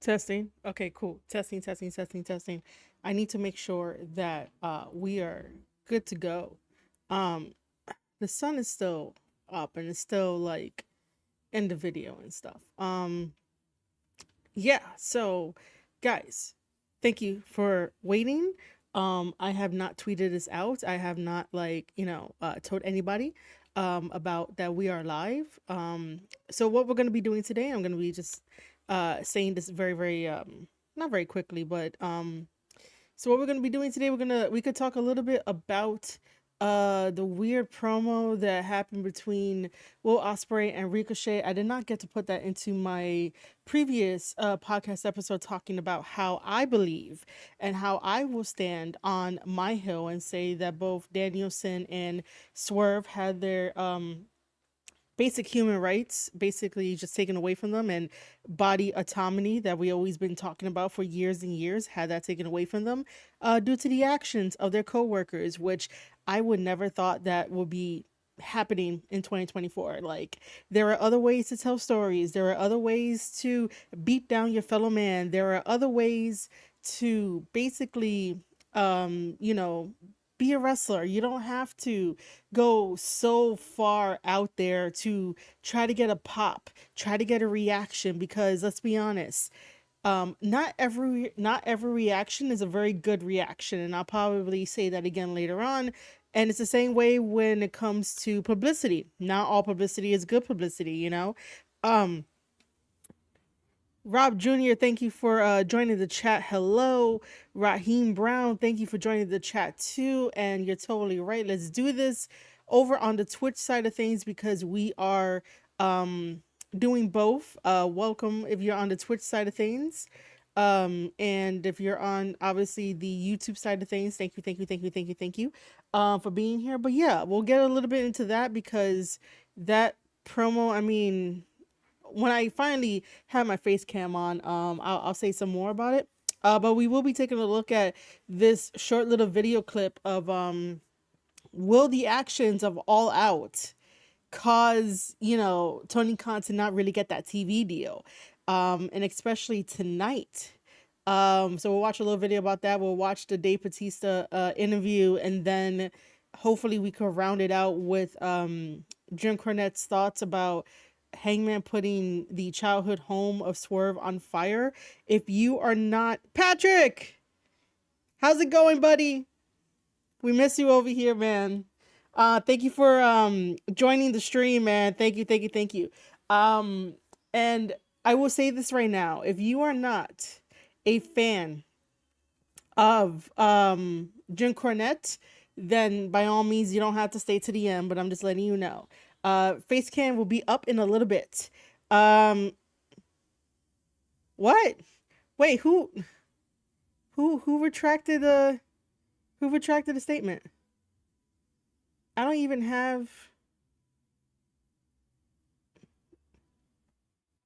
Testing. Okay, cool. Testing, testing, testing, testing. I need to make sure that we are good to go. Um the sun is still up and it's still like in the video and stuff. Yeah, so guys, thank you for waiting. I have not tweeted this out. I have not told anybody about that we are live. So what we're going to be doing today, I'm going to be just saying this very very not very quickly, but so what we're gonna be doing today, we could talk a little bit about the weird promo that happened between Will Ospreay and Ricochet. I did not get to put that into my previous podcast episode talking about how I believe and how I will stand on my hill and say that both Danielson and Swerve had their basic human rights basically just taken away from them, and body autonomy that we always been talking about for years and years had that taken away from them due to the actions of their co-workers, which I would never thought that would be happening in 2024. Like, there are other ways to tell stories, there are other ways to beat down your fellow man, there are other ways to basically you know, be a wrestler. You don't have to go so far out there to try to get a pop, try to get a reaction, because let's be honest, not every reaction is a very good reaction, and I'll probably say that again later on. And it's the same way when it comes to publicity. Not all publicity is good publicity, you know. Um Rob Jr., thank you for joining the chat. Hello. Raheem Brown, thank you for joining the chat too. And you're totally right. Let's do this over on the Twitch side of things because we are doing both. Welcome if you're on the Twitch side of things. And if you're on obviously the YouTube side of things, thank you, thank you, thank you, thank you, thank you for being here. But yeah, we'll get a little bit into that because that promo, I mean, when I finally have my face cam on, I'll say some more about it. But we will be taking a look at this short little video clip of will the actions of All Out cause, you know, Tony Khan to not really get that TV deal, and especially tonight. So we'll watch a little video about that. We'll watch the Dave Bautista interview, and then hopefully we could round it out with Jim Cornette's thoughts about Hangman putting the childhood home of Swerve on fire. If you are not Patrick, how's it going, buddy? We miss you over here, man. Thank you for joining the stream, man. Thank you, thank you, thank you. Um and I will say this right now. If you are not a fan of Jim Cornette, then by all means you don't have to stay to the end, but I'm just letting you know. Face cam will be up in a little bit. Um what? Wait, who retracted a statement? I don't even have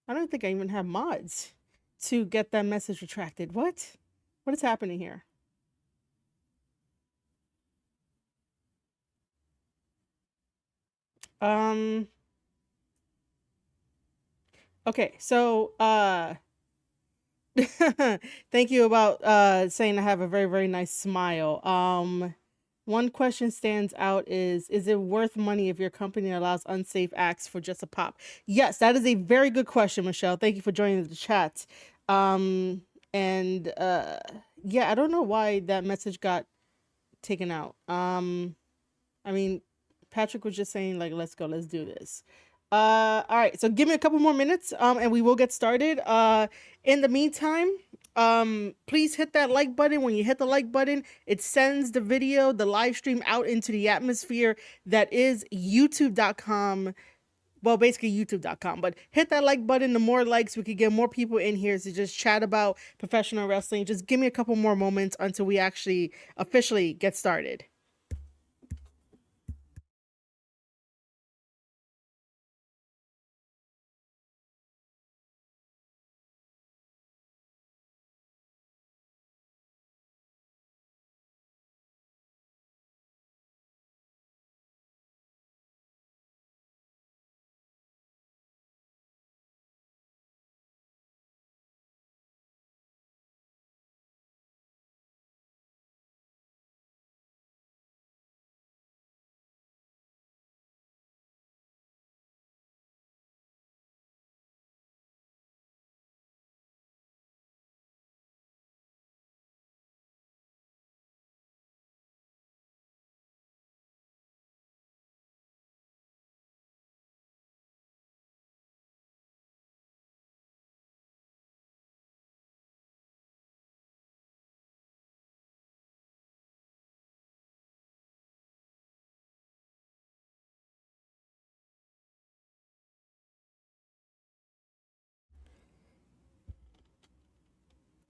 I don't think I even have mods to get that message retracted. What? What is happening here? Um okay, so thank you about saying I have a very very nice smile. One question stands out: is it worth money if your company allows unsafe acts for just a pop? Yes, that is a very good question, Michelle. Thank you for joining the chat. Um and yeah, I don't know why that message got taken out. I mean, Patrick was just saying like, let's go, let's do this. All right, so give me a couple more minutes, and we will get started. In the meantime, please hit that like button. When you hit the like button, it sends the video, the live stream out into the atmosphere that is youtube.com. Well, basically youtube.com, but hit that like button. The more likes, we could get more people in here to just chat about professional wrestling. Just give me a couple more moments until we actually officially get started.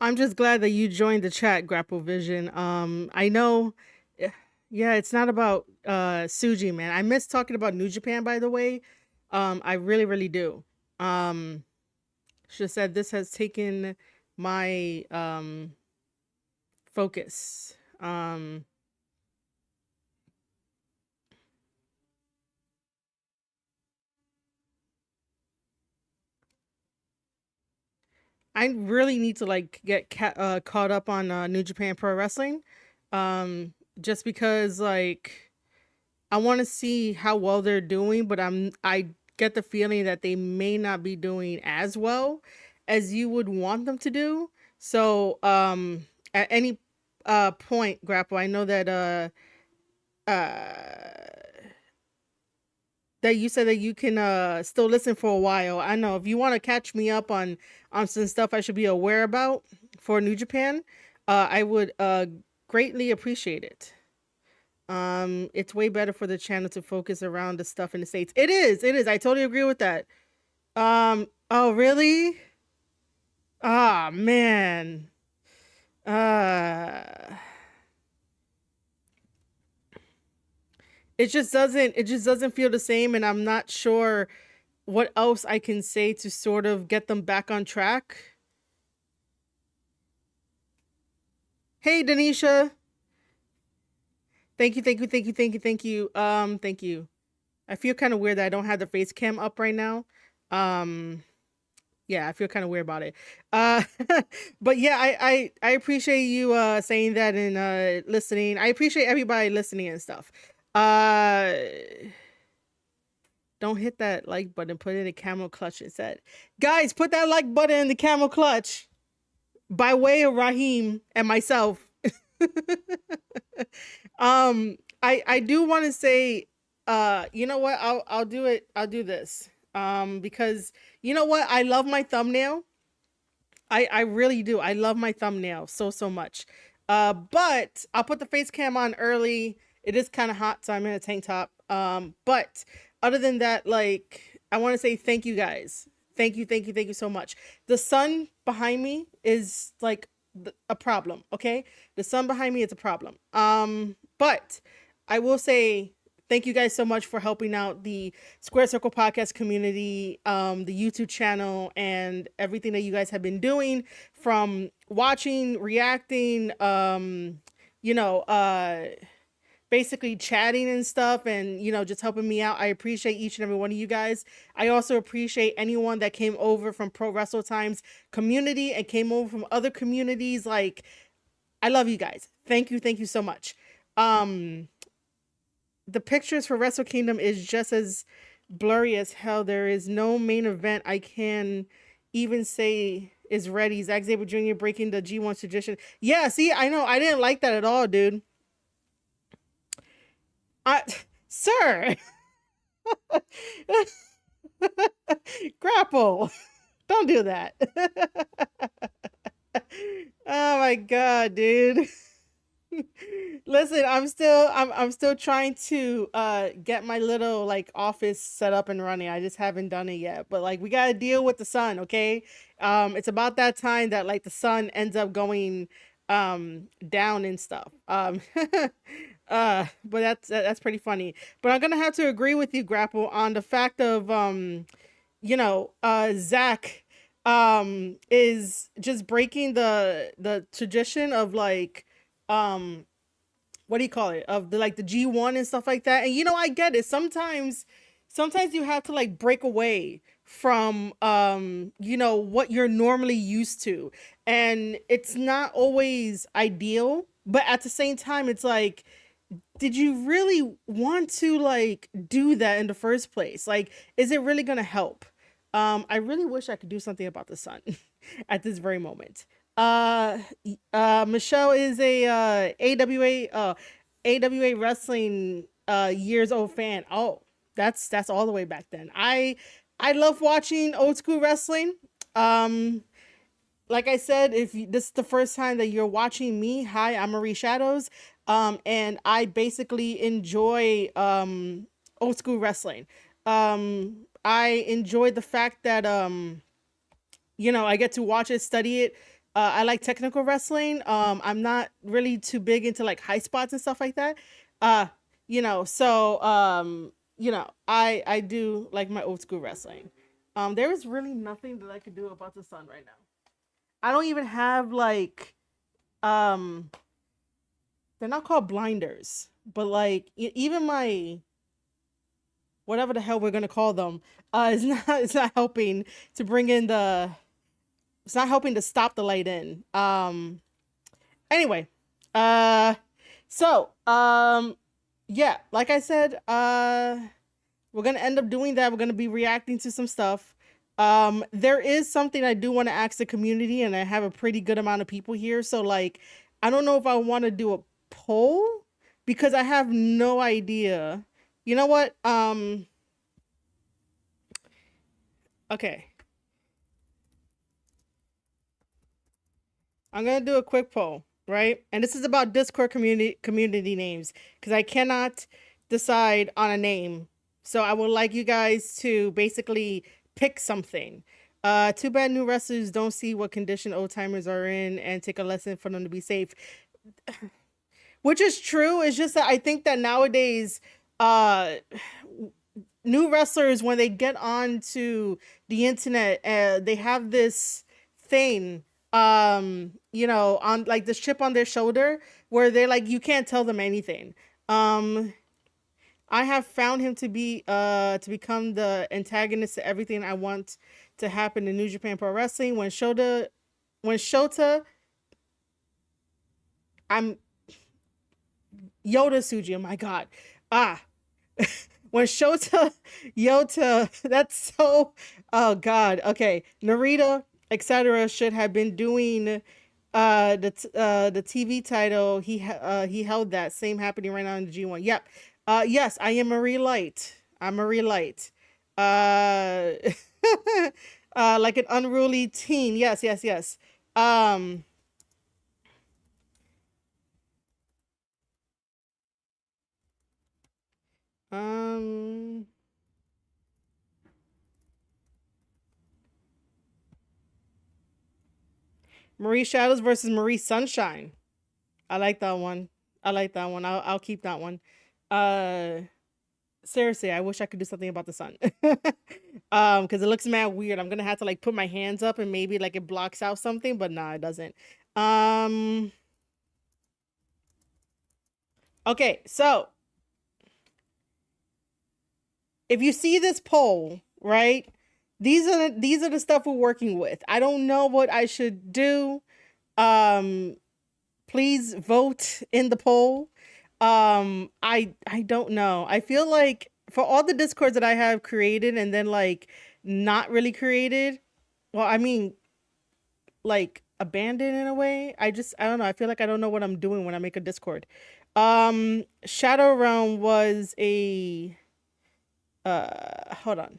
I'm just glad that you joined the chat, Grapple Vision. I know, eh, yeah, it's not about Suji, man. I miss talking about New Japan, by the way. I really, really do. Um, she said this has taken my focus. I really need to like get caught up on New Japan Pro Wrestling, just because like I want to see how well they're doing, but I get the feeling that they may not be doing as well as you would want them to do. So at any point, Grapple, I know that that you said that you can still listen for a while. I know if you want to catch me up on some stuff I should be aware about for New Japan, I would greatly appreciate it. It's way better for the channel to focus around the stuff in the States. It is. I totally agree with that. Oh really? Ah man. Uh it just doesn't feel the same, and I'm not sure what else I can say to sort of get them back on track. Hey Denisha. Thank you, thank you, thank you, thank you, thank you. Thank you. I feel kind of weird that I don't have the face cam up right now. Um yeah, I feel kind of weird about it. Uh but yeah, I appreciate you saying that and listening. I appreciate everybody listening and stuff. Uh don't hit that like button, put it in the camel clutch instead. Guys, put that like button in the camel clutch by way of Raheem and myself. I do want to say you know what? I'll do it. I'll do this. Because you know what? I love my thumbnail. I really do. I love my thumbnail so so much. But I'll put the face cam on early. It is kind of hot, so I'm in a tank top. But other than that, like I want to say thank you guys. Thank you, thank you, thank you so much. The sun behind me is like a problem, okay? The sun behind me is a problem. But I will say thank you guys so much for helping out the Square Circle podcast community, the YouTube channel, and everything that you guys have been doing, from watching, reacting, you know, basically chatting and stuff, and just helping me out. I appreciate each and every one of you guys. I also appreciate anyone that came over from Pro Wrestle Times community and came over from other communities. Like, I love you guys. Thank you so much. um the pictures for Wrestle Kingdom is just as blurry as hell. There is no main event I can even say is ready. Zack Sabre Jr. breaking the G1 tradition. Yeah, see, I know. I didn't like that at all, dude. I, sir, grapple. Don't do that. Oh my god, dude. Listen, I'm still trying to get my little like office set up and running. I just haven't done it yet. But like we got to deal with the sun, okay? It's about that time that like the sun ends up going down and stuff. But that's pretty funny. But I'm going to have to agree with you, Grapple, on the fact of Zach is just breaking the tradition of like what do you call it, of the like the G1 and stuff like that. And I get it. Sometimes you have to like break away from what you're normally used to, and it's not always ideal, but at the same time it's like, did you really want to like do that in the first place? Like, is it really going to help? I really wish I could do something about the sun at this very moment. Uh, Michelle is a AWA wrestling years old fan. Oh, that's all the way back then. I love watching old school wrestling. Um, like I said, if this is the first time that you're watching me, hi, I'm Marie Shadows. And I basically enjoy old school wrestling. I enjoy the fact that I get to watch it, study it, I like technical wrestling. I'm not really too big into like high spots and stuff like that. Uh, so I do like my old school wrestling. There is really nothing that I could do about the sun right now. I don't even have like um they're not called blinders, but like even my whatever the hell we're gonna call them, is not it's not helping to bring in the it's not helping to stop the light in. Anyway, uh so yeah, like I said, we're gonna end up doing that. We're gonna be reacting to some stuff. There is something I do want to ask the community, and I have a pretty good amount of people here. So like, I don't know if I want to do a poll because I have no idea. You know what? Okay, I'm gonna do a quick poll, right? And this is about Discord community names because I cannot decide on a name. So I would like you guys to basically pick something. Too bad new wrestlers don't see what condition old timers are in and take a lesson for them to be safe. Which is true. It's just that I think that nowadays, uh, new wrestlers when they get onto the internet, they have this thing, on like this chip on their shoulder where they're like, you can't tell them anything. Um, I have found him to become the antagonist to everything I want to happen in New Japan Pro Wrestling. When Shota, I'm Yoda Suji. Oh my god, ah, when Shota Yota, that's so. Oh God. Okay, Narita, etc. should have been doing the TV title. He held that same happening right now in the G1. Yep. Yes, I am Marie Light. I'm Marie Light. Uh, like an unruly teen. Yes, yes, yes. Um, um, Marie Shadows versus Marie Sunshine. I like that one. I like that one. I'll keep that one. Uh, Seriously, I wish I could do something about the sun. Because it looks mad weird. I'm gonna have to like put my hands up and maybe like it blocks out something, but nah, it doesn't. Um, okay, so if you see this poll, right? These are the stuff we're working with. I don't know what I should do. Um, please vote in the poll. I don't know. I feel like for all the discords that I have created and then like not really created, well, I mean like abandoned in a way. I don't know. I feel like I don't know what I'm doing when I make a discord. Shadow Realm was a hold on.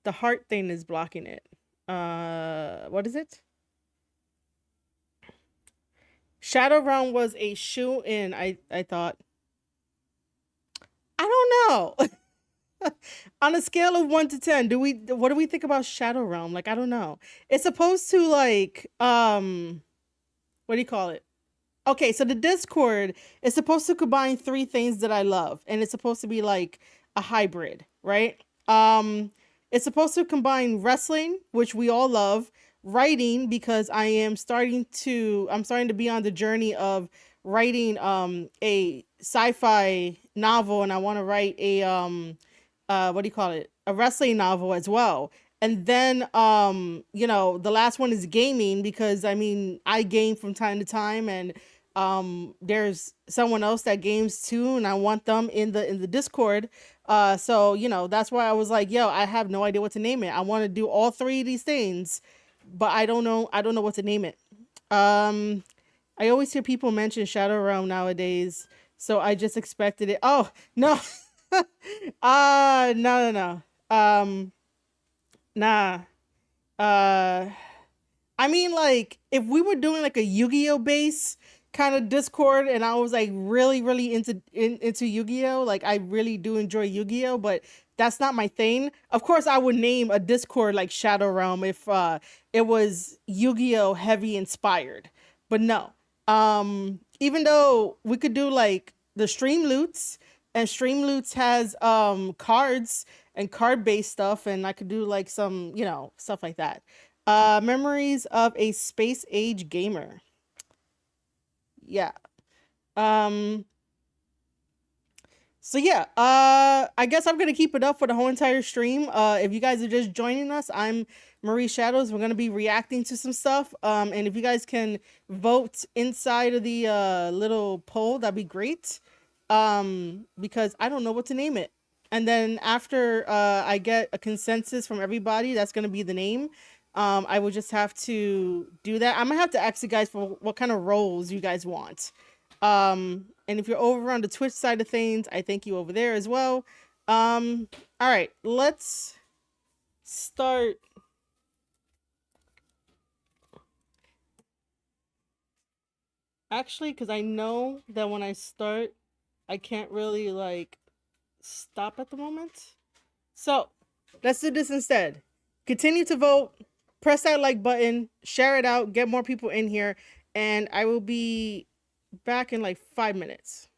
The heart thing is blocking it. What is it? Shadow Realm was a shoe in, I thought. I don't know. On a scale of 1 to 10, what do we think about Shadow Realm? Like I don't know. It's supposed to like what do you call it? Okay, so the Discord is supposed to combine three things that I love, and it's supposed to be like a hybrid, right? It's supposed to combine wrestling, which we all love, writing because I'm starting to be on the journey of writing a sci-fi novel, and I want to write a what do you call it? A wrestling novel as well. And then the last one is gaming because I mean I game from time to time, and there's someone else that games too, and I want them in the Discord. So that's why I was like, yo, I have no idea what to name it. I want to do all three of these things, but I don't know what to name it. Um I always hear people mention Shadow Realm nowadays, so I just expected it. Oh no. No, no, no. Nah. Uh I mean, like, if we were doing like a Yu-Gi-Oh base kind of Discord, and I was like really, really into Yu-Gi-Oh, like I really do enjoy Yu-Gi-Oh, but that's not my thing. Of course, I would name a Discord like Shadow Realm if it was Yu-Gi-Oh heavy inspired. But no. Even though we could do like the Stream Loots, and Stream Loots has cards and card based stuff, and I could do like some, stuff like that. Memories of a space age gamer. Yeah. Um So yeah, I guess I'm gonna keep it up for the whole entire stream. If you guys are just joining us, I'm Marie Shadows. We're gonna be reacting to some stuff. And if you guys can vote inside of the little poll, that'd be great. Because I don't know what to name it. And then after I get a consensus from everybody, that's gonna be the name. I will just have to do that. I'm gonna have to ask you guys for what kind of roles you guys want. And if you're over on the Twitch side of things, I thank you over there as well. All right, let's start. Actually, because I know that when I start, I can't really like stop at the moment. So let's do this instead. Continue to vote, press that like button, share it out, get more people in here, and I will be back in like 5 minutes.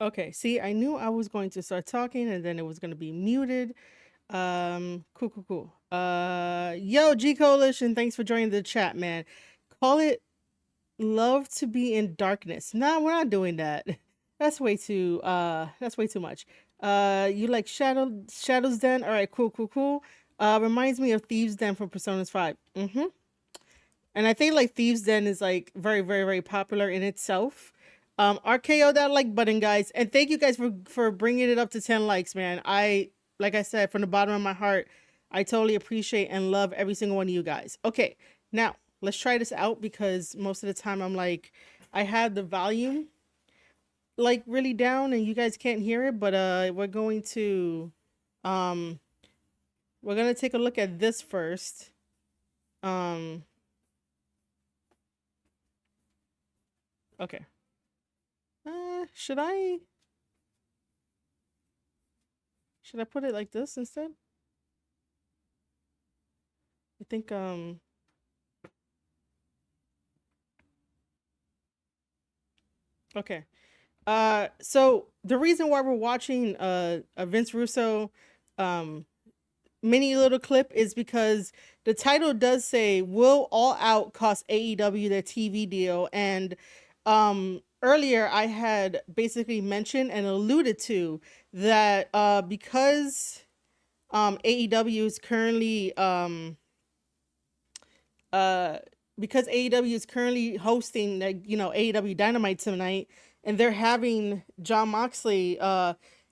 Okay, see, I knew I was going to start talking and then it was going to be muted. Cool, cool, cool. Yo, G Coalition, thanks for joining the chat, man. Call it love to be in darkness. Nah, we're not doing that. That's way too much. You like Shadow's Den? All right, cool, cool, cool. Reminds me of Thieves Den from Personas 5. Mm-hmm. And I think like Thieves Den is like very, very, very popular in itself. RKO that like button, guys, and thank you guys for bringing it up to 10 likes, man. Like I said, from the bottom of my heart, I totally appreciate and love every single one of you guys. Okay, now let's try this out because most of the time I'm like, I have the volume like really down and you guys can't hear it, but um we're gonna take a look at this first. Um, okay. Should I put it like this instead? I think okay. So the reason why we're watching a Vince Russo um mini little clip is because the title does say will All Out cost AEW their TV deal, and earlier I had basically mentioned and alluded to that because AEW is currently uh because AEW is currently hosting, like, AEW Dynamite tonight, and they're having John Moxley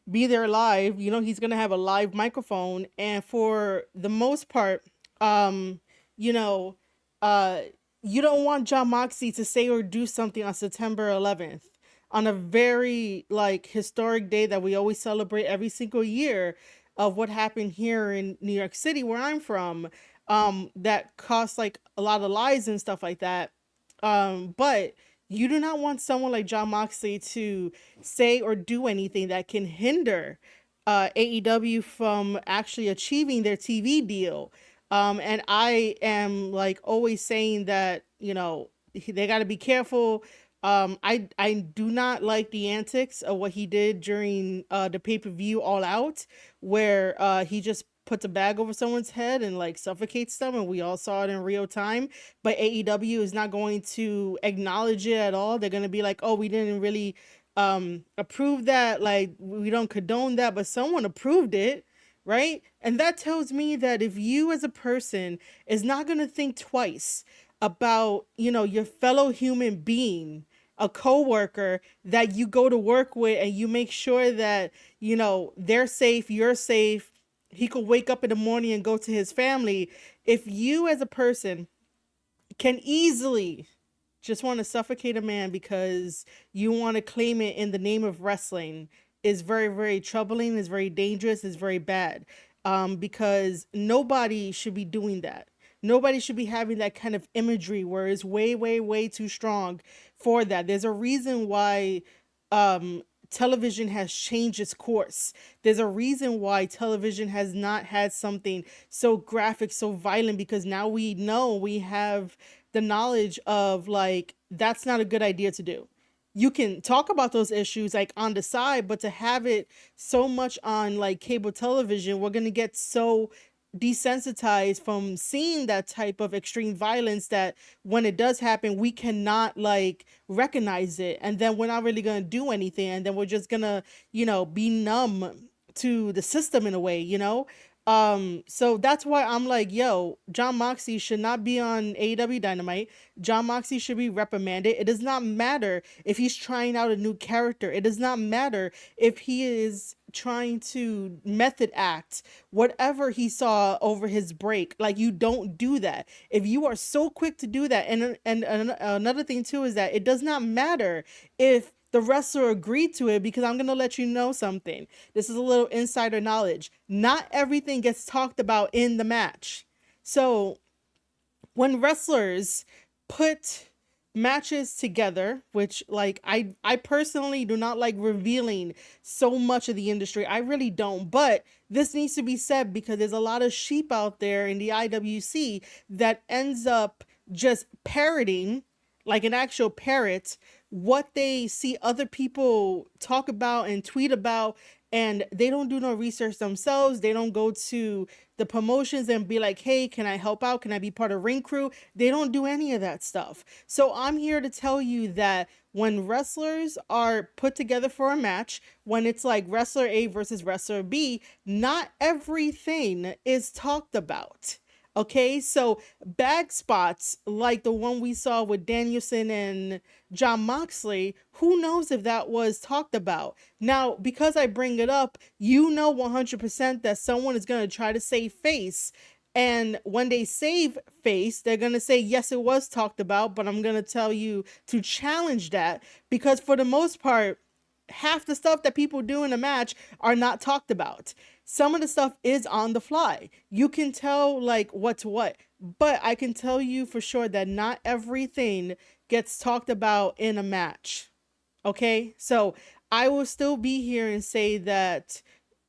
be there live. He's gonna have a live microphone, and for the most part, you know, uh, you don't want John Moxley to say or do something on September 11th, on a very like historic day that we always celebrate every single year, of what happened here in New York City, where I'm from, that cost like a lot of lives and stuff like that. But you do not want someone like John Moxley to say or do anything that can hinder AEW from actually achieving their TV deal. And I am like always saying that, they got to be careful. I do not like the antics of what he did during the pay-per-view All Out, where he just puts a bag over someone's head and like suffocates them, and we all saw it in real time. But AEW is not going to acknowledge it at all. They're going to be like, oh, we didn't really approve that, like we don't condone that, but someone approved it, right? And that tells me that if you as a person is not going to think twice about, your fellow human being, a coworker that you go to work with, and you make sure that, they're safe, you're safe, he could wake up in the morning and go to his family. If you as a person can easily just want to suffocate a man because you want to claim it in the name of wrestling, is very, very troubling, is very dangerous, is very bad. Because nobody should be doing that. Nobody should be having that kind of imagery where it's way, way, way too strong for that. There's a reason why television has changed its course. There's a reason why television has not had something so graphic, so violent, because now we know, we have the knowledge of like, that's not a good idea to do. You can talk about those issues like on the side, but to have it so much on like cable television, we're going to get so desensitized from seeing that type of extreme violence that when it does happen, we cannot like recognize it, and then we're not really going to do anything, and then we're just going to, be numb to the system in a way, so that's why I'm like, yo, John Moxley should not be on AEW Dynamite. John Moxley should be reprimanded. It does not matter if he's trying out a new character. It does not matter if he is trying to method act whatever he saw over his break. Like, you don't do that. If you are so quick to do that, and another thing too is that it does not matter if the wrestler agreed to it, because I'm going to let you know something. This is a little insider knowledge. Not everything gets talked about in the match. So when wrestlers put matches together, which like I personally do not like revealing so much of the industry. I really don't, but this needs to be said because there's a lot of sheep out there in the IWC that ends up just parroting, like an actual parrot, what they see other people talk about and tweet about, and they don't do no research themselves. They don't go to the promotions and be like, hey, can I help out? Can I be part of ring crew? They don't do any of that stuff. So I'm here to tell you that when wrestlers are put together for a match, when it's like wrestler A versus wrestler B, not everything is talked about. Okay, so bag spots like the one we saw with Danielson and John Moxley, who knows if that was talked about? Now, because I bring it up, 100% that someone is going to try to save face. And when they save face, they're going to say, yes, it was talked about, but I'm going to tell you to challenge that, because for the most part, half the stuff that people do in a match are not talked about. Some of the stuff is on the fly. You can tell like what's what, but I can tell you for sure that not everything gets talked about in a match. Okay? So I will still be here and say that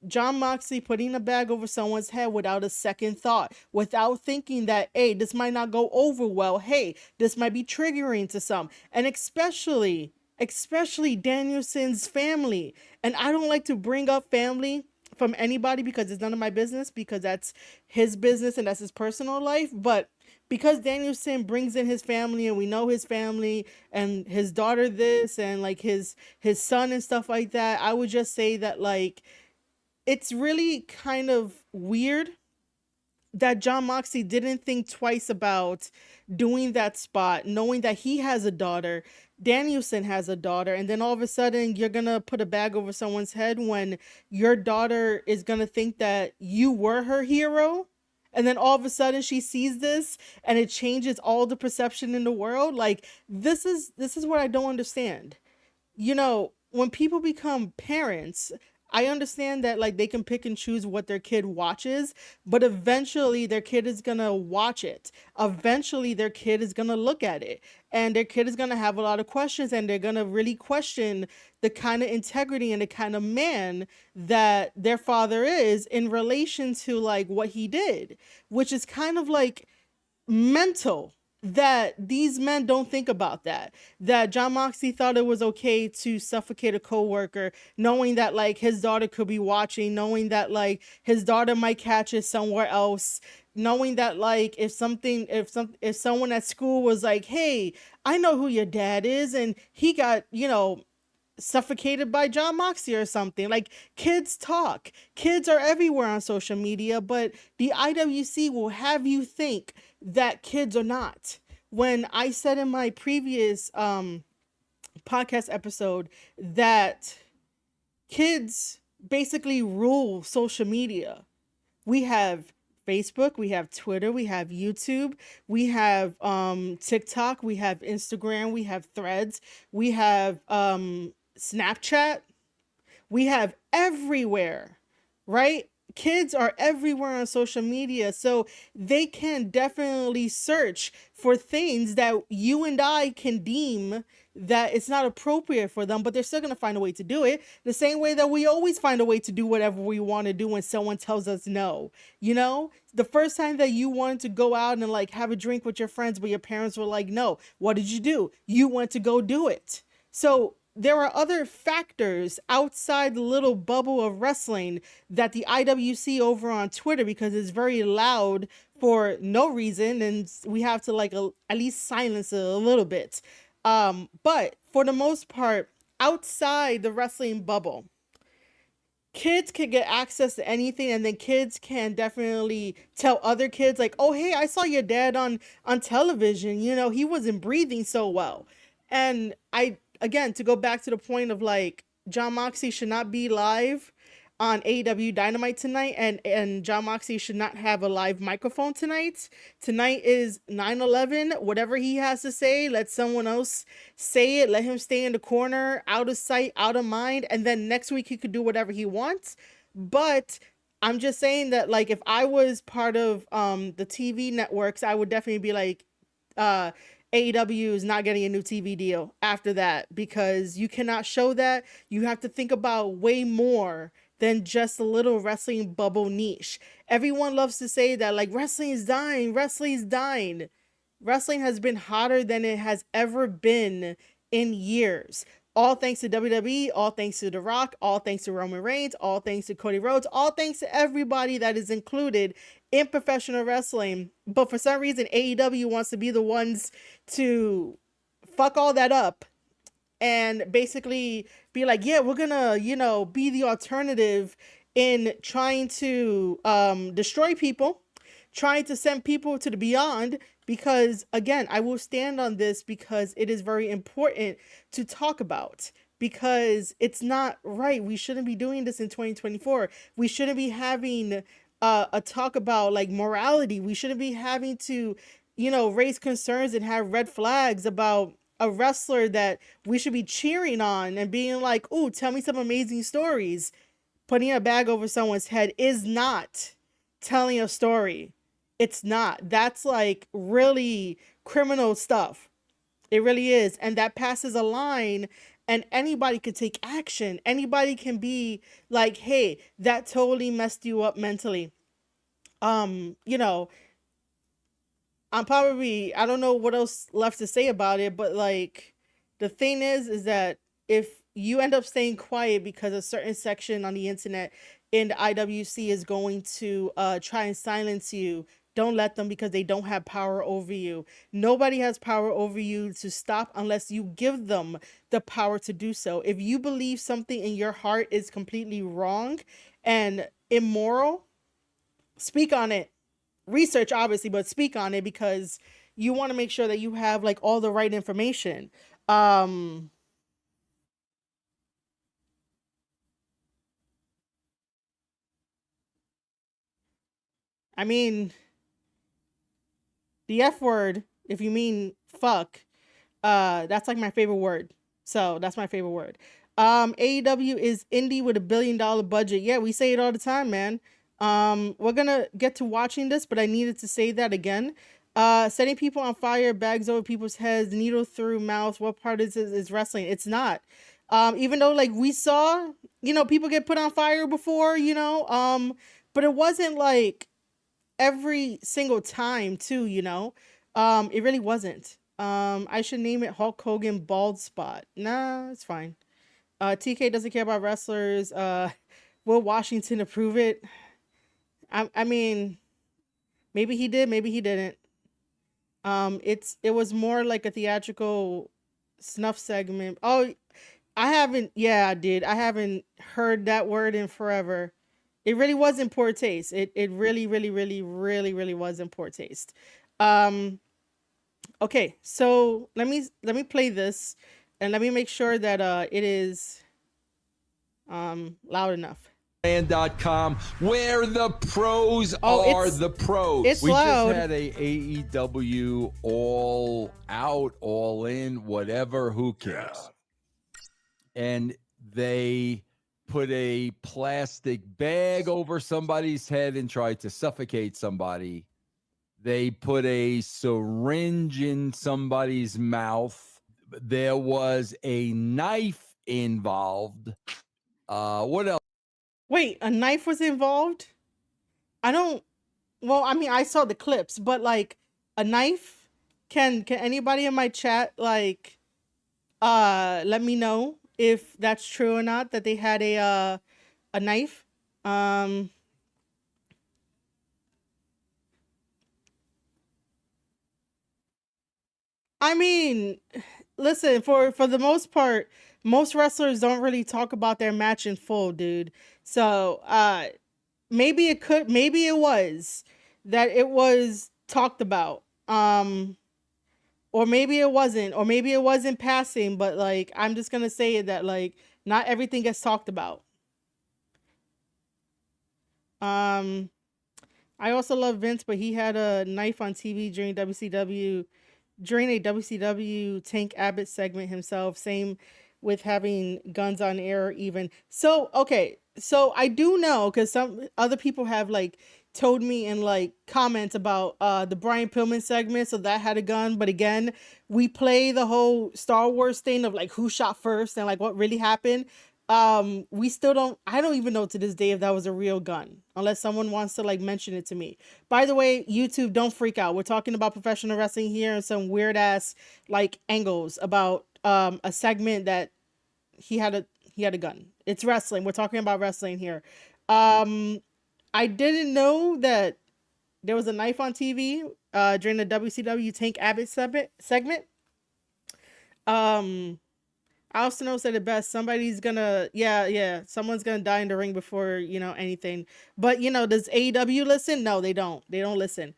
John Moxley putting a bag over someone's head without a second thought, without thinking that, hey, this might not go over well. Hey, this might be triggering to some. And especially Danielson's family. And I don't like to bring up family from anybody because it's none of my business, because that's his business and that's his personal life. But because Danielson brings in his family and we know his family and his daughter this and like his son and stuff like that, I would just say that like it's really kind of weird that John Moxley didn't think twice about doing that spot, knowing that he has a daughter, Danielson has a daughter, and then all of a sudden you're gonna put a bag over someone's head when your daughter is gonna think that you were her hero. And then all of a sudden she sees this and it changes all the perception in the world. Like this is what I don't understand. When people become parents, I understand that like they can pick and choose what their kid watches, but eventually their kid is going to watch it. Eventually their kid is going to look at it, and their kid is going to have a lot of questions, and they're going to really question the kind of integrity and the kind of man that their father is in relation to like what he did, which is kind of like mental that these men don't think about that John Moxley thought it was okay to suffocate a coworker, knowing that like his daughter could be watching, knowing that like his daughter might catch it somewhere else, knowing that like if someone at school was like, hey, I know who your dad is, and he got suffocated by John Moxley or something. Like, kids talk. Kids are everywhere on social media, but the IWC will have you think that kids are not. When I said in my previous podcast episode that kids basically rule social media. We have Facebook, we have Twitter, we have YouTube, we have TikTok, we have Instagram, we have Threads, we have Snapchat, we have everywhere, right? Kids are everywhere on social media, so they can definitely search for things that you and I can deem that it's not appropriate for them, but they're still going to find a way to do it. The same way that we always find a way to do whatever we want to do when someone tells us no. The first time that you wanted to go out and like have a drink with your friends, but your parents were like, no, what did you do? You went to go do it. So there are other factors outside the little bubble of wrestling that the IWC over on Twitter, because it's very loud for no reason, and we have to like at least silence it a little bit. But for the most part, outside the wrestling bubble, kids can get access to anything, and then kids can definitely tell other kids like, oh hey, I saw your dad on television, he wasn't breathing so well. And I, again, to go back to the point of like, John Moxley should not be live on AEW Dynamite tonight, and John Moxley should not have a live microphone tonight. Tonight is 9/11. Whatever he has to say, let someone else say it. Let him stay in the corner, out of sight, out of mind, and then next week he could do whatever he wants. But I'm just saying that like, if I was part of the TV networks, I would definitely be like, AEW is not getting a new TV deal after that, because you cannot show that. You have to think about way more than just a little wrestling bubble niche. Everyone loves to say that like, wrestling is dying, wrestling is dying. Wrestling has been hotter than it has ever been in years. All thanks to WWE, all thanks to The Rock, all thanks to Roman Reigns, all thanks to Cody Rhodes, all thanks to everybody that is included in professional wrestling. But for some reason, AEW wants to be the ones to fuck all that up and basically be like, yeah, we're gonna, be the alternative in trying to destroy people, trying to send people to the beyond. Because again, I will stand on this because it is very important to talk about, because it's not right. We shouldn't be doing this in 2024. We shouldn't be having a talk about like morality. We shouldn't be having to, raise concerns and have red flags about a wrestler that we should be cheering on and being like, ooh, tell me some amazing stories. Putting a bag over someone's head is not telling a story. It's not. That's like really criminal stuff. It really is. And that passes a line, and anybody can take action. Anybody can be like, hey, that totally messed you up mentally. Um, you know, I don't know what else left to say about it, but like, the thing is that if you end up staying quiet because a certain section on the internet in the IWC is going to try and silence you don't let them, because they don't have power over you. Nobody has power over you to stop unless you give them the power to do so. If you believe something in your heart is completely wrong and immoral, speak on it. Research, obviously, but speak on it, because you want to make sure that you have like all the right information. Um, I mean, the F word, if you mean fuck, that's like my favorite word. So that's my favorite word. AEW is indie with $1 billion budget. Yeah, we say it all the time, man. We're gonna get to watching this, but I needed to say that again. Setting people on fire, bags over people's heads, needle through mouths. What part is wrestling? It's not. Even though like we saw, people get put on fire before, but it wasn't like every single time too, it really wasn't. I should name it Hulk Hogan bald spot. Nah, it's fine. TK doesn't care about wrestlers. Will Washington approve it? I mean, maybe he did, maybe he didn't. It was more like a theatrical snuff segment. Oh, I haven't. Yeah, I did. I haven't heard that word in forever. It really was in poor taste. It really, really, really, really, really was in poor taste. Um, okay, so let me play this, and let me make sure that it is loud enough. .com, where the pros are the pros. It's loud. Just had a AEW all out, all in, whatever, who cares? And they put a plastic bag over somebody's head and tried to suffocate somebody. They put a syringe in somebody's mouth. There was a knife involved. What else? Wait, a knife was involved? Well, I mean, I saw the clips, but like a knife? Can anybody in my chat like let me know if that's true or not, that they had a knife? I mean, listen, for the most part, most wrestlers don't really talk about their match in full, dude. So, maybe it was that it was talked about. Or maybe it wasn't, or maybe it wasn't passing, but like I'm just going to say that like not everything gets talked about. I also love Vince, but he had a knife on TV during a WCW Tank Abbott segment himself. Same with having guns on air even. So, okay. So I do know, because some other people have like told me in like comments about the Brian Pillman segment, so that had a gun. But again, we play the whole Star Wars thing of like who shot first and like what really happened. We still don't, I don't even know to this day if that was a real gun, unless someone wants to like mention it to me. By the way, YouTube, don't freak out. We're talking about professional wrestling here and some weird ass like angles about a segment that he had a gun. It's wrestling. We're talking about wrestling here. I didn't know that there was a knife on TV during the WCW Tank Abbott segment. Alstino said it best. Someone's gonna die in the ring before, anything. But, does AEW listen? No, they don't. They don't listen.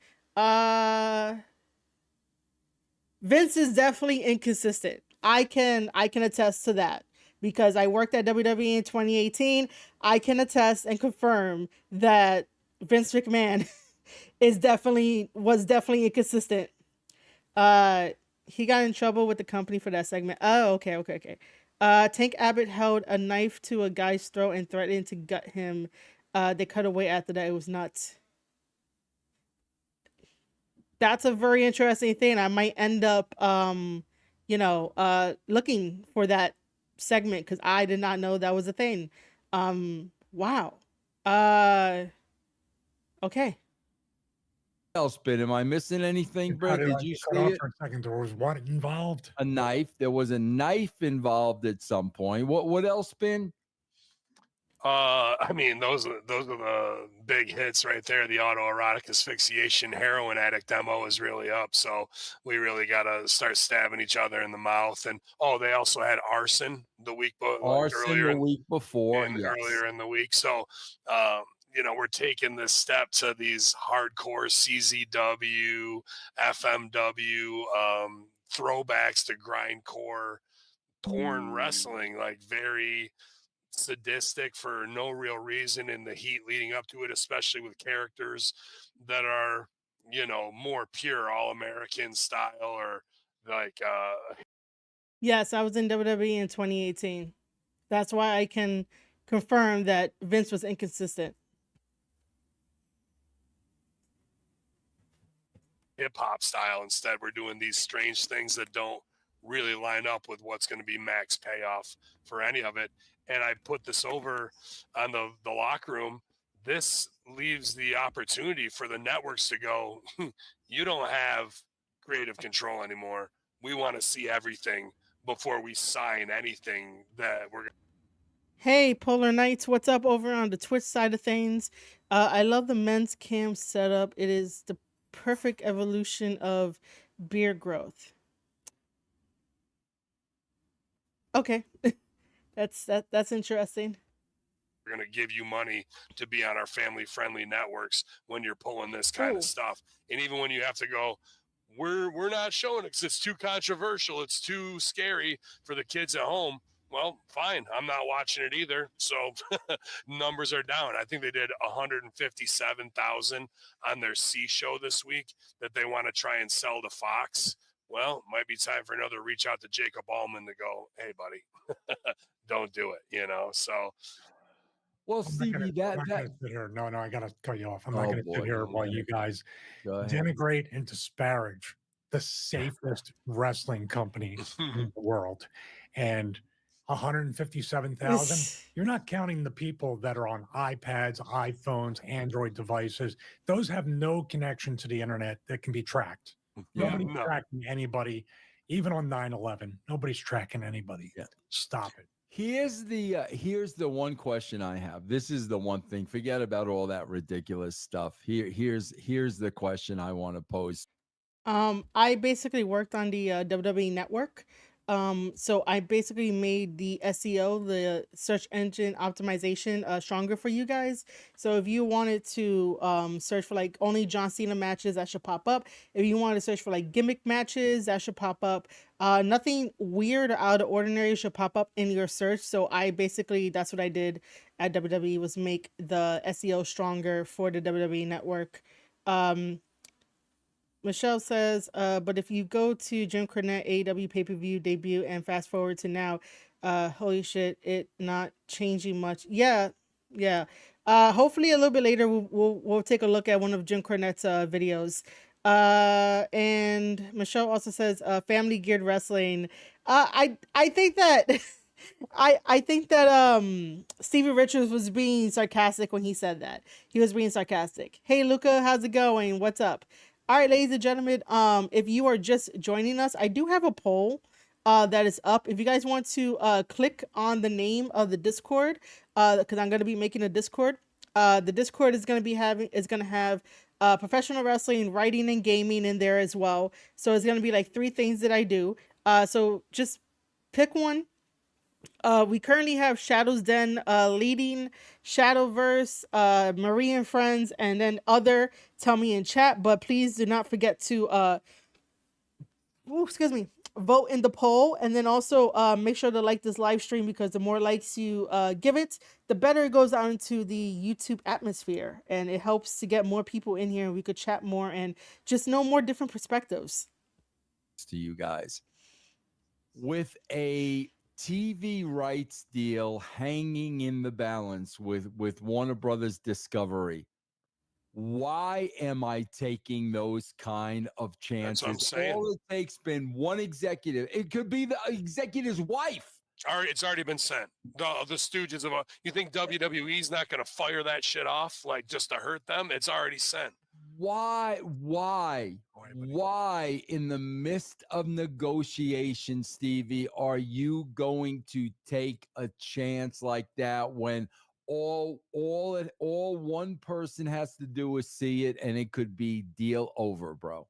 Vince is definitely inconsistent. I can attest to that, because I worked at WWE in 2018. I can attest and confirm that Vince McMahon was definitely inconsistent. He got in trouble with the company for that segment. Oh, okay. Tank Abbott held a knife to a guy's throat and threatened to gut him. They cut away after that. It was nuts. That's a very interesting thing. I might end up, looking for that segment, because I did not know that was a thing. Wow. Okay. Else, Ben? Am I missing anything, Brett? Did you see it? For a second, there was what involved? A knife. There was a knife involved at some point. What else, Ben? I mean, those are the big hits right there. The autoerotic asphyxiation heroin addict demo is really up, so we really got to start stabbing each other in the mouth. And oh, they also had arson the week, like Arson the week before, yes. earlier in the week. So, um, we're taking this step to these hardcore CZW, FMW throwbacks to grindcore porn wrestling, like very sadistic for no real reason in the heat leading up to it, especially with characters that are, more pure all American style or like Yes, I was in WWE in 2018. That's why I can confirm that Vince was inconsistent. hip hop style. Instead, we're doing these strange things that don't really line up with what's going to be max payoff for any of it. And I put this over on the locker room. This leaves the opportunity for the networks to go, you don't have creative control anymore. We want to see everything before we sign anything that we're. Hey, Polar Knights, what's up over on the Twitch side of things? I love the men's cam setup. It is the perfect evolution of beard growth. Okay, that's interesting. We're going to give you money to be on our family friendly networks when you're pulling this kind Ooh. of stuff. And even when you have to go, we're not showing it because it's too controversial. It's too scary for the kids at home. Well, fine. I'm not watching it either. So numbers are down. I think they did 157,000 on their C show this week that they want to try and sell to Fox. Well, might be time for another reach out to Jacob Allman to go, hey, buddy, don't do it, So Well, I'm not gonna Stevie, I'm that not that gonna sit here. No, I gotta cut you off. I'm not oh gonna sit boy, here while you guys go ahead. denigrate and disparage the safest wrestling company in the world. And 157,000, you're not counting the people that are on iPads, iPhones, Android devices. Those have no connection to the internet that can be tracked. Yeah, Nobody's no. tracking anybody, even on 9/11. Nobody's tracking anybody. Yeah. Stop it. Here's the one question I have. This is the one thing. Forget about all that ridiculous stuff. Here's the question I want to pose. I basically worked on the WWE network. So I basically made the SEO, the search engine optimization, stronger for you guys. So if you wanted to search for like only John Cena matches, that should pop up. If you wanted to search for like gimmick matches, that should pop up. Nothing weird or out of ordinary should pop up in your search. So I basically, that's what I did at WWE, was make the SEO stronger for the WWE network. Michelle says, but if you go to Jim Cornette AEW pay-per-view debut and fast forward to now, holy shit, it not changing much. Yeah, yeah. Hopefully a little bit later we'll take a look at one of Jim Cornette's videos. And Michelle also says, family geared wrestling. I think that I think that Stevie Richards was being sarcastic when he said that. He was being sarcastic. Hey Luca, how's it going? What's up? All right, ladies and gentlemen, if you are just joining us, I do have a poll that is up. If you guys want to click on the name of the Discord, because I'm going to be making a Discord. The Discord is going to have professional wrestling, writing, and gaming in there as well. So it's going to be like 3 things that I do. So just pick one. We currently have Shadow's Den leading, Shadowverse, Marie and Friends, and then other. Tell me in chat, but please do not forget to vote in the poll, and then also make sure to like this live stream, because the more likes you give it, the better it goes out into the YouTube atmosphere, and it helps to get more people in here, and we could chat more and just know more different perspectives. To you guys, with a TV rights deal hanging in the balance with Warner Brothers Discovery, why am I taking those kind of chances? That's what I'm saying. All it takes been one executive. It could be the executive's wife. It's already been sent. The stooges of you think WWE's not going to fire that shit off like just to hurt them? It's already sent. Why in the midst of negotiation, Stevie, are you going to take a chance like that when all one person has to do is see it, and it could be deal over, bro.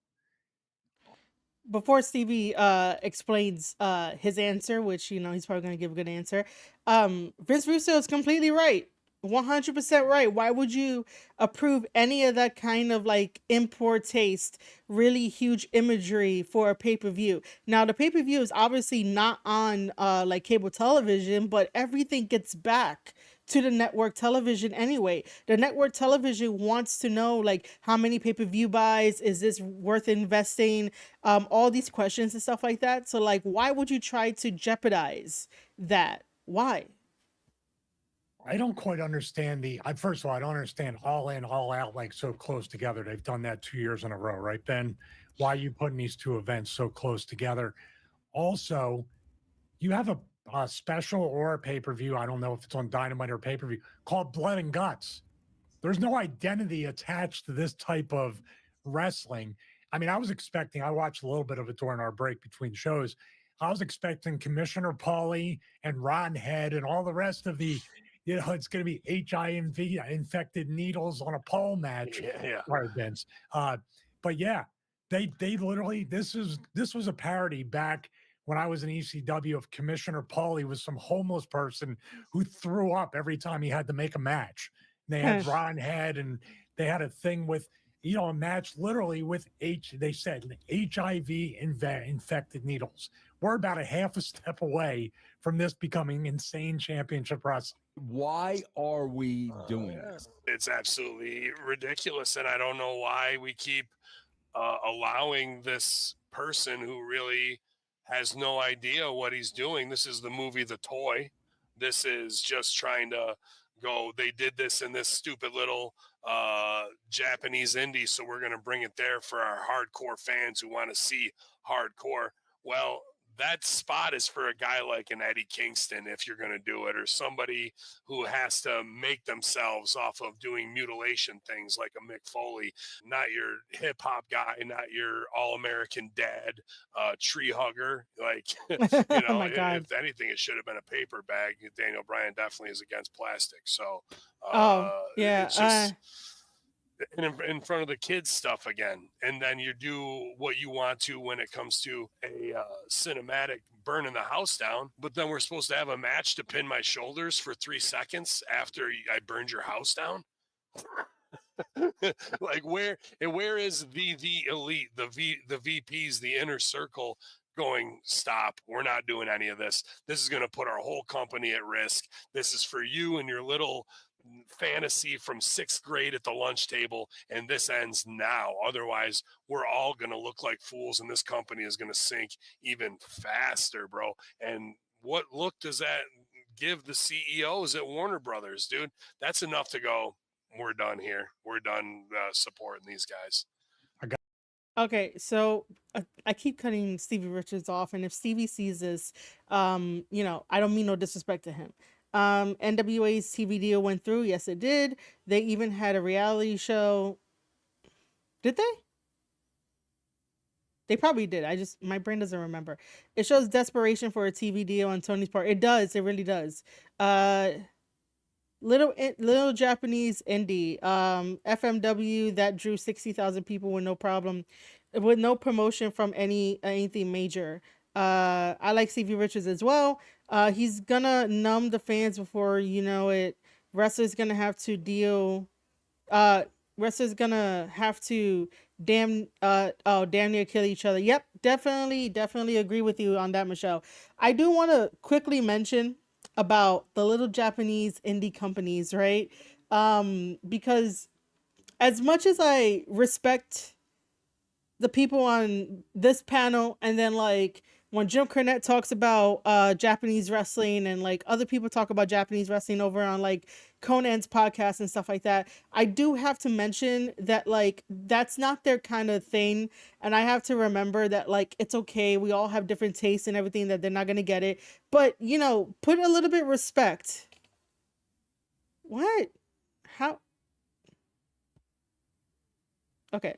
Before Stevie explains his answer, which he's probably going to give a good answer, Vince Russo is completely right. 100% right. Why would you approve any of that kind of like import taste, really huge imagery for a pay-per-view? Now the pay-per-view is obviously not on like cable television, but everything gets back to the network television anyway. The network television wants to know like how many pay-per-view buys, is this worth investing, all these questions and stuff like that. So like, why would you try to jeopardize that? Why? I don't quite understand first of all, I don't understand all in, all out, like so close together. They've done that 2 years in a row, right, Ben? Why are you putting these two events so close together? Also, you have a special or a pay-per-view. I don't know if it's on Dynamite or pay-per-view called Blood and Guts. There's no identity attached to this type of wrestling. I mean, I watched a little bit of it during our break between shows. I was expecting Commissioner Paulie and Ron Head and all the rest of it's going to be HIV infected needles on a pole match. Yeah. Sorry, Vince. But yeah, they literally, this was a parody back when I was in ECW of Commissioner Paulie was some homeless person who threw up every time he had to make a match. They had Ron Head, and they had a thing with, a match literally with they said HIV infected needles. We're about a half a step away from this becoming insane championship wrestling. Why are we doing this? It's absolutely ridiculous. And I don't know why we keep allowing this person who really has no idea what he's doing. This is the movie The Toy. This is just trying to go, they did this in this stupid little Japanese indie, so we're going to bring it there for our hardcore fans who want to see hardcore. Well, that spot is for a guy like an Eddie Kingston, if you're going to do it, or somebody who has to make themselves off of doing mutilation things like a Mick Foley, not your hip hop guy, not your all-American dad, tree hugger. Like, Oh my God. if anything, it should have been a paper bag. Daniel Bryan definitely is against plastic. So, yeah. it's just in front of the kids stuff again, and then you do what you want to when it comes to a cinematic burning the house down, but then we're supposed to have a match to pin my shoulders for 3 seconds after I burned your house down. Like where is the elite, the VPs, the inner circle going, stop, we're not doing any of this. This is going to put our whole company at risk. This is for you and your little fantasy from 6th grade at the lunch table, and this ends now. Otherwise, we're all going to look like fools, and this company is going to sink even faster, bro. And what look does that give the CEOs at Warner Brothers, dude? That's enough to go, we're done here. We're done supporting these guys. Okay, so I keep cutting Stevie Richards off, and if Stevie sees this, I don't mean no disrespect to him. NWA's TV deal went through. Yes, it did. They even had a reality show. Did they? They probably did. My brain doesn't remember. It shows desperation for a TV deal on Tony's part. It does. It really does. Little Japanese indie, FMW, that drew 60,000 people with no problem, with no promotion from anything major. I like Stevie Richards as well. He's gonna numb the fans before you know it. Wrestlers gonna have to damn near kill each other. Yep, definitely agree with you on that, Michelle. I do want to quickly mention about the little Japanese indie companies, right? Because as much as I respect the people on this panel, and then like when Jim Cornette talks about Japanese wrestling, and like other people talk about Japanese wrestling over on like Conan's podcast and stuff like that, I do have to mention that like that's not their kind of thing, and I have to remember that like it's okay, we all have different tastes and everything, that they're not gonna get it, but put a little bit of respect. What? How? Okay.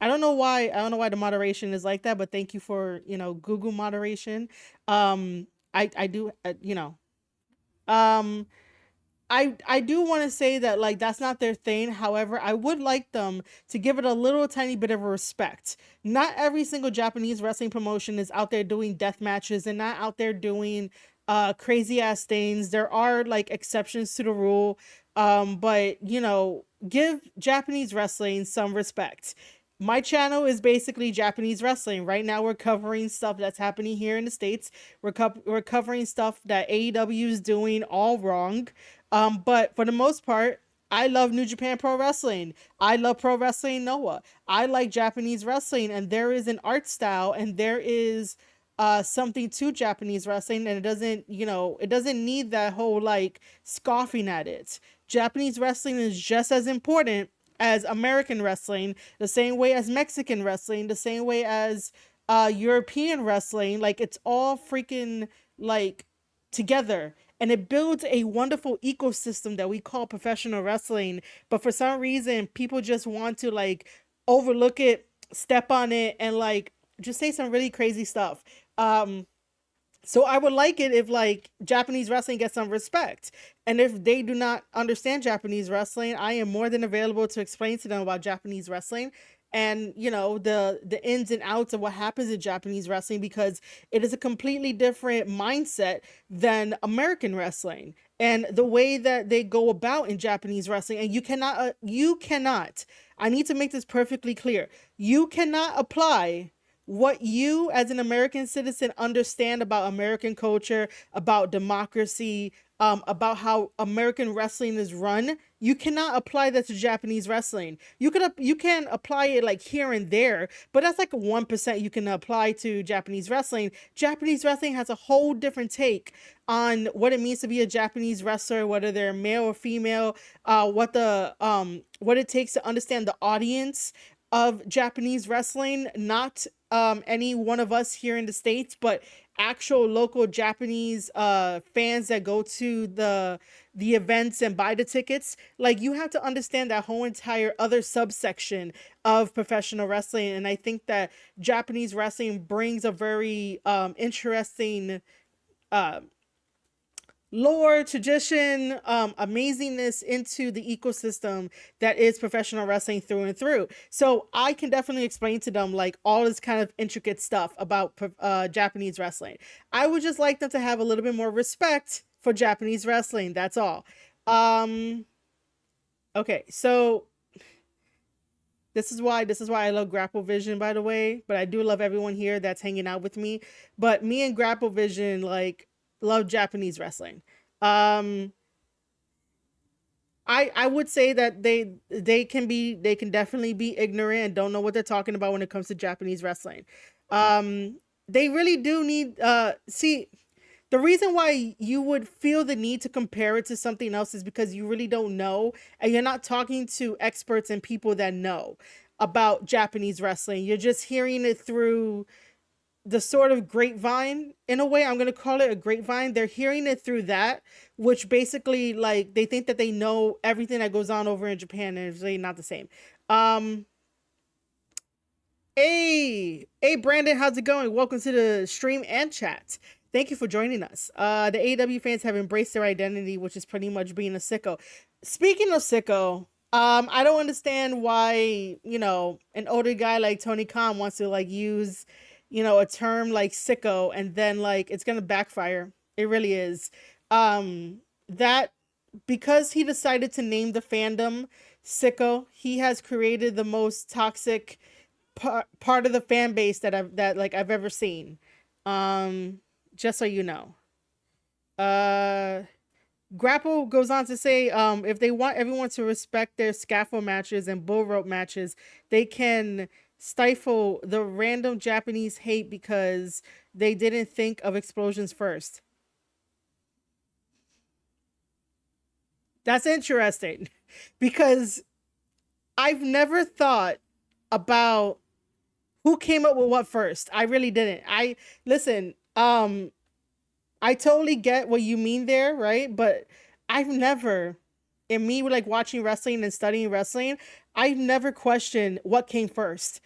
I don't know why the moderation is like that, but thank you for Google moderation. I do I do want to say that like that's not their thing. However, I would like them to give it a little tiny bit of respect. Not every single Japanese wrestling promotion is out there doing death matches and not out there doing crazy ass things. There are like exceptions to the rule. But you know, give Japanese wrestling some respect. My channel is basically Japanese wrestling. Right now we're covering stuff that's happening here in the States. We're covering stuff that AEW is doing all wrong. But for the most part, I love New Japan Pro Wrestling. I love Pro Wrestling Noah. I like Japanese wrestling, and there is an art style, and there is something to Japanese wrestling, and it doesn't, you know, it doesn't need that whole like scoffing at it. Japanese wrestling is just as important as American wrestling, the same way as Mexican wrestling, the same way as European wrestling. Like it's all freaking like together, and it builds a wonderful ecosystem that we call professional wrestling. But for some reason, people just want to like overlook it, step on it, and like just say some really crazy stuff. So I would like it if like Japanese wrestling gets some respect. And if they do not understand Japanese wrestling, I am more than available to explain to them about Japanese wrestling and, you know, the ins and outs of what happens in Japanese wrestling, because it is a completely different mindset than American wrestling and the way that they go about in Japanese wrestling. And you cannot, I need to make this perfectly clear. You cannot apply what you as an American citizen understand about American culture, about democracy, about how American wrestling is run. You cannot apply that to Japanese wrestling. You can apply it like here and there, but that's like 1% you can apply to Japanese wrestling. Japanese wrestling has a whole different take on what it means to be a Japanese wrestler, whether they're male or female, what it takes to understand the audience of Japanese wrestling, not any one of us here in the States, but actual local Japanese fans that go to the events and buy the tickets. Like you have to understand that whole entire other subsection of professional wrestling. And I think that Japanese wrestling brings a very interesting lore, tradition, amazingness into the ecosystem that is professional wrestling through and through. So I can definitely explain to them like all this kind of intricate stuff about Japanese wrestling. I would just like them to have a little bit more respect for Japanese wrestling. That's all. Okay, so this is why I love Grapple Vision, by the way. But I do love everyone here that's hanging out with me. But me and Grapple Vision like love Japanese wrestling. I would say that they can definitely be ignorant and don't know what they're talking about when it comes to Japanese wrestling. They really do need see, the reason why you would feel the need to compare it to something else is because you really don't know, and you're not talking to experts and people that know about Japanese wrestling. You're just hearing it through the sort of grapevine. In a way, I'm going to call it a grapevine. They're hearing it through that, which basically like they think that they know everything that goes on over in Japan, and it's really not the same. Hey Brandon, how's it going? Welcome to the stream and chat. Thank you for joining us. The AEW fans have embraced their identity, which is pretty much being a sicko. Speaking of sicko, I don't understand why, you know, an older guy like Tony Khan wants to like use, you know, a term like sicko, and then like it's gonna backfire. It really is. That because he decided to name the fandom sicko, he has created the most toxic part of the fan base that I've ever seen. Just so you know. Grapple goes on to say, if they want everyone to respect their scaffold matches and bull rope matches, they can stifle the random Japanese hate because they didn't think of explosions first. That's interesting because I've never thought about who came up with what first. I really didn't. Listen, I totally get what you mean there, right? But I've never, in me like watching wrestling and studying wrestling, I've never questioned what came first,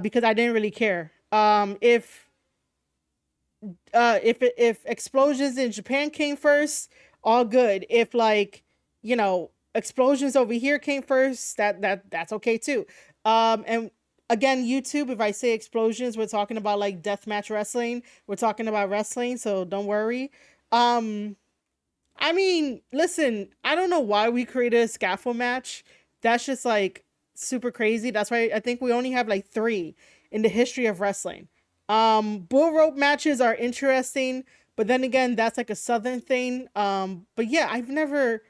because I didn't really care. If explosions in Japan came first, all good. If like explosions over here came first, that's okay too. And again, YouTube, if I say explosions, we're talking about like deathmatch wrestling. We're talking about wrestling, so don't worry. Um, I mean, listen, I don't know why we created a scaffold match. That's just like super crazy. That's why I think we only have like 3 in the history of wrestling. Bull rope matches are interesting, but then again, that's like a southern thing. But yeah, I never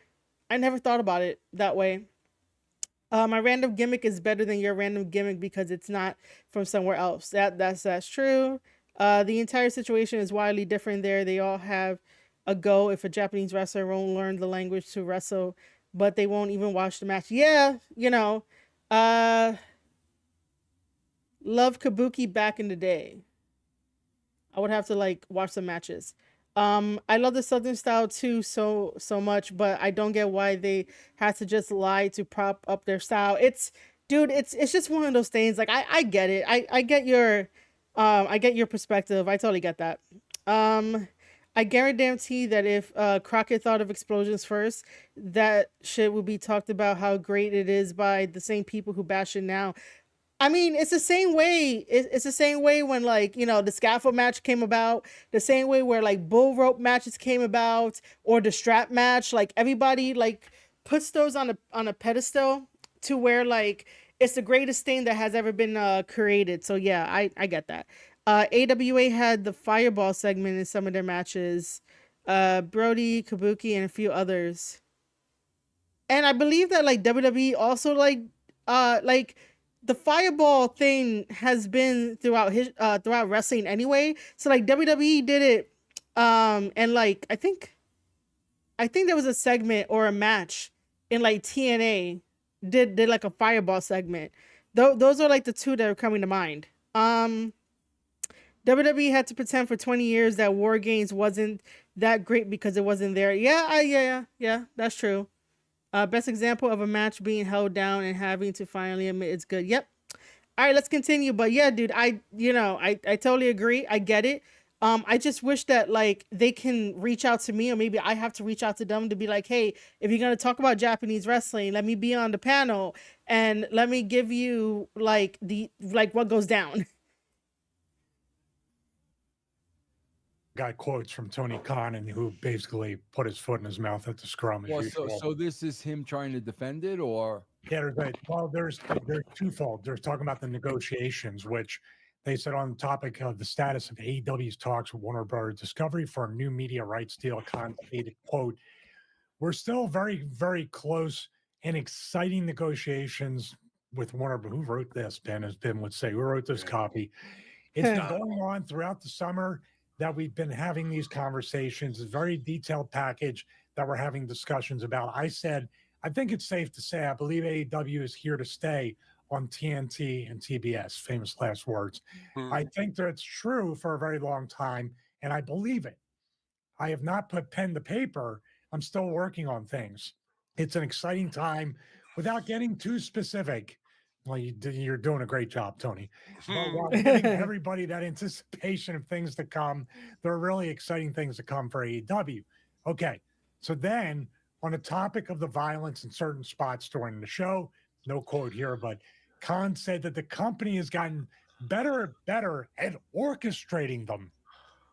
thought about it that way. My random gimmick is better than your random gimmick because it's not from somewhere else. That's true. The entire situation is wildly different there. They all have a go if a Japanese wrestler won't learn the language to wrestle, but they won't even watch the match. Yeah, uh, love Kabuki back in the day. I would have to like watch the matches. I love the Southern style too so much, but I don't get why they had to just lie to prop up their style. Dude, it's just one of those things. Like I get it. I get your perspective. I totally get that. Um I guarantee that if Crockett thought of explosions first, that shit would be talked about how great it is by the same people who bash it now. I mean, it's the same way. It's the same way when like the scaffold match came about. The same way where like bull rope matches came about, or the strap match. Like everybody like puts those on a pedestal to where like it's the greatest thing that has ever been created. So yeah, I get that. AWA had the fireball segment in some of their matches. Brody, Kabuki, and a few others. And I believe that like WWE also like the fireball thing has been throughout throughout wrestling anyway. So like WWE did it, and like I think there was a segment or a match in like TNA did like a fireball segment. Those are like the 2 that are coming to mind. WWE had to pretend for 20 years that War Games wasn't that great because it wasn't there. Yeah, that's true. Best example of a match being held down and having to finally admit it's good. Yep. All right, let's continue. But yeah, dude, I totally agree. I get it. I just wish that like they can reach out to me, or maybe I have to reach out to them to be like, hey, if you're gonna talk about Japanese wrestling, let me be on the panel and let me give you like what goes down. Got quotes from Tony Khan, and who basically put his foot in his mouth at the scrum as Well, so usual. so this is him trying to defend it, or Yeah, there's twofold. They're talking about the negotiations, which they said on the topic of the status of AEW's talks with Warner Brothers Discovery for a new media rights deal. Khan stated, "Quote: We're still very, very close and exciting negotiations with Warner." Who wrote this? Ben, as Ben would say, who wrote this copy? It's been going on throughout the summer that we've been having these conversations. It's a very detailed package that we're having discussions about. I said, I think it's safe to say I believe AEW is here to stay on TNT and TBS, famous last words. I think that's true for a very long time, and I believe it. I have not put pen to paper. I'm still working on things. It's an exciting time without getting too specific. Well, you're doing a great job, Tony. But while giving everybody that anticipation of things to come, there are really exciting things to come for AEW. Okay. So then, on the topic of the violence in certain spots during the show, no quote here, but Khan said that the company has gotten better and better at orchestrating them.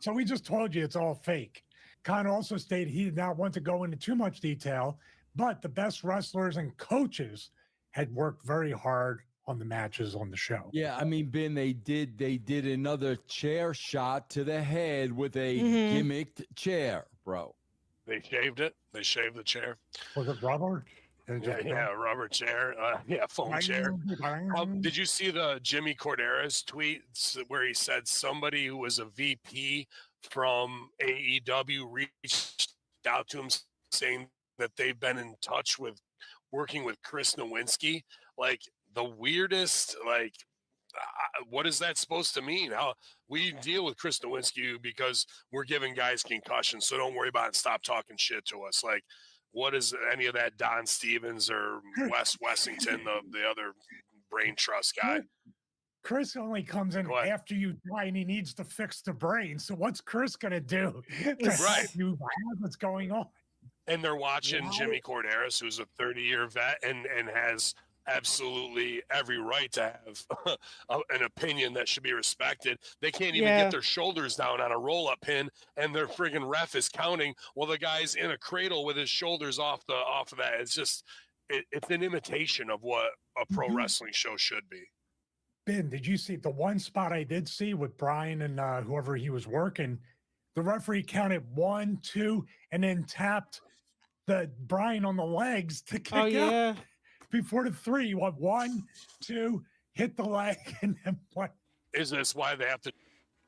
So we just told you it's all fake. Khan also stated he did not want to go into too much detail, but the best wrestlers and coaches had worked very hard on the matches on the show. yeah, I mean, Ben, they did another chair shot to the head with a gimmicked chair, bro. They shaved it. They shaved the chair. Was it rubber? Yeah, rubber chair. Yeah, foam chair. Did you see the Jimmy Corderas tweet where he said somebody who was a VP from AEW reached out to him saying that they've been in touch with working with Chris Nowinski? Like the weirdest, like what is that supposed to mean? How we deal with Chris Nowinski because we're giving guys concussions, so don't worry about it. Stop talking shit to us. Like, what is any of that Don Stevens or Wes Wessington, the other brain trust guy? Chris only comes in after you die and he needs to fix the brain. So what's Chris going to do to help you have what's going on? and they're watching Why? Jimmy Corderas, who's a 30-year vet and has absolutely every right to have an opinion that should be respected. They can't even get Yeah. their shoulders down on a roll-up pin, and their friggin' ref is counting while the guy's in a cradle with his shoulders off of that. It's just it's an imitation of what a pro wrestling show should be. Ben, did you see the one spot I did see with Brian and whoever he was working? The referee counted 1, 2, and then tapped the Brian on the legs to kick Oh out yeah. before the 3. You want 1, 2, hit the leg, and then 1. Is this why they have to?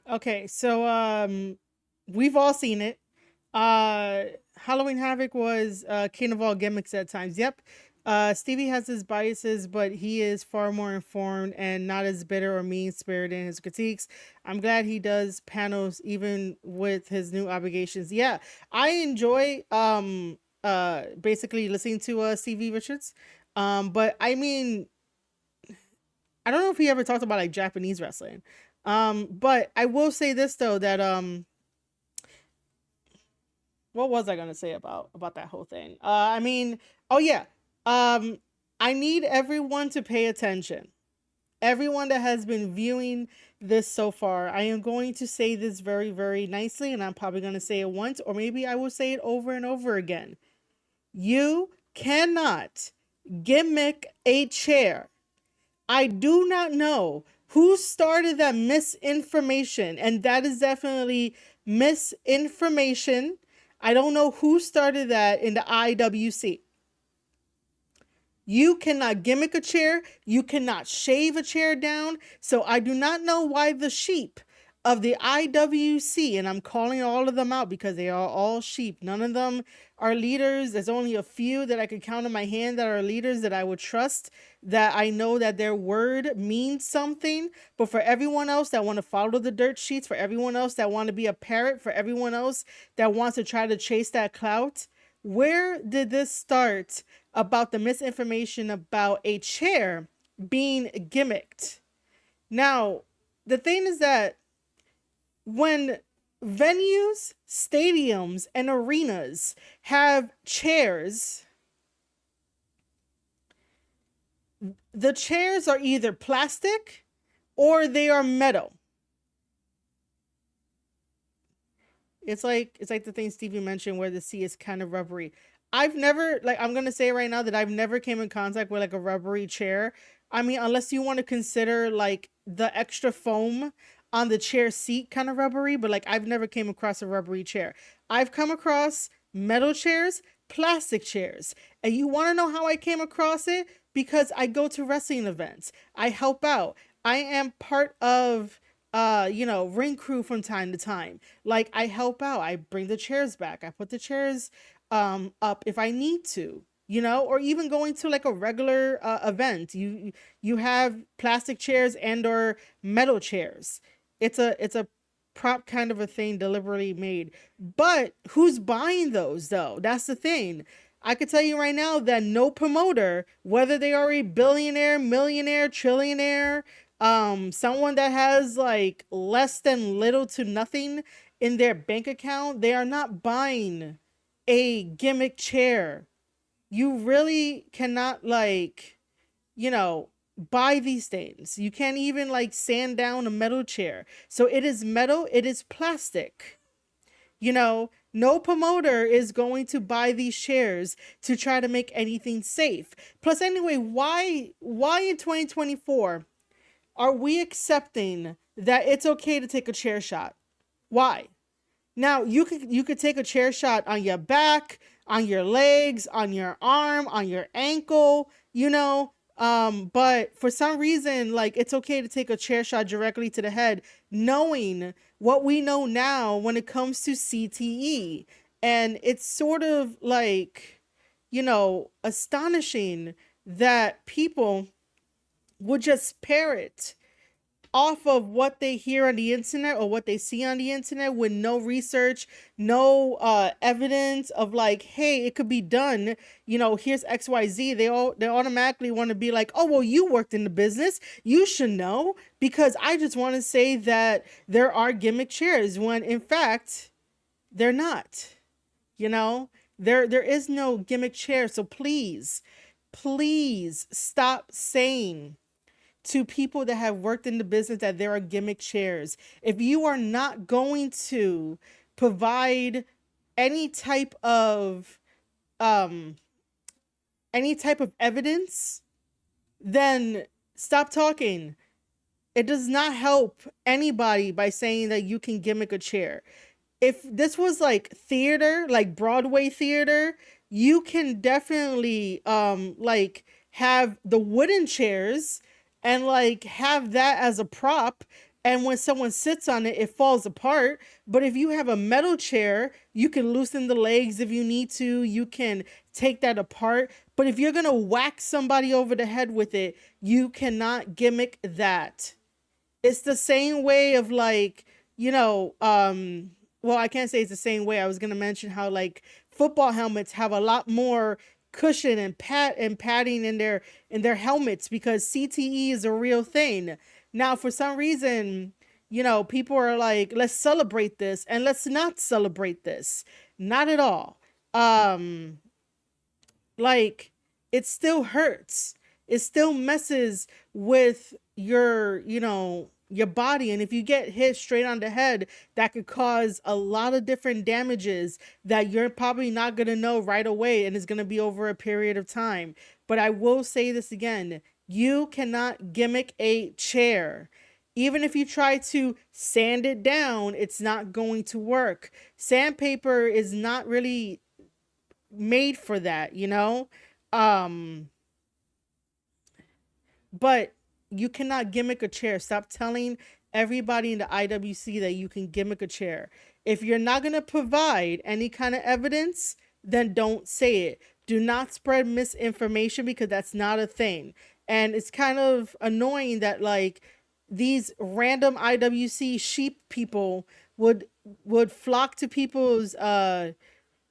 Okay, so we've all seen it. Halloween Havoc was king of all gimmicks at times. Yep. Stevie has his biases, but he is far more informed and not as bitter or mean-spirited in his critiques. I'm glad he does panels even with his new obligations. Yeah, I enjoy basically listening to Stevie Richards. But I mean, I don't know if he ever talked about like Japanese wrestling. But I will say this though, that what was I gonna say about that whole thing? I mean, oh yeah. I need everyone to pay attention. Everyone that has been viewing this so far, I am going to say this very, very nicely, and I'm probably going to say it once, or maybe I will say it over and over again. You cannot gimmick a chair. I do not know who started that misinformation, and that is definitely misinformation. I don't know who started that in the IWC. You cannot gimmick a chair. You cannot shave a chair down. So I do not know why the sheep of the IWC, and I'm calling all of them out because they are all sheep. None of them are leaders. There's only a few that I could count on my hand that are leaders that I would trust, that I know that their word means something. But for everyone else that want to follow the dirt sheets, for everyone else that want to be a parrot, for everyone else that wants to try to chase that clout, where did this start about the misinformation about a chair being gimmicked? Now, the thing is that when venues, stadiums, and arenas have chairs, the chairs are either plastic or they are metal. It's like the thing Stevie mentioned where the seat is kind of rubbery. I've never, like, I'm gonna say right now that I've never came in contact with like a rubbery chair. I mean, unless you want to consider like the extra foam on the chair seat kind of rubbery, but like I've never came across a rubbery chair. I've come across metal chairs, plastic chairs. And you want to know how I came across it? Because I go to wrestling events. I help out. I am part of ring crew from time to time. Like I help out. I bring the chairs back. I put the chairs up if I need to, or even going to like a regular event. You have plastic chairs and or metal chairs. It's a prop kind of a thing deliberately made. But who's buying those though? That's the thing. I could tell you right now that no promoter, whether they are a billionaire, millionaire, trillionaire, someone that has like less than little to nothing in their bank account, they are not buying a gimmick chair. You really cannot buy these things. You can't even like sand down a metal chair. So it is metal, it is plastic. No promoter is going to buy these chairs to try to make anything safe. Plus anyway, why in 2024 are we accepting that it's okay to take a chair shot? Why? Now, you could take a chair shot on your back, on your legs, on your arm, on your ankle, but for some reason, like, it's okay to take a chair shot directly to the head, knowing what we know now when it comes to CTE. And it's sort of like, astonishing that people would just parrot off of what they hear on the internet or what they see on the internet with no research, no evidence of like, hey, it could be done. Here's XYZ. They automatically want to be like, oh, well, you worked in the business. You should know, because I just want to say that there are gimmick chairs when in fact they're not. There is no gimmick chair. So please, please stop saying to people that have worked in the business that there are gimmick chairs. If you are not going to provide any type of um evidence, then stop talking. It does not help anybody by saying that you can gimmick a chair. If this was like theater, like Broadway theater, you can definitely like have the wooden chairs and like have that as a prop, and when someone sits on it, it falls apart. But if you have a metal chair, you can loosen the legs if you need to, you can take that apart. But if you're gonna whack somebody over the head with it, you cannot gimmick that. It's the same way of like, well, I can't say it's the same way. I was gonna mention how like football helmets have a lot more cushion and padding in their helmets because CTE is a real thing. Now, for some reason, people are like, let's celebrate this, and let's not celebrate this. Not at all. Like, it still hurts. It still messes with your body. And if you get hit straight on the head, that could cause a lot of different damages that you're probably not going to know right away. And it's going to be over a period of time. But I will say this again. You cannot gimmick a chair. Even if you try to sand it down, it's not going to work. Sandpaper is not really made for that, but you cannot gimmick a chair. Stop telling everybody in the IWC that you can gimmick a chair. If you're not going to provide any kind of evidence, then don't say it. Do not spread misinformation, because that's not a thing. And it's kind of annoying that like these random IWC sheep people would flock to people's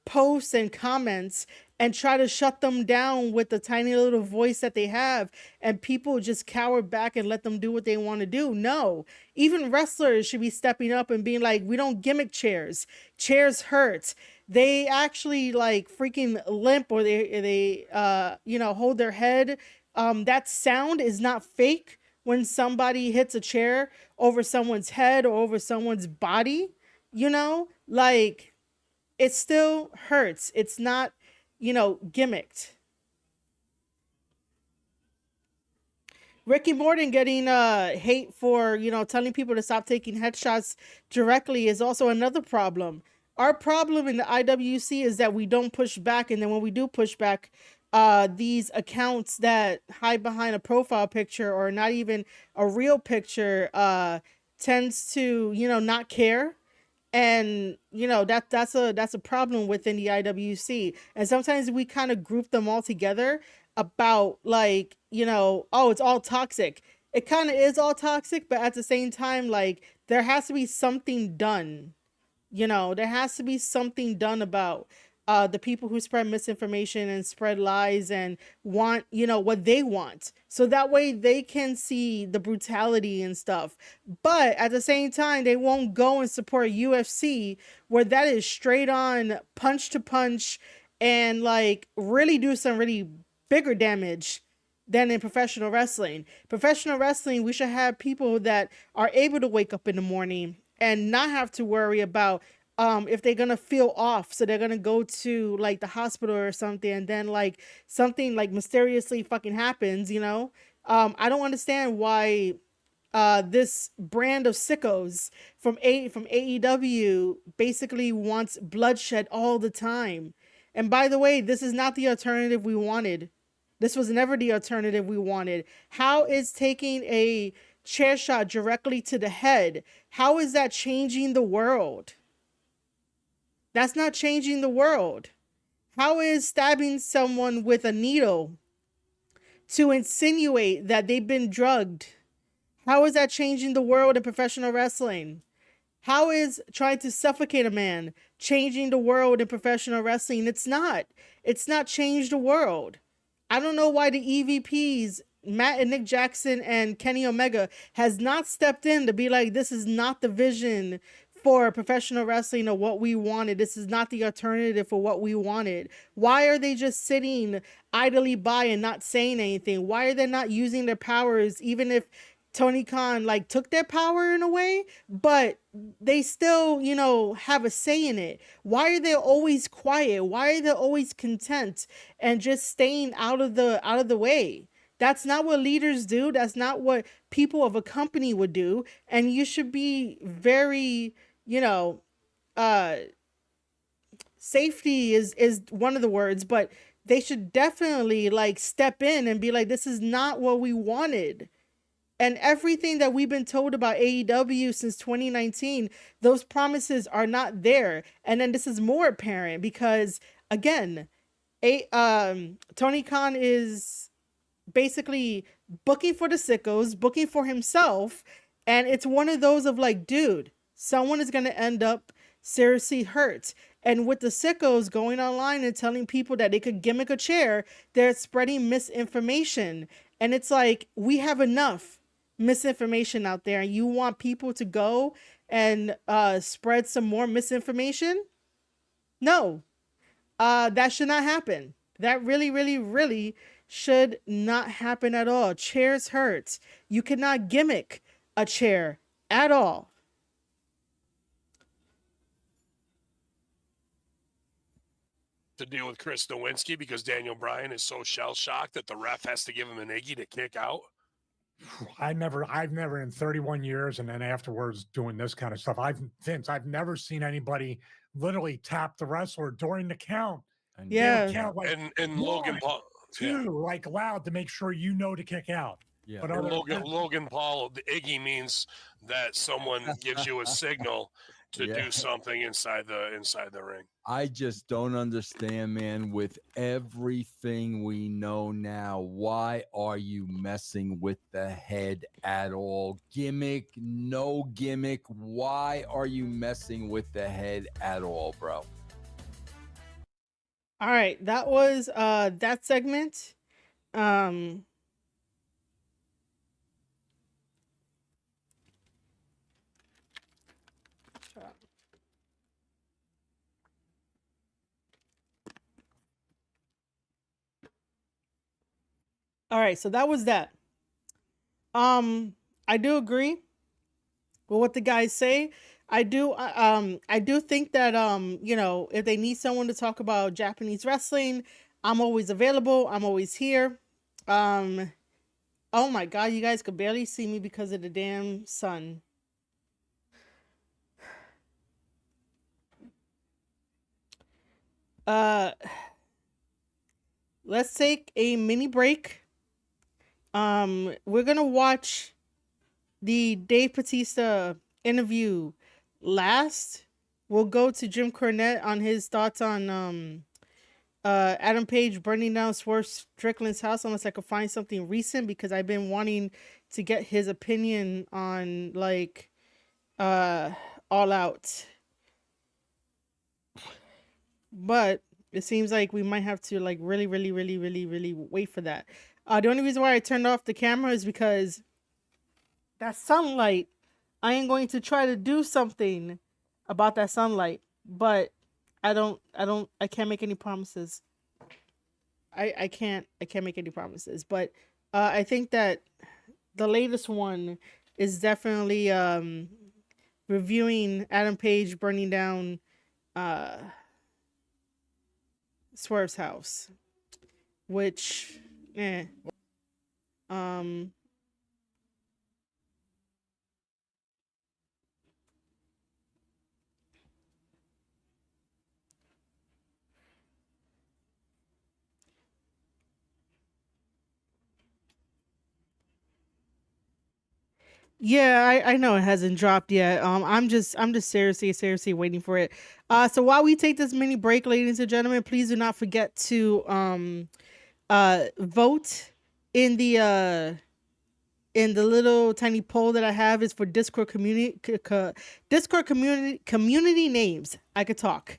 posts and comments and try to shut them down with the tiny little voice that they have, and people just cower back and let them do what they want to do. No, even wrestlers should be stepping up and being like, we don't gimmick chairs. Chairs hurt. They actually like freaking limp, or they hold their head. That sound is not fake when somebody hits a chair over someone's head or over someone's body, like it still hurts. It's not, gimmicked. Ricky Morton getting hate for, telling people to stop taking headshots directly is also another problem. Our problem in the IWC is that we don't push back, and then when we do push back, these accounts that hide behind a profile picture or not even a real picture tends to, not care. And that's a problem within the IWC. And sometimes we kind of group them all together about like, oh, it's all toxic. It kind of is all toxic, but at the same time, like, there has to be something done. There has to be something done about the people who spread misinformation and spread lies and want, what they want. So that way they can see the brutality and stuff. But at the same time, they won't go and support UFC, where that is straight on punch to punch and like really do some really bigger damage than in professional wrestling. Professional wrestling, we should have people that are able to wake up in the morning and not have to worry about if they're gonna feel off, so they're gonna go to like the hospital or something, and then like something like mysteriously fucking happens. I don't understand why this brand of sickos from AEW basically wants bloodshed all the time. And by the way, this is not the alternative we wanted. This was never the alternative we wanted. How is taking a chair shot directly to the head, how is that changing the world? That's not changing the world. How is stabbing someone with a needle to insinuate that they've been drugged? How is that changing the world in professional wrestling? How is trying to suffocate a man changing the world in professional wrestling? It's not. It's not changed the world. I don't know why the EVPs, Matt and Nick Jackson and Kenny Omega, has not stepped in to be like, this is not the vision for professional wrestling or what we wanted. This is not the alternative for what we wanted. Why are they just sitting idly by and not saying anything? Why are they not using their powers, even if Tony Khan like took their power in a way, but they still, you know, have a say in it? Why are they always quiet? Why are they always content and just staying out of the way? That's not what leaders do. That's not what people of a company would do. And you should be very, you know, uh safety is one of the words, but they should definitely like step in and be like, this is not what we wanted. And everything that we've been told about AEW since 2019, those promises are not there. And then this is more apparent because again, Tony Khan is basically booking for the sickos, booking for himself, and it's one of those of like, dude, someone is going to end up seriously hurt. And with the sickos going online and telling people that they could gimmick a chair, they're spreading misinformation. And it's like, we have enough misinformation out there, and you want people to go and spread some more misinformation? No, that should not happen. That really, really, really should not happen at all. Chairs hurt. You cannot gimmick a chair at all. To deal with Chris Nowinski because Daniel Bryan is so shell shocked that the ref has to give him an Iggy to kick out. I've never in 31 years and then afterwards doing this kind of stuff. I've never seen anybody literally tap the wrestler during the count. And Yeah. Count like And Logan Paul, two, like loud to make sure you know to kick out. yeah. But and Logan Paul, the Iggy means that someone gives you a signal to do something inside the ring. I just don't understand, man, with everything we know now, why are you messing with the head at all? Gimmick, no gimmick. Why are you messing with the head at all, bro? All right, that was that segment. All right, so that was that. I do agree with what the guys say. I do think that you know, if they need someone to talk about Japanese wrestling, I'm always available. I'm always here. Oh my god, you guys could barely see me because of the damn sun. Let's take a mini break. We're gonna watch the Dave Bautista interview last. We'll go to Jim Cornette on his thoughts on Adam Page burning down Swerve Strickland's house, unless I could find something recent, because I've been wanting to get his opinion on like All Out. But it seems like we might have to like really wait for that. The only reason why I turned off the camera is because that sunlight, I am going to try to do something about that sunlight, but I can't make any promises. I can't make any promises, but I think that the latest one is definitely reviewing Adam Page burning down Swerve's house, which yeah, I know it hasn't dropped yet. I'm just seriously waiting for it. So while we take this mini break, ladies and gentlemen, please do not forget to vote in the little tiny poll that I have. Is for Discord community names. I could talk.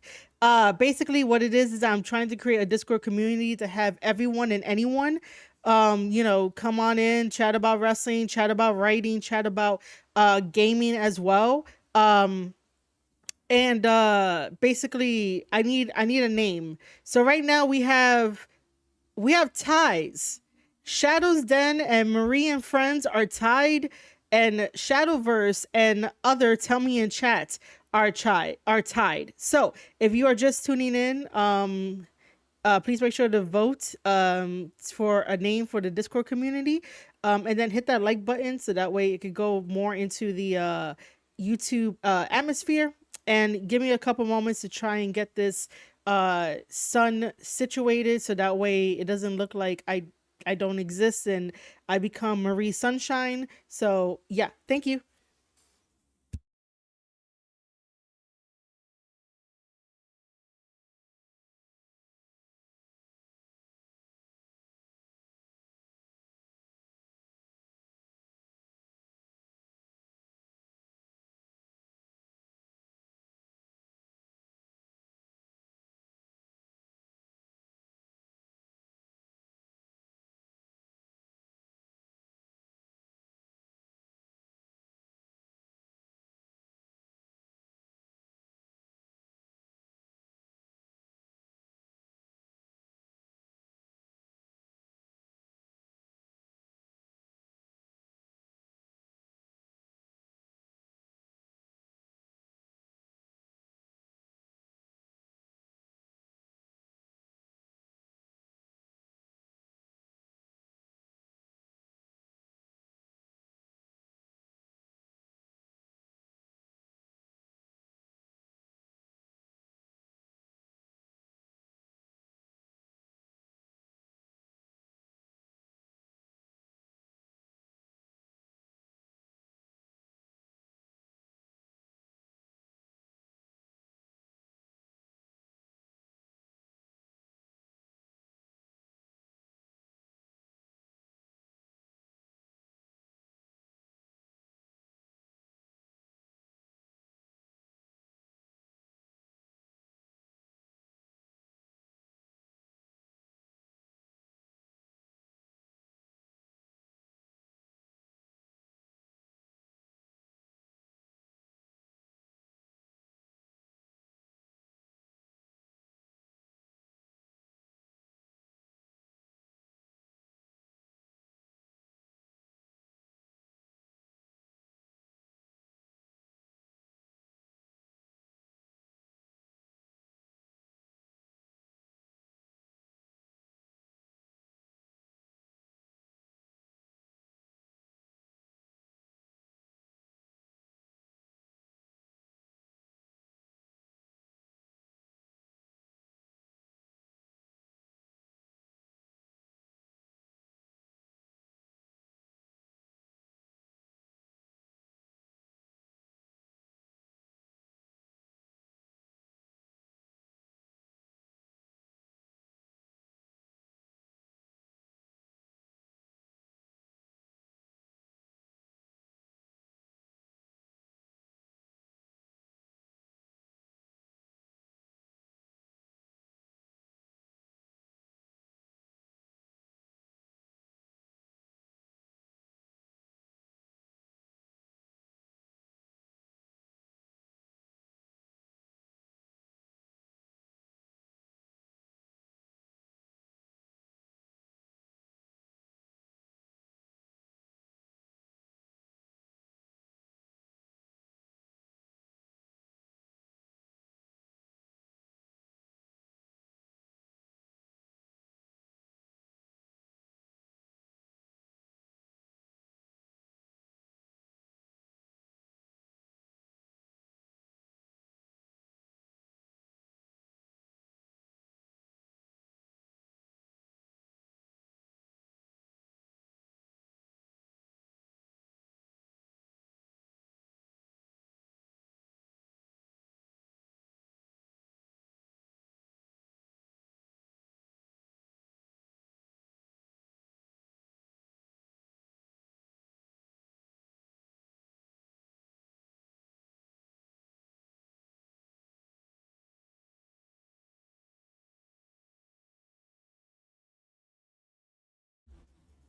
Basically what it is I'm trying to create a Discord community to have everyone and anyone you know, come on in, chat about wrestling, chat about writing, chat about gaming as well. and basically I need a name. So right now we have ties. Shadow's Den and Marie and Friends are tied, and Shadowverse and other Tell Me in Chat are tied. So if you are just tuning in, please make sure to vote for a name for the Discord community, and then hit that like button so that way it could go more into the YouTube atmosphere. And give me a couple moments to try and get this sun situated so that way it doesn't look like I don't exist and I become Marie Sunshine. So yeah, thank you.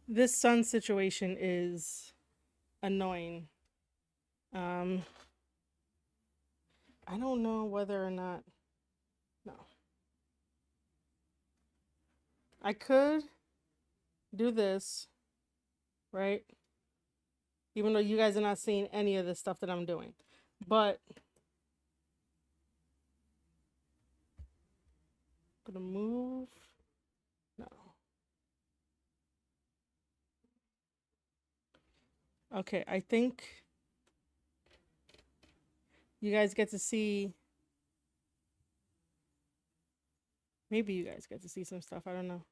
This sun situation is annoying. Um I don't know whether or not. No. I could do this, right? Even though you guys are not seeing any of the stuff that I'm doing. But I'm gonna move. No. Okay, I think you guys get to see. Maybe you guys get to see some stuff. I don't know.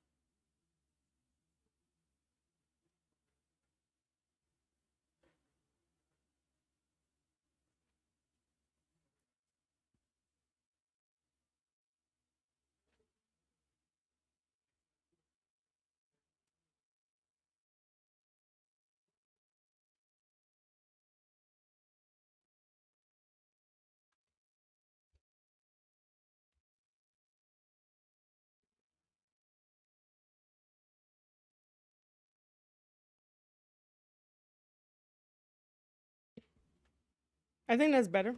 I think that's better.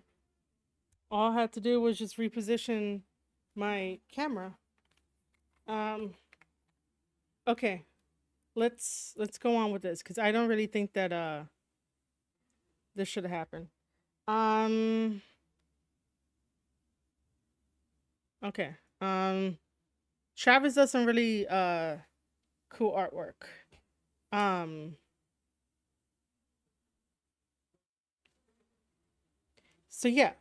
All I had to do was just reposition my camera. Okay. Let's go on with this because I don't really think that this should have happened. Okay. Travis does some really cool artwork. So yeah,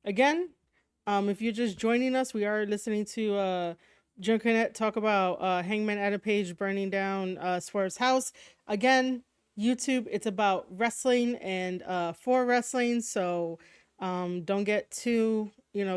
again, if you're just joining us, we are listening to Jim Cornette talk about Hangman Adam Page burning down Swerve's house. Again, YouTube, it's about wrestling and for wrestling, so don't get too,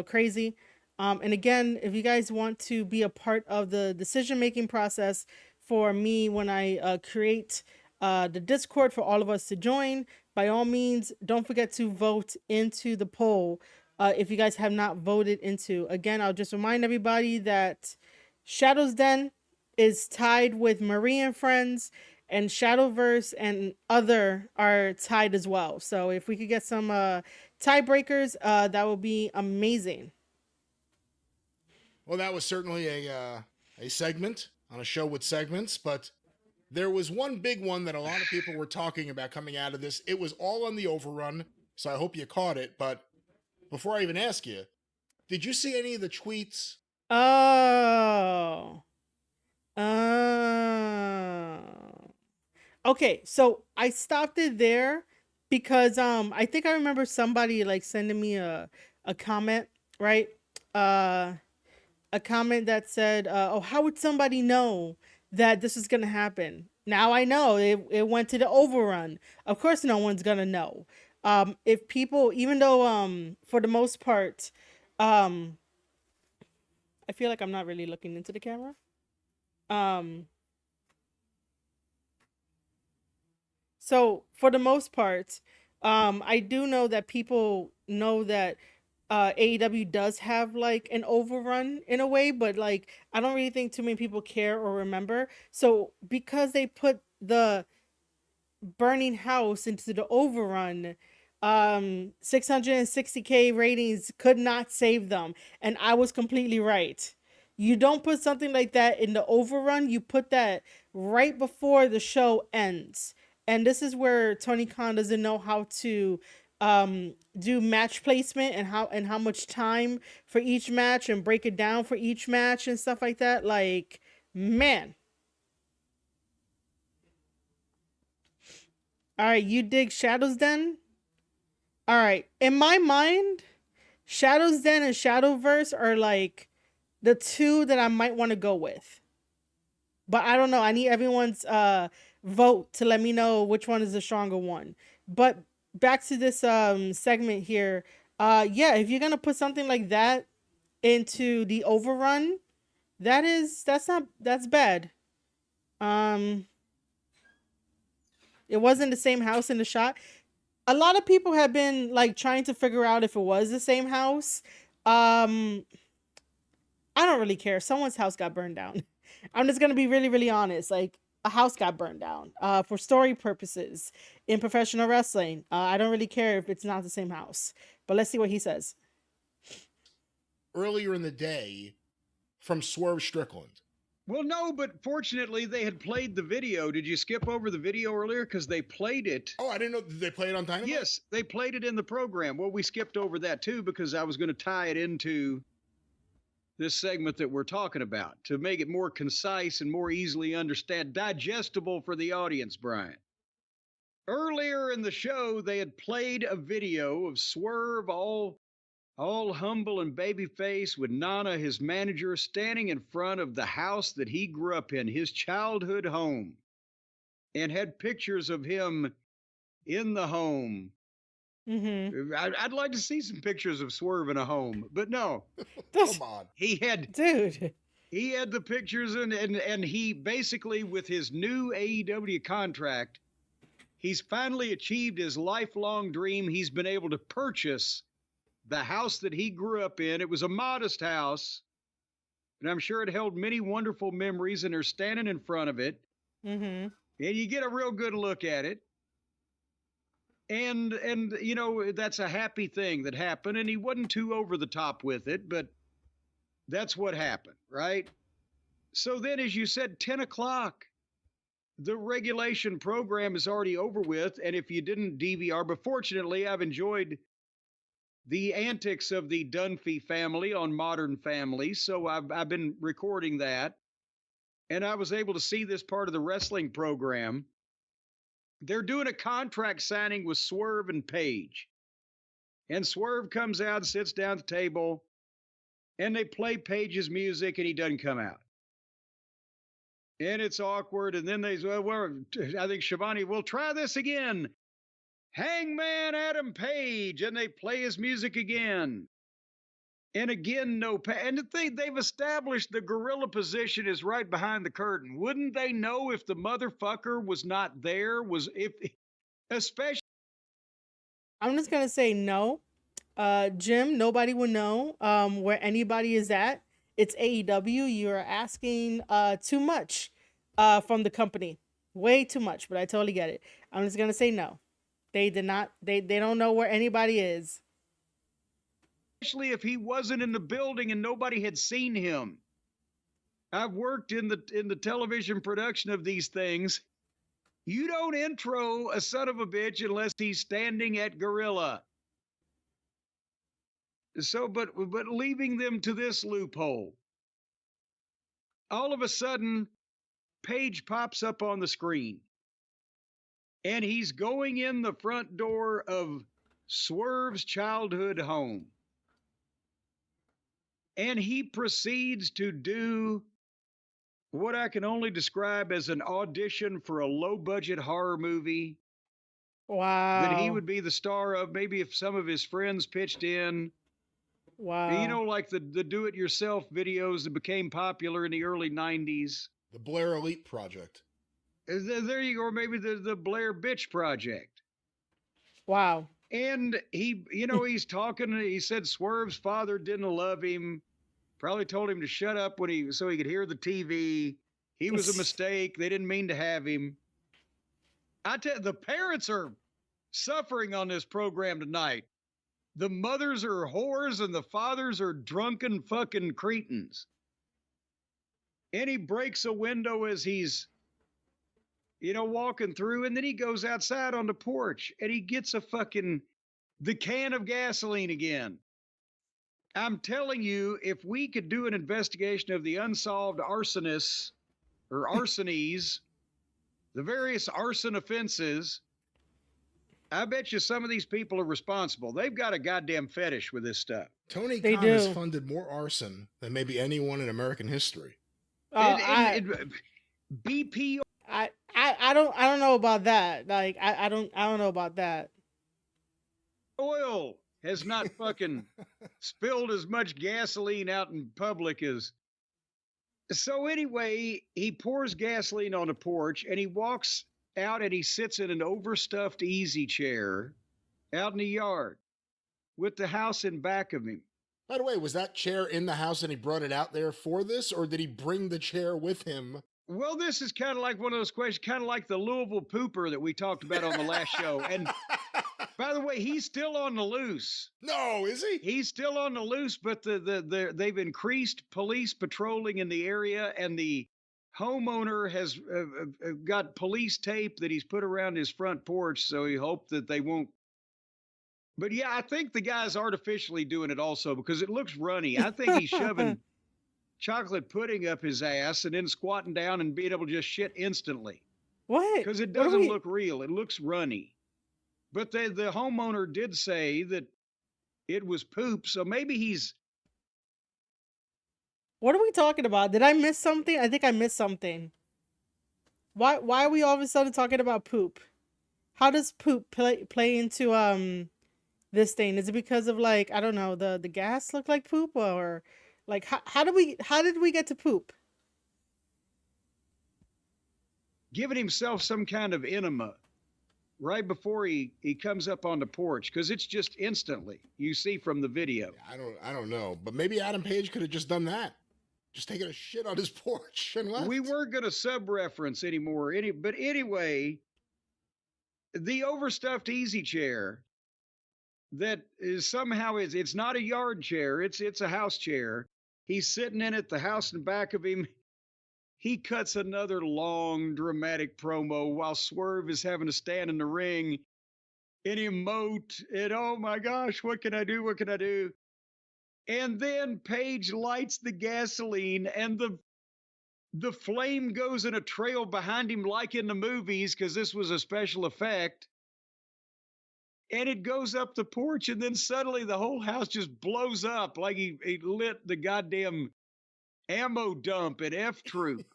crazy. And again, if you guys want to be a part of the decision-making process for me when I create the Discord for all of us to join, by all means, don't forget to vote into the poll if you guys have not voted into. Again, I'll just remind everybody that Shadow's Den is tied with Marie and Friends, and Shadowverse and other are tied as well. So if we could get some tiebreakers, that would be amazing. Well, that was certainly a segment on a show with segments, but there was one big one that a lot of people were talking about coming out of this. It was all on the overrun, so I hope you caught it. But before I even ask you, did you see any of the tweets? Oh. Okay, so I stopped it there because I think I remember somebody like sending me a comment, right? A comment that said, "Oh, how would somebody know that this is gonna happen?" Now I know it went to the overrun. Of course, no one's gonna know. If people, even though for the most part, I feel like I'm not really looking into the camera. So for the most part, I do know that people know that AEW does have like an overrun in a way, but like I don't really think too many people care or remember. So because they put the burning house into the overrun, 660K ratings could not save them, and I was completely right. You don't put something like that in the overrun, you put that right before the show ends. And this is where Tony Khan doesn't know how to do match placement and how much time for each match and break it down for each match and stuff like that. Like, man. All right, you dig Shadow's Den? All right, in my mind, Shadow's Den and Shadowverse are like the two that I might want to go with. But I don't know. I need everyone's vote to let me know which one is the stronger one. But back to this segment here. Yeah, if you're gonna put something like that into the overrun, that's bad. It wasn't the same house in the shot. A lot of people have been like trying to figure out if it was the same house. I don't really care. Someone's house got burned down. I'm just gonna be really, really honest. Like, a house got burned down for story purposes in professional wrestling. I don't really care if it's not the same house, but let's see what he says. Earlier in the day from Swerve Strickland. Well, no, but fortunately they had played the video. Did you skip over the video earlier? Because they played it. Oh, I didn't know. Did they play it on Dynamite? Yes, they played it in the program. Well, we skipped over that too because I was going to tie it into this segment that we're talking about to make it more concise and more easily understand, digestible for the audience, Brian. Earlier in the show, they had played a video of Swerve all humble and babyface with Nana, his manager, standing in front of the house that he grew up in, his childhood home, and had pictures of him in the home. Mm-hmm. I'd like to see some pictures of Swerve in a home, but no. Come on. He had Dude. He had the pictures and he basically, with his new AEW contract, he's finally achieved his lifelong dream. He's been able to purchase the house that he grew up in. It was a modest house, and I'm sure it held many wonderful memories, and they're standing in front of it. Mm-hmm. And you get a real good look at it. And you know, that's a happy thing that happened, and he wasn't too over the top with it, but that's what happened, right? So then, as you said, 10 o'clock, the regulation program is already over with, and if you didn't DVR, but fortunately, I've enjoyed the antics of the Dunphy family on Modern Family, so I've been recording that, and I was able to see this part of the wrestling program. They're doing a contract signing with Swerve and Paige. And Swerve comes out and sits down at the table, and they play Paige's music, and he doesn't come out. And it's awkward, and then they say, well, I think Shivani, we'll try this again. Hangman Adam Page, and they play his music again. And again, no pay. And the thing, they've established the gorilla position is right behind the curtain. Wouldn't they know if the motherfucker was not there? Especially. I'm just gonna say no. Jim, nobody would know where anybody is at. It's AEW. You're asking too much from the company. Way too much, but I totally get it. I'm just gonna say no. They did not, they don't know where anybody is. Especially if he wasn't in the building and nobody had seen him. I've worked in the television production of these things. You don't intro a son of a bitch unless he's standing at Gorilla. So, but leaving them to this loophole. All of a sudden, Page pops up on the screen. And he's going in the front door of Swerve's childhood home. And he proceeds to do what I can only describe as an audition for a low-budget horror movie. Wow. That he would be the star of, maybe if some of his friends pitched in. Wow. You know, like the do-it-yourself videos that became popular in the early 90s. The Blair Elite Project. There you go, or maybe the Blair Bitch Project. Wow. And he, you know, he's talking, he said Swerve's father didn't love him. Probably told him to shut up so he could hear the TV. He was a mistake. They didn't mean to have him. I tell you, the parents are suffering on this program tonight. The mothers are whores and the fathers are drunken fucking cretins. And he breaks a window as he's, you know, walking through, and then he goes outside on the porch and he gets the can of gasoline again. I'm telling you, if we could do an investigation of the unsolved arsonists or arsonies, the various arson offenses, I bet you some of these people are responsible. They've got a goddamn fetish with this stuff. Tony They Khan has do. funded more arson than maybe anyone in American history. BP. I don't know about that. Like I don't know about that. Oil has not fucking spilled as much gasoline out in public as. So anyway, he pours gasoline on the porch and he walks out and he sits in an overstuffed easy chair out in the yard with the house in back of him. By the way, was that chair in the house and he brought it out there for this, or did he bring the chair with him Well, this is kind of like one of those questions, kind of like the Louisville pooper that we talked about on the last show. And by the way, he's still on the loose. No, is he? He's still on the loose, but they've increased police patrolling in the area, and the homeowner has got police tape that he's put around his front porch, so he hoped that they won't. But yeah, I think the guy's artificially doing it also because it looks runny. I think he's shoving chocolate pudding up his ass and then squatting down and being able to just shit instantly What? because it What are doesn't we- look real. It looks runny. But the homeowner did say that it was poop, so maybe he's. What are we talking about? Did I miss something? I think I missed something. Why are we all of a sudden talking about poop? How does poop play into this thing? Is it because of like, I don't know, the gas look like poop, or like how did we get to poop? Giving himself some kind of enema right before he comes up on the porch because it's just instantly you see from the video. I don't know, but maybe Adam Page could have just done that. Just taking a shit on his porch and left. We weren't going to sub-reference anymore. But anyway, the overstuffed easy chair that is somehow it's not a yard chair. It's a house chair. He's sitting in it. The house in back of him. He cuts another long, dramatic promo while Swerve is having to stand in the ring and emote. And oh my gosh, what can I do? What can I do? And then Page lights the gasoline and the flame goes in a trail behind him like in the movies because this was a special effect. And it goes up the porch and then suddenly the whole house just blows up like he lit the goddamn ammo dump at F Troop.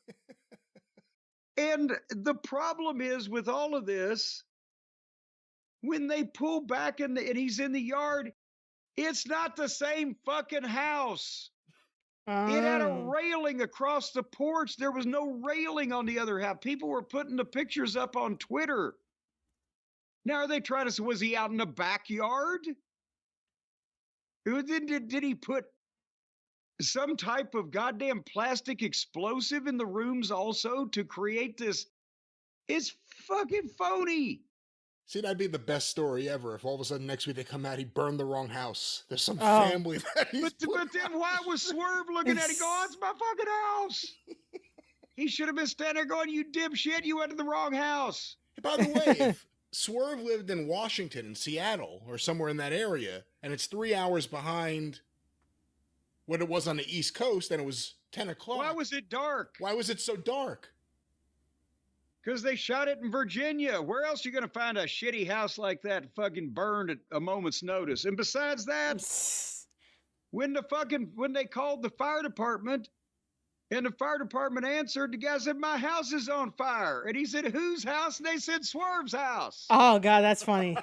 And the problem is with all of this, when they pull back and he's in the yard, it's not the same fucking house. It had a Oh. railing across the porch. There was no railing on the other half. People were putting the pictures up on Twitter. Now, are they trying to say, was he out in the backyard? Did he put some type of goddamn plastic explosive in the rooms also to create this? It's fucking phony. See, that'd be the best story ever if all of a sudden next week they come out, he burned the wrong house. There's some Oh. family that he's But then why was Swerve looking at it going, oh, it's my fucking house? He should have been standing there going, you dipshit, you went to the wrong house. By the way, if Swerve lived in Washington, in Seattle, or somewhere in that area, and it's 3 hours behind what it was on the East Coast, and it was 10 o'clock. Why was it dark? Why was it so dark? Because they shot it in Virginia. Where else are you going to find a shitty house like that fucking burned at a moment's notice? And besides that, when they called the fire department and the fire department answered, the guy said, my house is on fire. And he said, whose house? And they said, Swerve's house. Oh God, that's funny.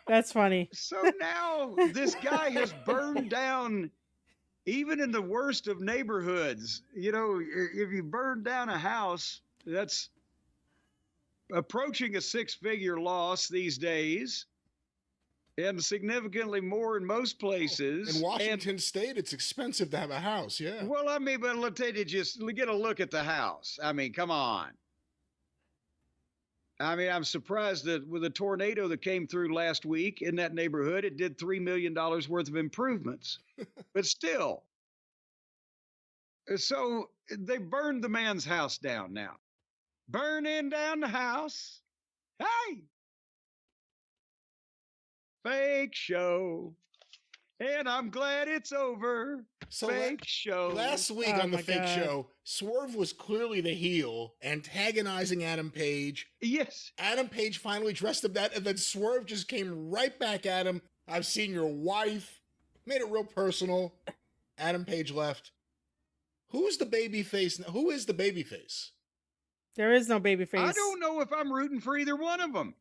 That's funny. So now this guy has burned down, even in the worst of neighborhoods. You know, if you burn down a house, that's approaching a six-figure loss these days, and significantly more in most places. In Washington State, it's expensive to have a house, yeah. Well, I mean, but let's take it, just get a look at the house. I mean, come on. I mean, I'm surprised that with a tornado that came through last week in that neighborhood, it did $3 million worth of improvements. But still. So they burned the man's house down now. Burning down the house. Hey! Fake show. And I'm glad it's over. So Fake show. last week Oh on the my fake God. show, Swerve was clearly the heel, antagonizing Adam Page. Yes. Adam Page finally dressed up that, and then Swerve just came right back at him. I've seen your wife. Made it real personal. Adam Page left. Who's the baby face? Who is the baby face? There is no baby face. I don't know if I'm rooting for either one of them.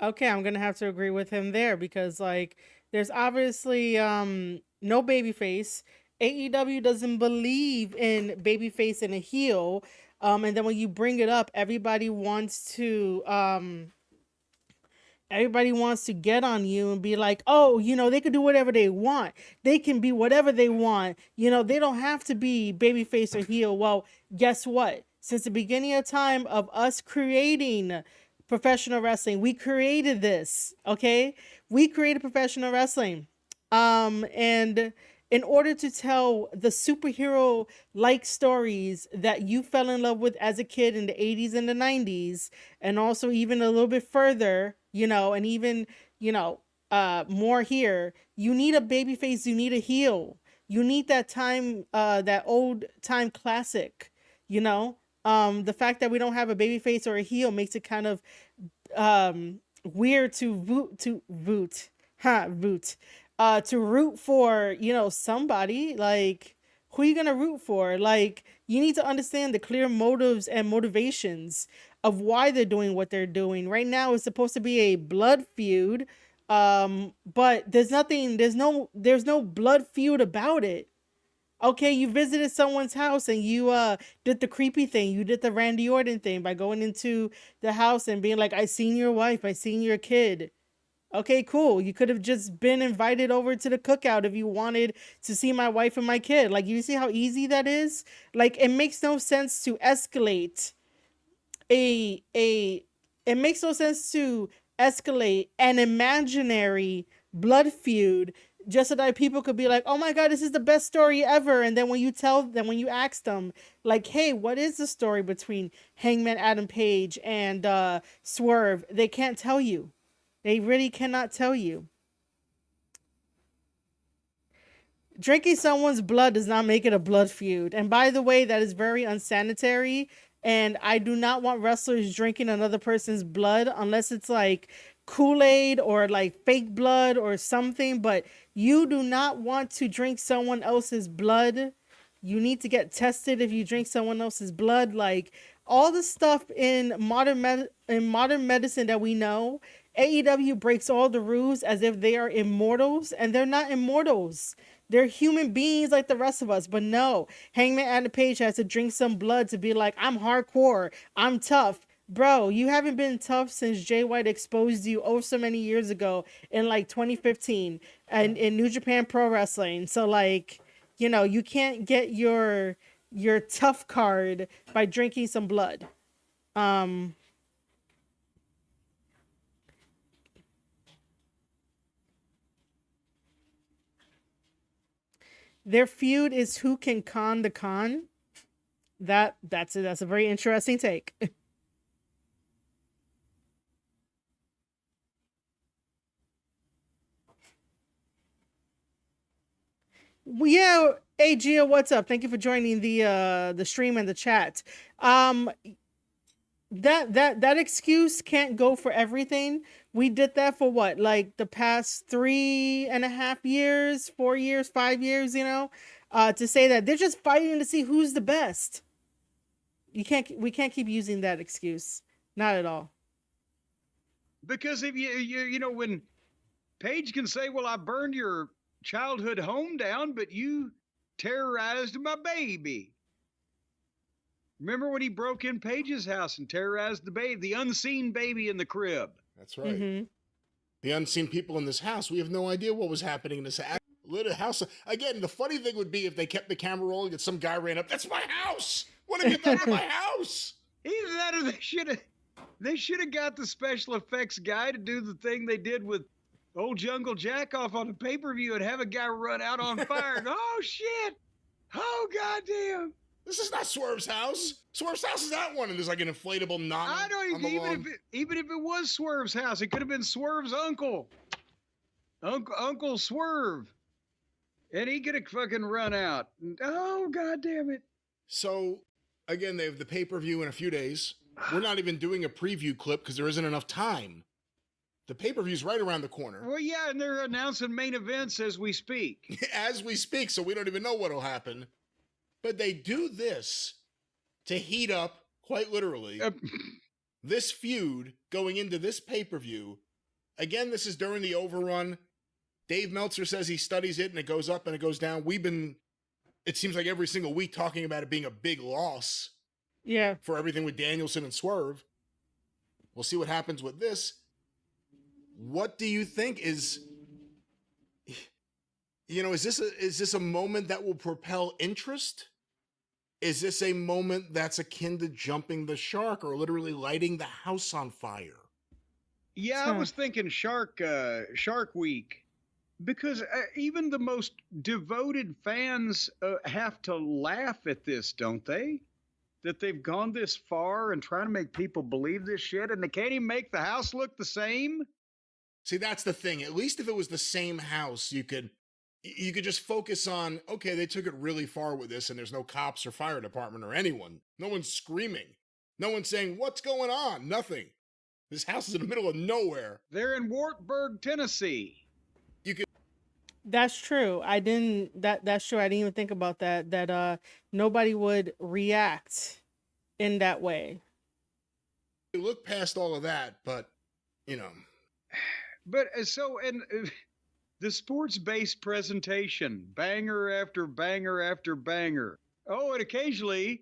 Okay, I'm gonna have to agree with him there because like there's obviously no baby face. AEW doesn't believe in baby face and a heel. And then when you bring it up, everybody wants to Everybody wants to get on you and be like, oh, they could do whatever they want. They can be whatever they want. They don't have to be babyface or heel. Well, guess what? Since the beginning of time of us creating professional wrestling, we created this, okay? We created professional wrestling. And in order to tell the superhero like stories that you fell in love with as a kid in the 80s and the 90s, and also even a little bit further, and even, more here, you need a baby face, you need a heel. You need that time, that old time classic, the fact that we don't have a baby face or a heel makes it kind of weird to root for, somebody. Like, who are you gonna root for? Like, you need to understand the clear motives and motivations of why they're doing what they're doing. Right now it's supposed to be a blood feud, but there's no blood feud about it. Okay, you visited someone's house and you did the creepy thing. You did the Randy Orton thing by going into the house and being like, I seen your wife, I seen your kid. Okay, cool. You could have just been invited over to the cookout if you wanted to see my wife and my kid. Like, you see how easy that is? Like, it makes no sense to escalate it makes no sense to escalate an imaginary blood feud just so that people could be like, oh my God, this is the best story ever. And then when you ask them, like, hey, what is the story between Hangman Adam Page and Swerve? They can't tell you. They really cannot tell you. Drinking someone's blood does not make it a blood feud. And by the way, that is very unsanitary. And I do not want wrestlers drinking another person's blood unless it's like Kool-Aid or like fake blood or something. But you do not want to drink someone else's blood. You need to get tested if you drink someone else's blood. Like, all the stuff in modern medicine that we know, AEW breaks all the rules as if they are immortals, and they're not immortals. They're human beings like the rest of us. But no, Hangman Adam Page has to drink some blood to be like, I'm hardcore, I'm tough. Bro, you haven't been tough since Jay White exposed you so many years ago in like 2015 and in New Japan Pro Wrestling. So like, you can't get your tough card by drinking some blood. Their feud is who can con the con. That's a very interesting take. Well, yeah, hey Gia, what's up? Thank you for joining the stream and the chat. That excuse can't go for everything. We did that for what, like the past 3.5 years, 4 years, 5 years, to say that they're just fighting to see who's the best. We can't keep using that excuse. Not at all. Because if you when Paige can say, well, I burned your childhood home down, but you terrorized my baby. Remember when he broke in Paige's house and terrorized the baby, the unseen baby in the crib? That's right. Mm-hmm. The unseen people in this house. We have no idea what was happening in this little house. Again, the funny thing would be if they kept the camera rolling and some guy ran up. That's my house. What have you done to my house? Either that or they should have got the special effects guy to do the thing they did with old Jungle Jack off on the pay-per-view and have a guy run out on fire. And, oh shit! Oh goddamn! This is not Swerve's house. Swerve's house is that one, and there's like an inflatable knot. I don't even if it was Swerve's house, it could have been Swerve's uncle, Uncle Swerve, and he could have fucking run out. Oh goddamn it! So again, they have the pay-per-view in a few days. We're not even doing a preview clip because there isn't enough time. The pay-per-view's right around the corner. Well, yeah, and they're announcing main events as we speak. As we speak, so we don't even know what'll happen. But they do this to heat up, quite literally, this feud going into this pay-per-view. Again, this is during the overrun. Dave Meltzer says he studies it and it goes up and it goes down. We've been, it seems like every single week, talking about it being a big loss. Yeah. For everything with Danielson and Swerve. We'll see what happens with this. what do you think is, is this a moment that will propel interest? Is this a moment that's akin to jumping the shark or literally lighting the house on fire? Yeah, I was thinking Shark Week, because even the most devoted fans have to laugh at this, don't they? That they've gone this far and trying to make people believe this shit, and they can't even make the house look the same. See, that's the thing. At least if it was the same house, you could just focus on, okay, they took it really far with this, and there's no cops or fire department or anyone. No one's screaming. No one's saying, what's going on? Nothing. This house is in the middle of nowhere. They're in Wartburg, Tennessee. That's true. That's true. I didn't even think about that. That nobody would react in that way. You look past all of that, but But the sports-based presentation, banger after banger after banger. Oh, and occasionally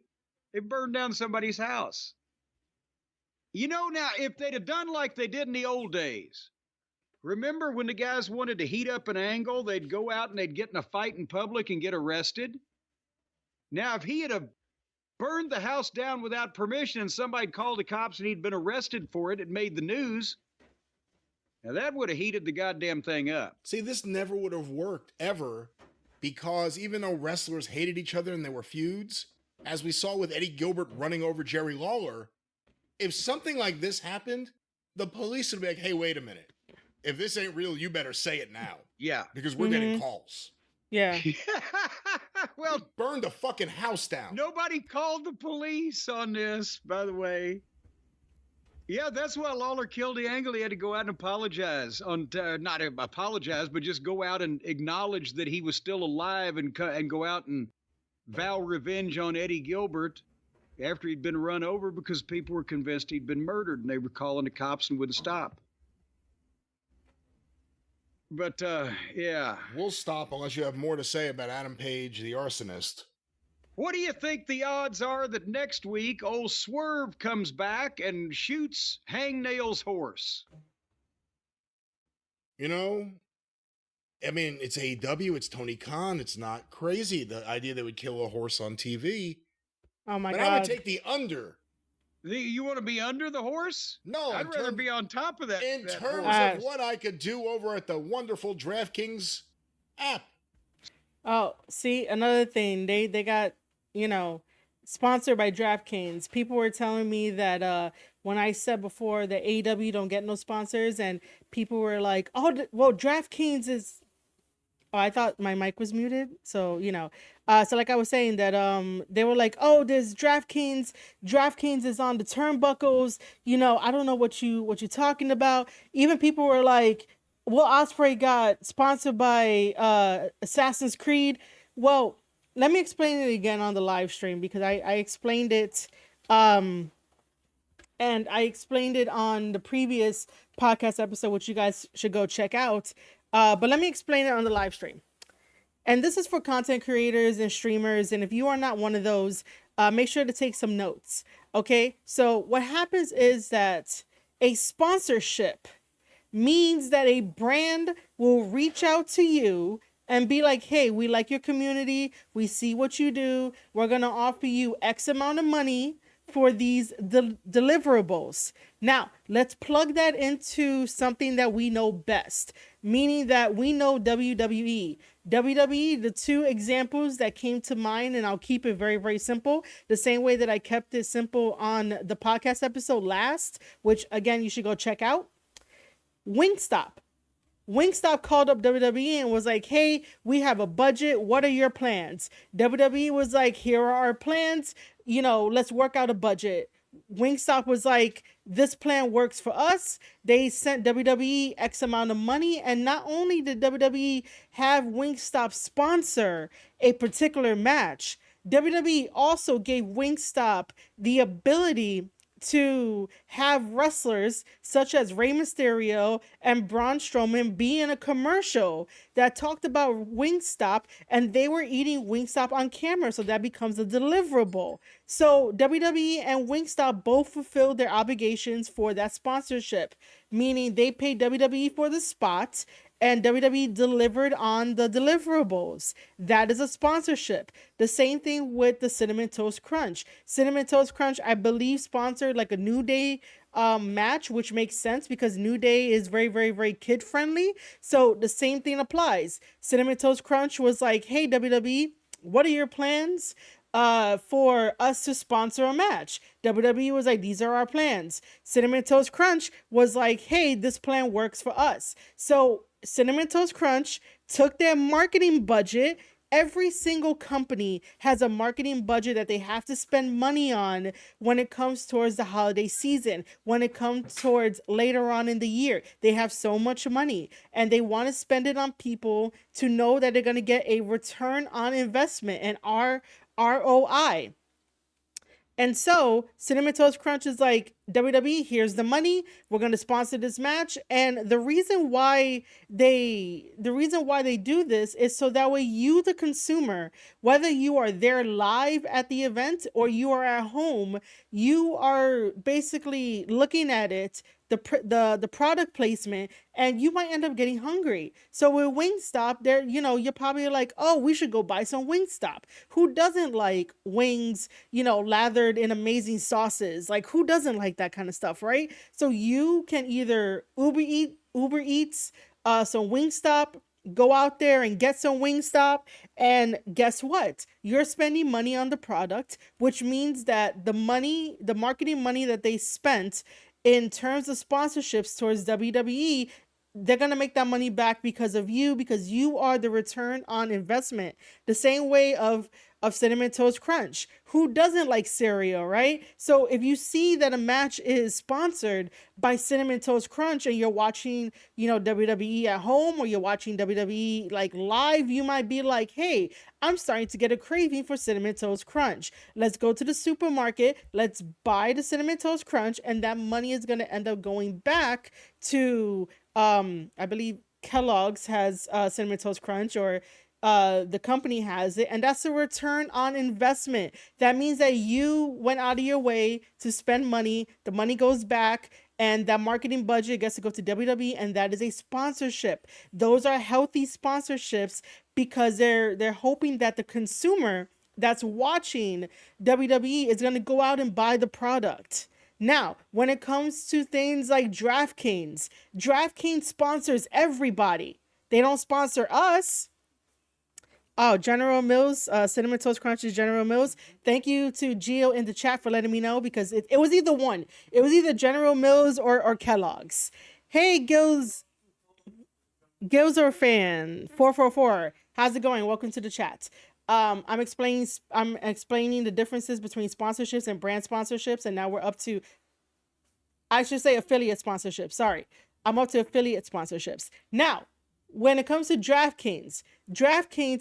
it burned down somebody's house. Now, if they'd have done like they did in the old days, remember when the guys wanted to heat up an angle, they'd go out and they'd get in a fight in public and get arrested? Now, if he had have burned the house down without permission and somebody called the cops and he'd been arrested for it, it made the news. Now, that would have heated the goddamn thing up. See, this never would have worked, ever, because even though wrestlers hated each other and there were feuds, as we saw with Eddie Gilbert running over Jerry Lawler, if something like this happened, the police would be like, hey, wait a minute. If this ain't real, you better say it now. Yeah. Because we're getting calls. Yeah. Well, burn the fucking house down. Nobody called the police on this, by the way. Yeah, that's why Lawler killed the angle. He had to go out and apologize. Not apologize, but just go out and acknowledge that he was still alive and go out and vow revenge on Eddie Gilbert after he'd been run over because people were convinced he'd been murdered and they were calling the cops and wouldn't stop. But, yeah. We'll stop unless you have more to say about Adam Page, the arsonist. What do you think the odds are that next week old Swerve comes back and shoots Hangnail's horse? I mean, it's AEW, it's Tony Khan. It's not crazy, the idea they would kill a horse on TV. Oh my but God. I would take the under. You want to be under the horse? No, I'd rather be on top of that. In that terms horse. of what I could do over at the wonderful DraftKings app. Oh, see, another thing. They got, sponsored by DraftKings. People were telling me that when I said before that AEW don't get no sponsors, and people were like, oh, well, DraftKings is... Oh, I thought my mic was muted. So, so like I was saying that they were like, oh, there's DraftKings. DraftKings is on the turnbuckles. I don't know what you're talking about. Even people were like, Will Ospreay got sponsored by Assassin's Creed. Well, let me explain it again on the live stream because I explained it and I explained it on the previous podcast episode, which you guys should go check out. But let me explain it on the live stream. And this is for content creators and streamers. And if you are not one of those, make sure to take some notes. Okay. So what happens is that a sponsorship means that a brand will reach out to you and be like, hey, we like your community. We see what you do. We're going to offer you X amount of money for these deliverables. Now, let's plug that into something that we know best, meaning that we know WWE. WWE, the two examples that came to mind, and I'll keep it very, very simple, the same way that I kept it simple on the podcast episode last, which, again, you should go check out. Wingstop. Wingstop called up WWE and was like, hey, we have a budget. What are your plans? WWE was like, here are our plans. Let's work out a budget. Wingstop was like, this plan works for us. They sent WWE X amount of money. And not only did WWE have Wingstop sponsor a particular match, WWE also gave Wingstop the ability to have wrestlers such as Rey Mysterio and Braun Strowman be in a commercial that talked about Wingstop, and they were eating Wingstop on camera, so that becomes a deliverable. So WWE and Wingstop both fulfilled their obligations for that sponsorship, meaning they paid WWE for the spots and WWE delivered on the deliverables. That is a sponsorship. The same thing with the Cinnamon Toast Crunch. Cinnamon Toast Crunch, I believe, sponsored like a New Day match, which makes sense because New Day is very, very, very kid friendly. So the same thing applies. Cinnamon Toast Crunch was like, hey, WWE, what are your plans for us to sponsor a match? WWE was like, these are our plans. Cinnamon Toast Crunch was like, hey, this plan works for us. So Cinnamon Toast Crunch took their marketing budget. Every single company has a marketing budget that they have to spend money on when it comes towards the holiday season, when it comes towards later on in the year. They have so much money and they want to spend it on people to know that they're going to get a return on investment and ROI. And so Cinnamon Toast Crunch is like, WWE, here's the money. We're going to sponsor this match. And the reason why they do this is so that way you, the consumer, whether you are there live at the event or you are at home, you are basically looking at it, the product placement, and you might end up getting hungry. So with Wingstop, there, you're probably like, oh, we should go buy some Wingstop. Who doesn't like wings, lathered in amazing sauces? Like, who doesn't like that kind of stuff, right? So you can either Uber Eats, some Wingstop, go out there and get some Wingstop, and guess what? You're spending money on the product, which means that the marketing money that they spent in terms of sponsorships towards WWE, they're going to make that money back because of you, because you are the return on investment. The same way of Cinnamon Toast Crunch. Who doesn't like cereal, right? So if you see that a match is sponsored by Cinnamon Toast Crunch and you're watching, WWE at home, or you're watching WWE like live, you might be like, hey, I'm starting to get a craving for Cinnamon Toast Crunch. Let's go to the supermarket. Let's buy the Cinnamon Toast Crunch. And that money is going to end up going back to, I believe Kellogg's has Cinnamon Toast Crunch, or the company has it, and that's a return on investment. That means that you went out of your way to spend money, the money goes back, and that marketing budget gets to go to WWE, and that is a sponsorship. Those are healthy sponsorships because they're hoping that the consumer that's watching WWE is going to go out and buy the product. Now, when it comes to things like DraftKings sponsors everybody. They don't sponsor us. Oh, General Mills, Cinnamon Toast Crunch is General Mills. Thank you to Gio in the chat for letting me know, because it was either one. It was either General Mills or Kellogg's. Hey, Gills or fan 444. How's it going? Welcome to the chat. I'm explaining the differences between sponsorships and brand sponsorships, and now we're up to, I should say, affiliate sponsorships. Sorry, I'm up to affiliate sponsorships now. When it comes to DraftKings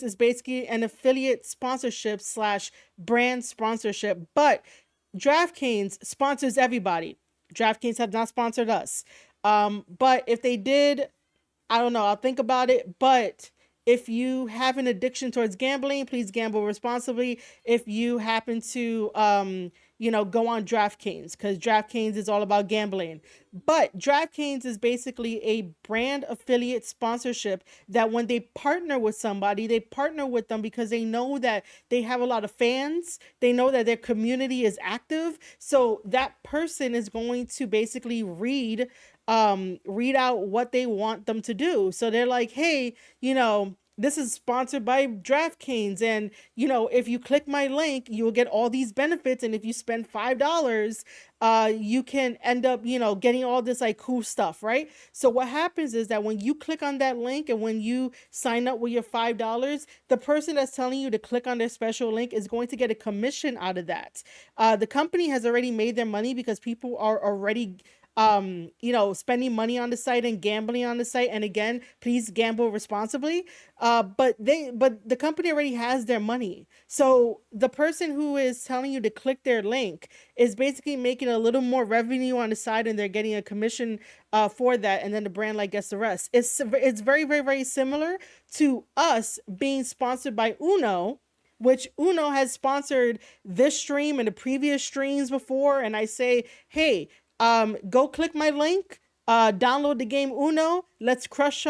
is basically an affiliate sponsorship / brand sponsorship, but DraftKings sponsors everybody. DraftKings have not sponsored us. But if they did, I don't know, I'll think about it. But if you have an addiction towards gambling, please gamble responsibly. If you happen to, go on DraftKings, because DraftKings is all about gambling. But DraftKings is basically a brand affiliate sponsorship that when they partner with somebody, they partner with them because they know that they have a lot of fans. They know that their community is active. So that person is going to basically read out what they want them to do. So they're like, hey, this is sponsored by DraftKings, and if you click my link, you will get all these benefits, and if you spend $5, you can end up getting all this like cool stuff, right? So what happens is that when you click on that link and when you sign up with your $5, the person that's telling you to click on their special link is going to get a commission out of that. The company has already made their money because people are already spending money on the site and gambling on the site. And again, please gamble responsibly. But the company already has their money. So the person who is telling you to click their link is basically making a little more revenue on the side, and they're getting a commission for that, and then the brand like gets the rest. It's very, very, very similar to us being sponsored by Uno, which Uno has sponsored this stream and the previous streams before. And I say, hey, go click my link, download the game Uno. Let's crush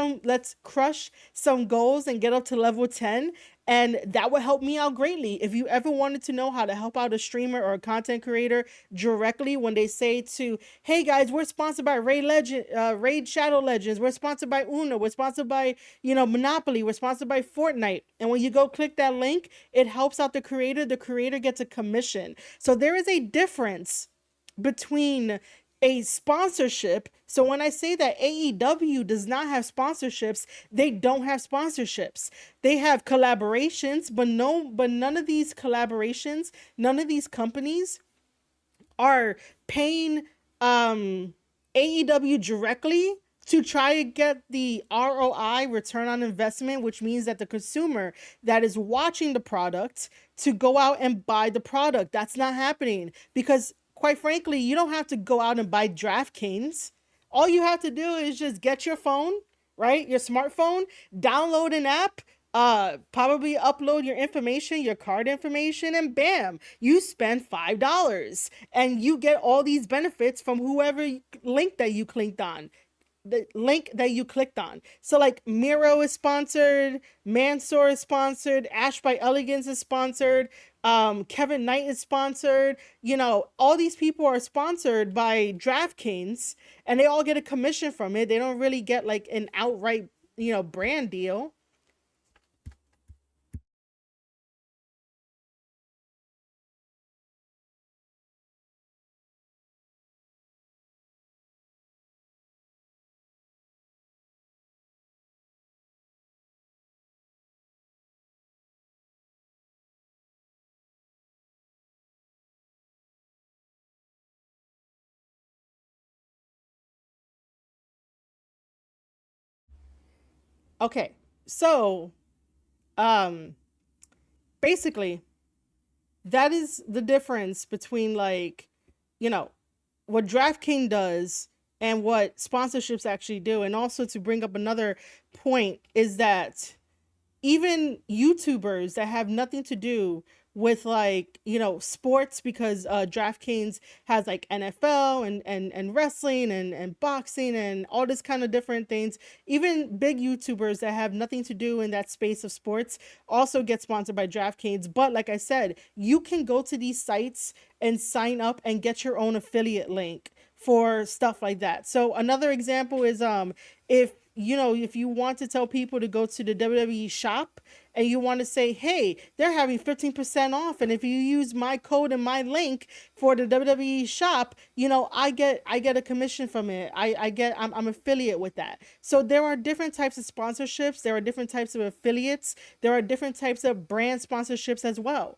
some goals and get up to level 10. And that would help me out greatly. If you ever wanted to know how to help out a streamer or a content creator directly when they say to, hey guys, we're sponsored by Raid Shadow Legends, we're sponsored by Uno, we're sponsored by, Monopoly, we're sponsored by Fortnite. And when you go click that link, it helps out the creator gets a commission. So there is a difference between a sponsorship. So when I say that AEW does not have sponsorships, they don't have sponsorships. They have collaborations, but none of these collaborations, none of these companies are paying AEW directly to try to get the ROI, return on investment, which means that the consumer that is watching the product to go out and buy the product. That's not happening because, quite frankly, you don't have to go out and buy DraftKings. All you have to do is just get your phone, right? Your smartphone, download an app, probably upload your information, your card information, and bam, you spend $5 and you get all these benefits from whoever link that you clicked on. The link that you clicked on. So like Miro is sponsored, Mansoor is sponsored, Ash by Elegance is sponsored, Kevin Knight is sponsored. All these people are sponsored by DraftKings, and they all get a commission from it. They don't really get like an outright, brand deal. Okay, so basically that is the difference between what DraftKings does and what sponsorships actually do. And also, to bring up another point, is that even YouTubers that have nothing to do with sports, because DraftKings has like NFL and wrestling and boxing and all this kind of different things. Even big YouTubers that have nothing to do in that space of sports also get sponsored by DraftKings. But like I said, you can go to these sites and sign up and get your own affiliate link for stuff like that. So another example is if you want to tell people to go to the WWE shop and you want to say, hey, they're having 15% off, and if you use my code and my link for the WWE shop, I get a commission from it. I'm affiliate with that. So there are different types of sponsorships, there are different types of affiliates, there are different types of brand sponsorships as well.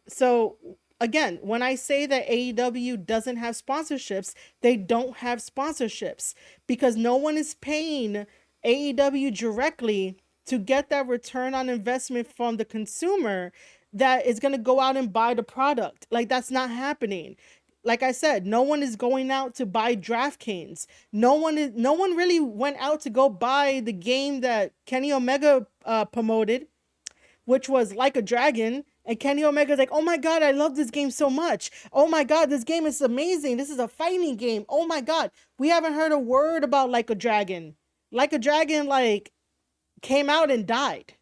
So again, when I say that AEW doesn't have sponsorships, they don't have sponsorships because no one is paying AEW directly to get that return on investment from the consumer that is going to go out and buy the product. Like, that's not happening. Like I said, no one is going out to buy DraftKings. No one really went out to go buy the game that Kenny Omega promoted, which was Like a Dragon. And Kenny Omega's like, oh my God, I love this game so much. Oh my God, this game is amazing. This is a fighting game. Oh my God. We haven't heard a word about Like a Dragon. Like a Dragon, came out and died.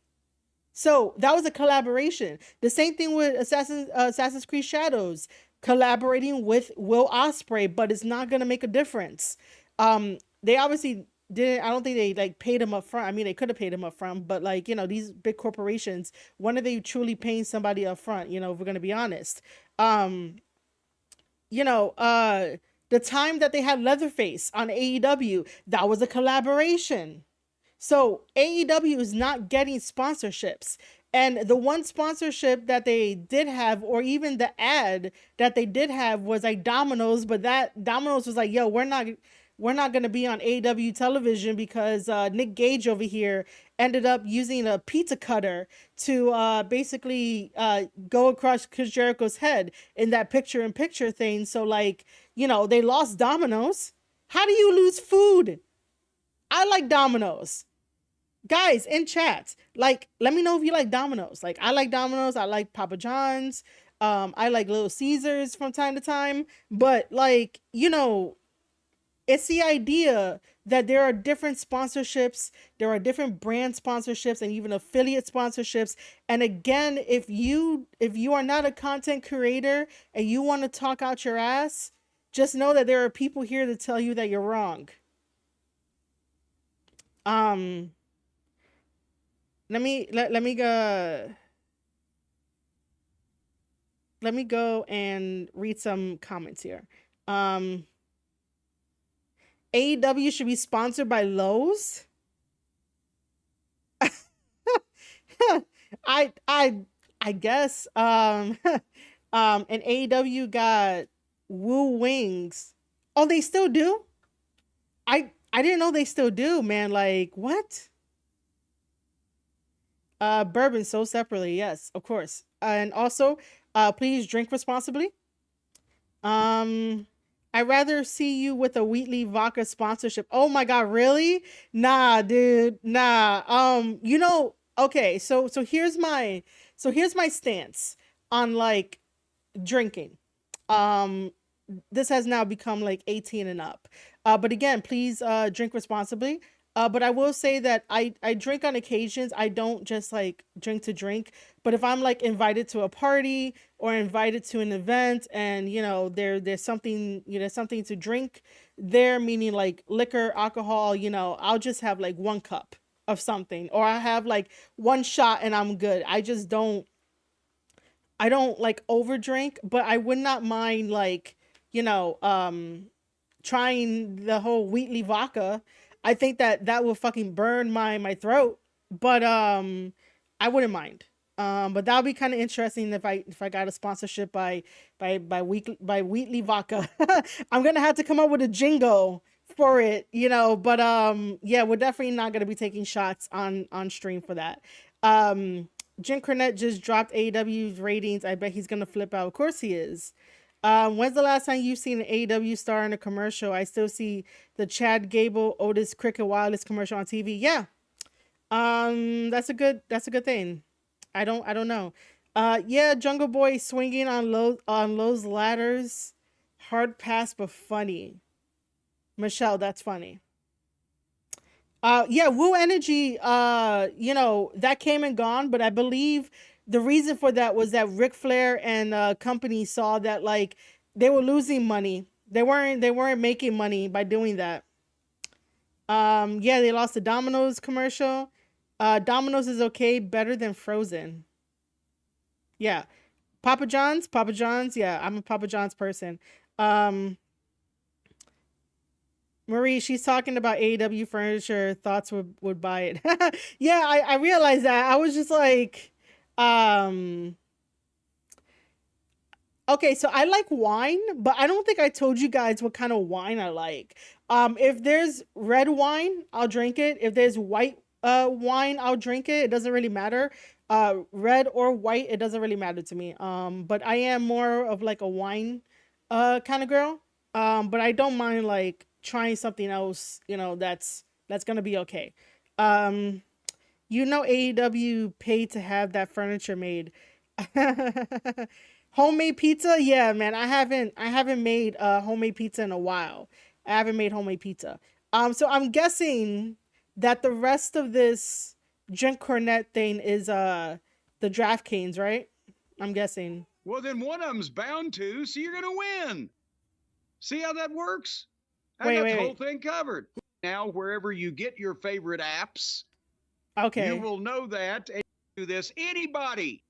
So that was a collaboration. The same thing with Assassin's Creed Shadows, collaborating with Will Ospreay, but it's not going to make a difference. They obviously didn't. I don't think they paid him up front. I mean, they could have paid him up front, but these big corporations, when are they truly paying somebody up front? If we're gonna be honest. The time that they had Leatherface on AEW, that was a collaboration. So AEW is not getting sponsorships. And the one sponsorship that they did have, or even the ad that they did have, was like Domino's, but that Domino's was like, yo, we're not gonna be on AEW television because Nick Gage over here ended up using a pizza cutter to basically go across Chris Jericho's head in that picture-in-picture thing. So like, you know, they lost Domino's. How do you lose food? I like Domino's. Guys in chat, like, let me know if you like Domino's. Like, I like Domino's. I like Papa John's. I like Little Caesars from time to time. But like, you know, it's the idea that there are different sponsorships, there are different brand sponsorships, and even affiliate sponsorships. And again, if you are not a content creator and you want to talk out your ass, just know that there are people here to tell you that you're wrong. Let me go and read some comments here. AEW should be sponsored by Lowe's. I guess. And AEW got Woo Wings. Oh, they still do? I didn't know they still do, man. Like, what? Bourbon sold separately, yes, of course. And also, please drink responsibly. I'd rather see you with a Wheatley vodka sponsorship. Oh my god, really? Nah, dude. Nah. You know, okay, so here's my stance on like drinking. This has now become like 18 and up. But again, please drink responsibly. But I will say that I drink on occasions. I don't just like drink to drink. But if I'm like invited to a party or invited to an event, and you know there's something, you know, something to drink there, meaning like liquor, alcohol, you know, I'll just have like 1 cup of something, or I have like 1 shot and I'm good. I don't like over drink, but I would not mind like, you know, trying the whole Wheatley vodka. I think that will fucking burn my throat, but I wouldn't mind. But that would be kind of interesting if I got a sponsorship by Wheatley vodka. I'm gonna have to come up with a jingle for it, you know. But yeah, we're definitely not gonna be taking shots on stream for that. Jim Cornette just dropped AEW's ratings. I bet he's gonna flip out. Of course he is. When's the last time you've seen an AEW star in a commercial? I still see the Chad Gable, Otis Cricket Wireless commercial on TV. Yeah. That's a good thing. I don't know. Yeah, Jungle Boy swinging on Lowe's ladders. Hard pass, but funny. Michelle, that's funny. Yeah, Woo Energy, you know, that came and gone, but I believe the reason for that was that Ric Flair and company saw that like they were losing money. They weren't making money by doing that. Yeah, they lost the Domino's commercial. Domino's is okay, better than Frozen. Yeah. Papa John's, yeah, I'm a Papa John's person. Marie, she's talking about AEW furniture. Thoughts would buy it. Yeah, I realized that. I was just like, okay, so I like wine, but I don't think I told you guys what kind of wine I like. If there's red wine, I'll drink it. If there's white wine, I'll drink it. It doesn't really matter. Red or white, it doesn't really matter to me. But I am more of like a wine kind of girl. But I don't mind like trying something else, you know, that's gonna be okay. You know, AEW paid to have that furniture made. Homemade pizza, yeah, man. I haven't made homemade pizza in a while. I haven't made homemade pizza. So I'm guessing that the rest of this Jim Cornette thing is the DraftKings, right? I'm guessing. Well, then one of them's bound to, so you're gonna win. See how that works? I got the whole thing covered. Now, wherever you get your favorite apps, okay, you will know that. And do this. Anybody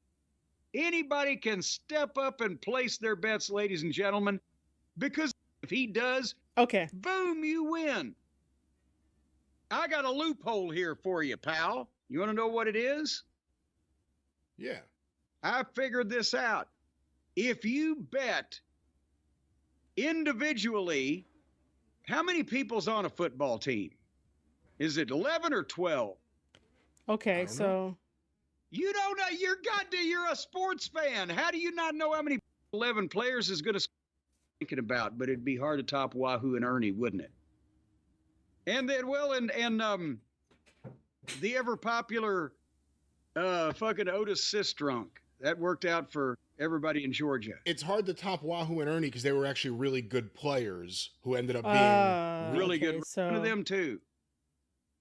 can step up and place their bets, ladies and gentlemen, because if he does, okay, boom, you win. I got a loophole here for you, pal. You want to know what it is? Yeah. I figured this out. If you bet individually, how many people's on a football team? Is it 11 or 12? Okay, don't know. so You don't know. You're a sports fan. How do you not know how many 11 players is going to thinking about? But it'd be hard to top Wahoo and Ernie, wouldn't it? And then, well, and the ever popular fucking Otis Sistrunk. That worked out for everybody in Georgia. It's hard to top Wahoo and Ernie because they were actually really good players who ended up being Really okay, good. so One of them too.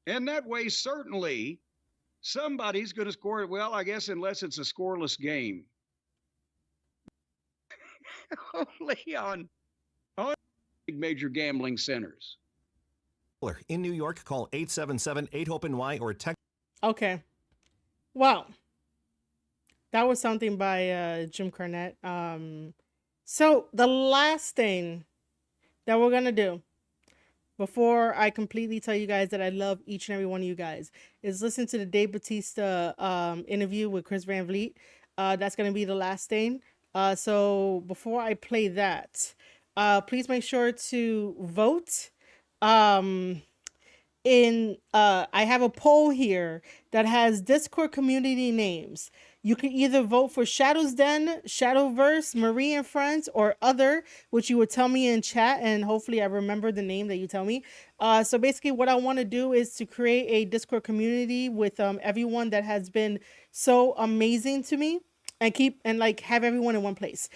And that way, certainly, somebody's going to score it. Well, I guess unless it's a scoreless game. Only on major gambling centers. In New York, call 877-8-HOPE-NY or text. okay. Wow. That was something by Jim Cornette. So the last thing that we're gonna do before I completely tell you guys that I love each and every one of you guys is listen to the Dave Bautista interview with Chris Van Vliet. That's gonna be the last thing. So before I play that, please make sure to vote. I have a poll here that has Discord community names. You can either vote for Shadow's Den, Shadowverse, Marie and Friends, or other, which you would tell me in chat, and hopefully I remember the name that you tell me. So basically what I want to do is to create a Discord community with everyone that has been so amazing to me and like have everyone in one place.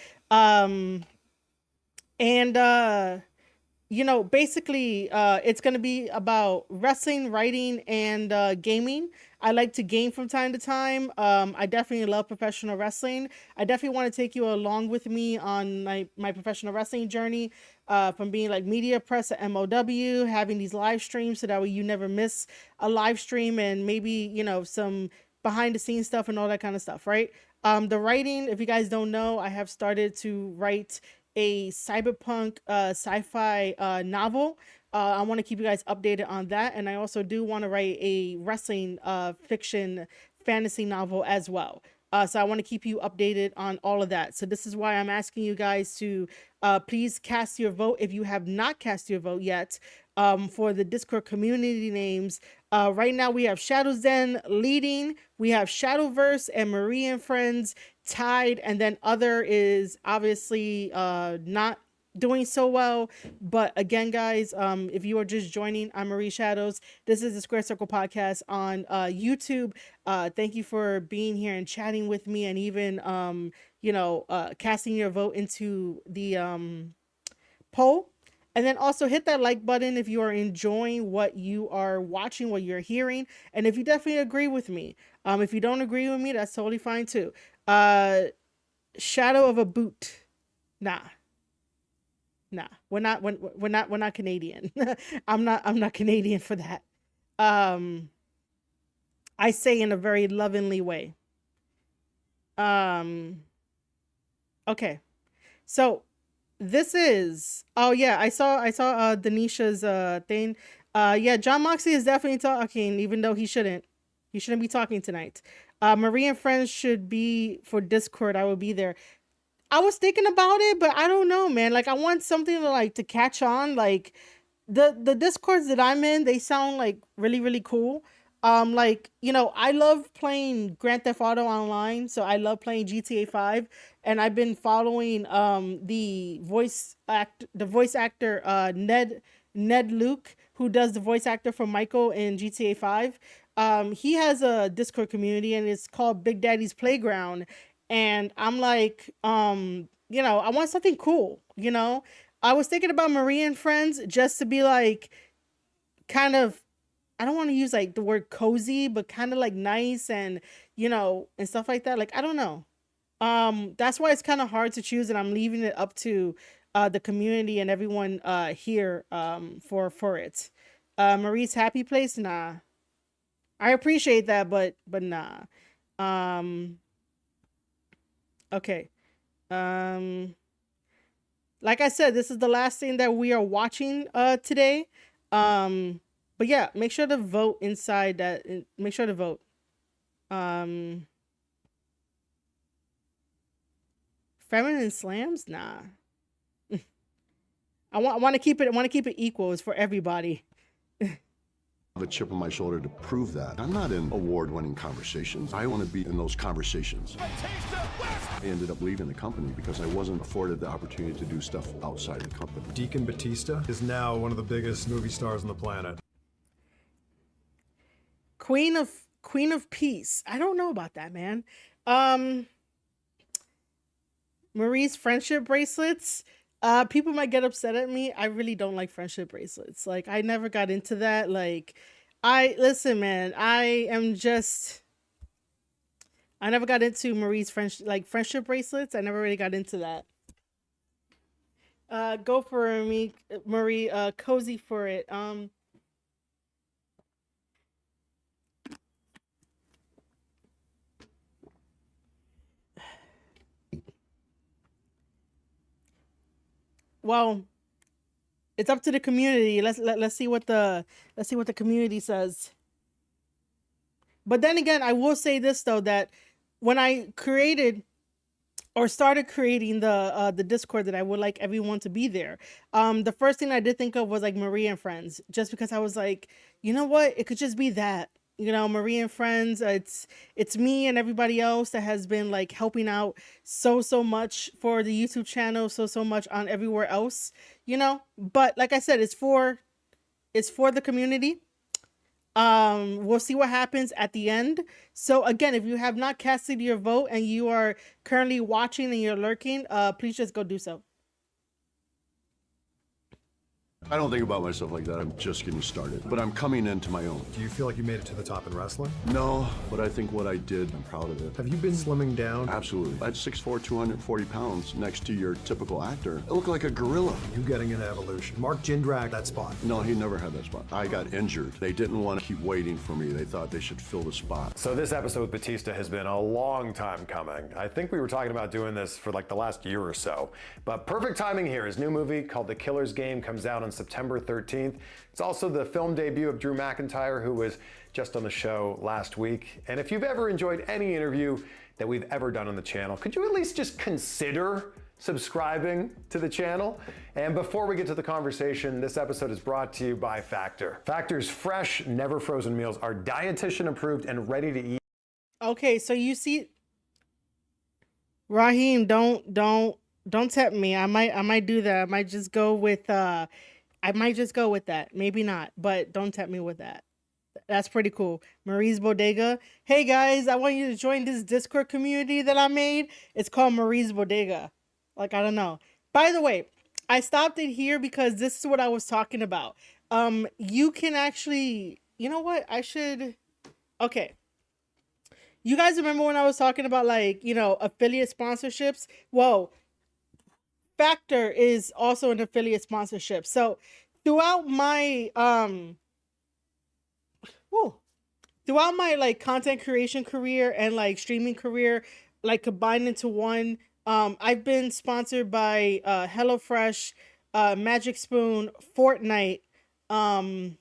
You know, basically, it's going to be about wrestling, writing, and gaming. I like to game from time to time. I definitely love professional wrestling. I definitely want to take you along with me on my professional wrestling journey, from being like media press at MOW, having these live streams so that way you never miss a live stream, and maybe, you know, some behind the scenes stuff and all that kind of stuff, right? The writing, if you guys don't know, I have started to write a cyberpunk sci-fi novel. I want to keep you guys updated on that, and I also do want to write a wrestling fiction fantasy novel as well. So I want to keep you updated on all of that. So this is why I'm asking you guys to please cast your vote if you have not cast your vote yet, for the Discord community names. Right now we have Shadow's Den leading, we have Shadowverse and Marie and Friends tied, and then other is obviously not doing so well. But again, guys, if you are just joining, I'm Marie Shadows. This is the Square Circle Podcast on YouTube. Thank you for being here and chatting with me, and even casting your vote into the poll. And then also hit that like button if you are enjoying what you are watching, what you're hearing, and if you definitely agree with me. If you don't agree with me, that's totally fine too. Shadow of a boot. Nah. We're not Canadian. I'm not Canadian for that. I say in a very lovingly way. Okay. So this is, oh yeah, I saw Denisha's thing. Yeah, John Moxley is definitely talking, even though he shouldn't be talking tonight. Marie and Friends should be for Discord. I will be there. I was thinking about it, but I don't know, man. Like, I want something to catch on. Like, the Discords that I'm in, they sound like really, really cool. Like, you know, I love playing Grand Theft Auto Online, so I love playing GTA 5, and I've been following the voice actor Ned Luke, who does the voice actor for Michael in GTA 5. He has a Discord community, and it's called Big Daddy's Playground. And I'm like, you know, I want something cool, you know? I was thinking about Marie and Friends just to be like, kind of, I don't want to use like the word cozy, but kind of like nice and, you know, and stuff like that. Like, I don't know. That's why it's kind of hard to choose, and I'm leaving it up to the community and everyone here for it. Marie's Happy Place, nah. I appreciate that, but nah. Okay. Like I said, this is the last thing that we are watching today. But yeah, make sure to vote inside that. Make sure to vote. Feminine slams? Nah. I want to keep it. I want to keep it equal. It's for everybody. A chip on my shoulder to prove that. I'm not in award-winning conversations. I want to be in those conversations. I ended up leaving the company because I wasn't afforded the opportunity to do stuff outside the company. Deacon Bautista is now one of the biggest movie stars on the planet. Queen of Peace. I don't know about that, man. Marie's friendship bracelets. People might get upset at me. I really don't like friendship bracelets. Like, I never got into that. Like, listen, man, I never got into Marie's friendship bracelets. I never really got into that. Go for me, Marie. Cozy for it. Well, it's up to the community. Let's see what the community says. But then again, I will say this though, that when I created or started creating the Discord, that I would like everyone to be there. The first thing I did think of was like Marie and Friends, just because I was like, you know what, it could just be that. You know, Marie and Friends, it's me and everybody else that has been like helping out so much for the YouTube channel, so much on everywhere else, you know. But like I said, it's for the community. We'll see what happens at the end. So again, if you have not casted your vote and you are currently watching and you're lurking, please just go do so. I don't think about myself like that. I'm just getting started, but I'm coming into my own. Do you feel like you made it to the top in wrestling? No, but I think what I did, I'm proud of it. Have you been slimming down? Absolutely. At 6'4", 240 pounds, next to your typical actor, I look like a gorilla. You getting an evolution. Mark Jindrak, that spot. No, he never had that spot. I got injured. They didn't want to keep waiting for me. They thought they should fill the spot. So this episode with Bautista has been a long time coming. I think we were talking about doing this for like the last year or so. But perfect timing here. His new movie called The Killer's Game comes out on September 13th. It's also the film debut of Drew McIntyre, who was just on the show last week. And if you've ever enjoyed any interview that we've ever done on the channel, could you at least just consider subscribing to the channel? And before we get to the conversation, this episode is brought to you by Factor. Factor's fresh, never frozen meals are dietitian approved and ready to eat. Okay, so you see, Raheem, don't tempt me. I might do that. I might just go with that. Maybe not, but don't tempt me with that. That's pretty cool. Marie's Bodega. Hey guys, I want you to join this Discord community that I made. It's called Marie's Bodega. Like, I don't know. By the way, I stopped it here because this is what I was talking about. You can actually, you know what? Okay. You guys remember when I was talking about, like, you know, affiliate sponsorships? Well, Factor is also an affiliate sponsorship. So throughout my like content creation career and like streaming career, like combined into one, I've been sponsored by HelloFresh, Magic Spoon, Fortnite, Uno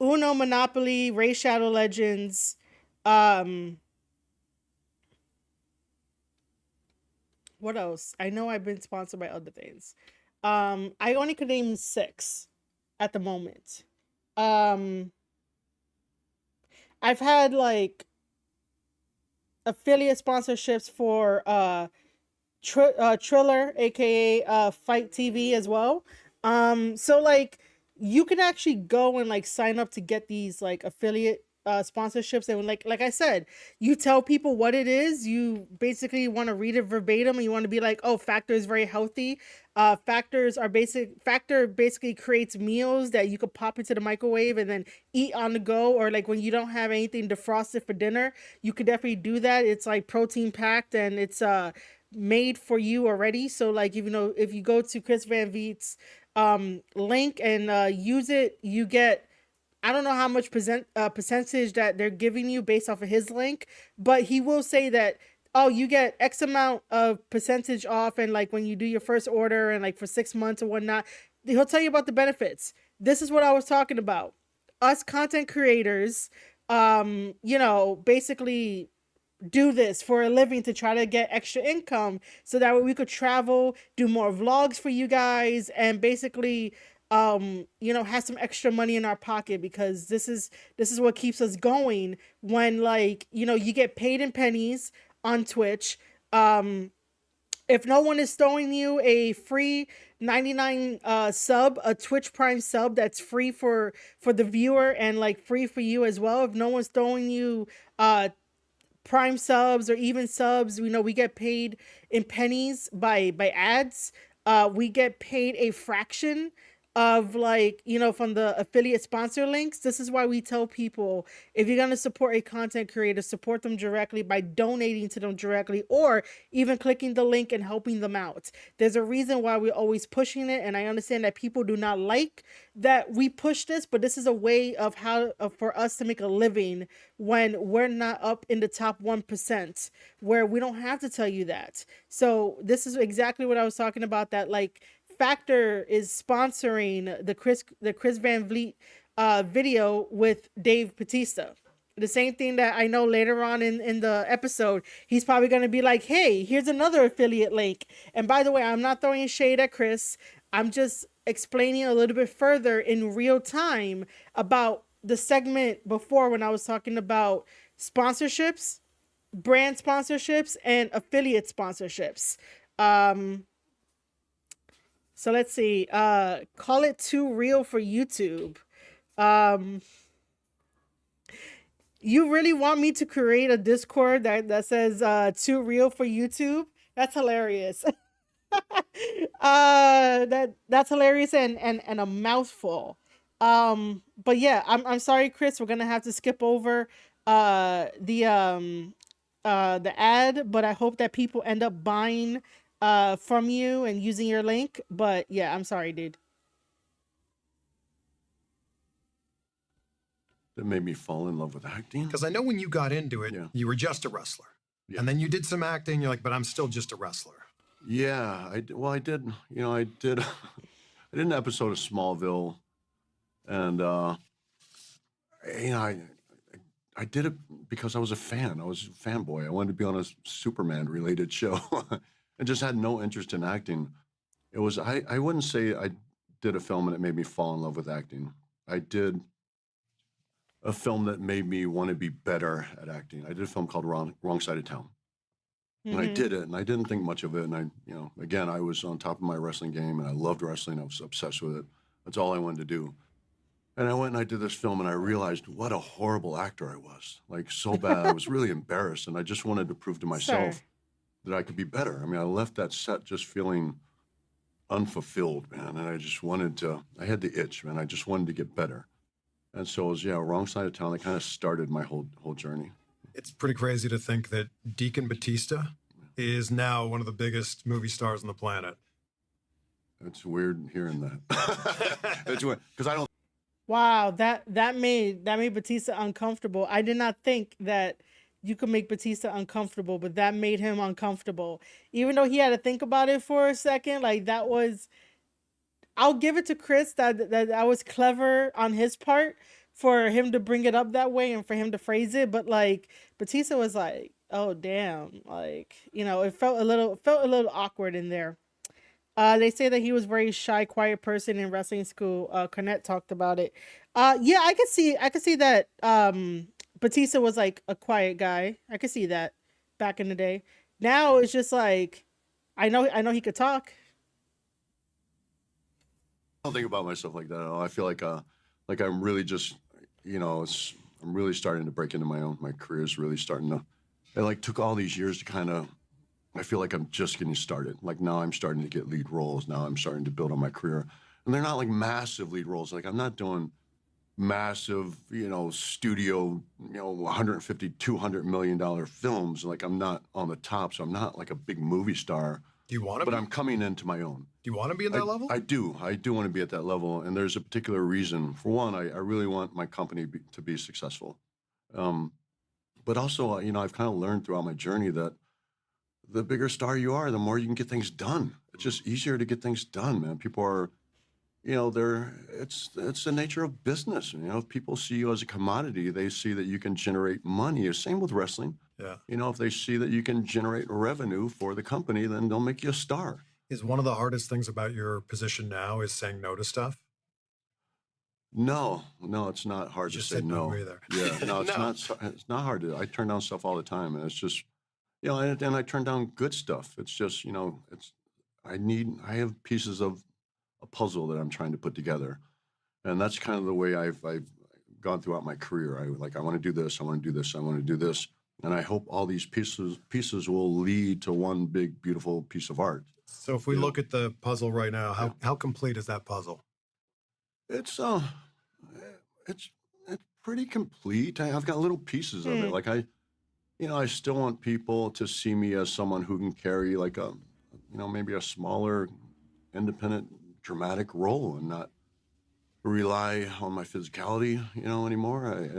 Monopoly, Ray Shadow Legends, what else? I know I've been sponsored by other things. I only could name 6 at the moment. I've had like affiliate sponsorships for Triller, aka Fight TV as well. So like you can actually go and like sign up to get these like affiliate sponsorships, and like I said, you tell people what it is. You basically want to read it verbatim, and you want to be like, oh, Factor is very healthy. Factor basically creates meals that you could pop into the microwave and then eat on the go, or like when you don't have anything defrosted for dinner, you could definitely do that. It's like protein packed and it's made for you already. So like, if you go to Chris Van Veet's link and use it, you get, I don't know how much percentage that they're giving you based off of his link, but he will say that, oh, you get X amount of percentage off, and like when you do your first order and like for 6 months or whatnot, he'll tell you about the benefits. this is what I was talking about. Us content creators, basically do this for a living to try to get extra income so that way we could travel, do more vlogs for you guys, and basically have some extra money in our pocket, because this is what keeps us going when, like, you get paid in pennies on Twitch. If no one is throwing you a free 99 sub, a Twitch Prime sub that's free for the viewer and like free for you as well, if no one's throwing you Prime subs or even subs, we get paid in pennies by ads. We get paid a fraction of, like, from the affiliate sponsor links. This is why we tell people, if you're going to support a content creator, support them directly by donating to them directly, or even clicking the link and helping them out. There's a reason why we're always pushing it, and I understand that people do not like that we push this, but this is a way of how for us to make a living when we're not up in the top 1%, where we don't have to tell you that. So this is exactly what I was talking about, that, like, Factor is sponsoring the Chris Van Vliet video with Dave Bautista. The same thing that I know later on in the episode, he's probably going to be like, hey, here's another affiliate link. And by the way, I'm not throwing shade at Chris. I'm just explaining a little bit further in real time about the segment before, when I was talking about sponsorships, brand sponsorships, and affiliate sponsorships. So let's see. Call it too real for YouTube. You really want me to create a Discord that says too real for YouTube? That's hilarious. That's hilarious and a mouthful. But yeah, I'm sorry, Chris. We're gonna have to skip over the ad, but I hope that people end up buying from you and using your link. But yeah, I'm sorry, dude. That made me fall in love with acting. Because I know when you got into it, Yeah. you were just a wrestler. Yeah. And then you did some acting, you're like, but I'm still just a wrestler. Yeah, I did I did an episode of Smallville, and I did it because I was a fan. I was a fanboy. I wanted to be on a Superman related show. I just had no interest in acting. It was I wouldn't say I did a film and it made me fall in love with acting. I did a film that made me want to be better at acting. I did a film called Wrong Side of Town. And I did it, and I didn't think much of it. And again, I was on top of my wrestling game, and I loved wrestling. I was obsessed with it. That's all I wanted to do. And I went and I did this film, and I realized what a horrible actor I was. Like, so bad. I was really embarrassed, and I just wanted to prove to myself that I could be better. I mean, I left that set just feeling unfulfilled, man. And I just I had the itch, man. I just wanted to get better. And so it was, Wrong Side of Town. That kind of started my whole journey. It's pretty crazy to think that Deacon Bautista is now one of the biggest movie stars on the planet. It's weird hearing that. It's weird, because I don't. Wow, that made Batista uncomfortable. I did not think that you could make Batista uncomfortable, but that made him uncomfortable. Even though he had to think about it for a second, like, that was. I'll give it to Chris that was clever on his part for him to bring it up that way and for him to phrase it. But, like, Batista was like, oh damn, like, it felt a little awkward in there. They say that he was very shy, quiet person in wrestling school. Cornette talked about it. Yeah, I could see that Batista was like a quiet guy. I could see that back in the day. Now it's just like, I know he could talk. I don't think about myself like that at all. I feel like I'm really just, I'm really starting to break into my own. My career's really starting to. It like took all these years to kind of. I feel like I'm just getting started. Like, now I'm starting to get lead roles. Now I'm starting to build on my career, and they're not like massive lead roles. Like, I'm not doing massive, studio, 150, $200 million films. Like, I'm not on the top, so I'm not like a big movie star. Do you want to? But I'm coming into my own. Do you want to be at that level? I do. I do want to be at that level, and there's a particular reason. For one, I really want my company to be successful. But also, I've kind of learned throughout my journey that the bigger star you are, the more you can get things done. It's just easier to get things done, man. People are it's the nature of business. If people see you as a commodity, they see that you can generate money. Same with wrestling. Yeah. If they see that you can generate revenue for the company, then they'll make you a star. Is one of the hardest things about your position now is saying no to stuff? No, it's not hard to Just say said no no. either. Yeah, no, it's not hard to. I turn down stuff all the time, and it's just, and I turn down good stuff. It's just, I have pieces of a puzzle that I'm trying to put together, and that's kind of the way I've gone throughout my career. I want to do this, I want to do this, I want to do this, and I hope all these pieces will lead to one big, beautiful piece of art. So if we look at the puzzle right now, how complete is that puzzle? It's pretty complete. I've got little pieces of it. Like I still want people to see me as someone who can carry like maybe a smaller, independent, dramatic role and not rely on my physicality, anymore.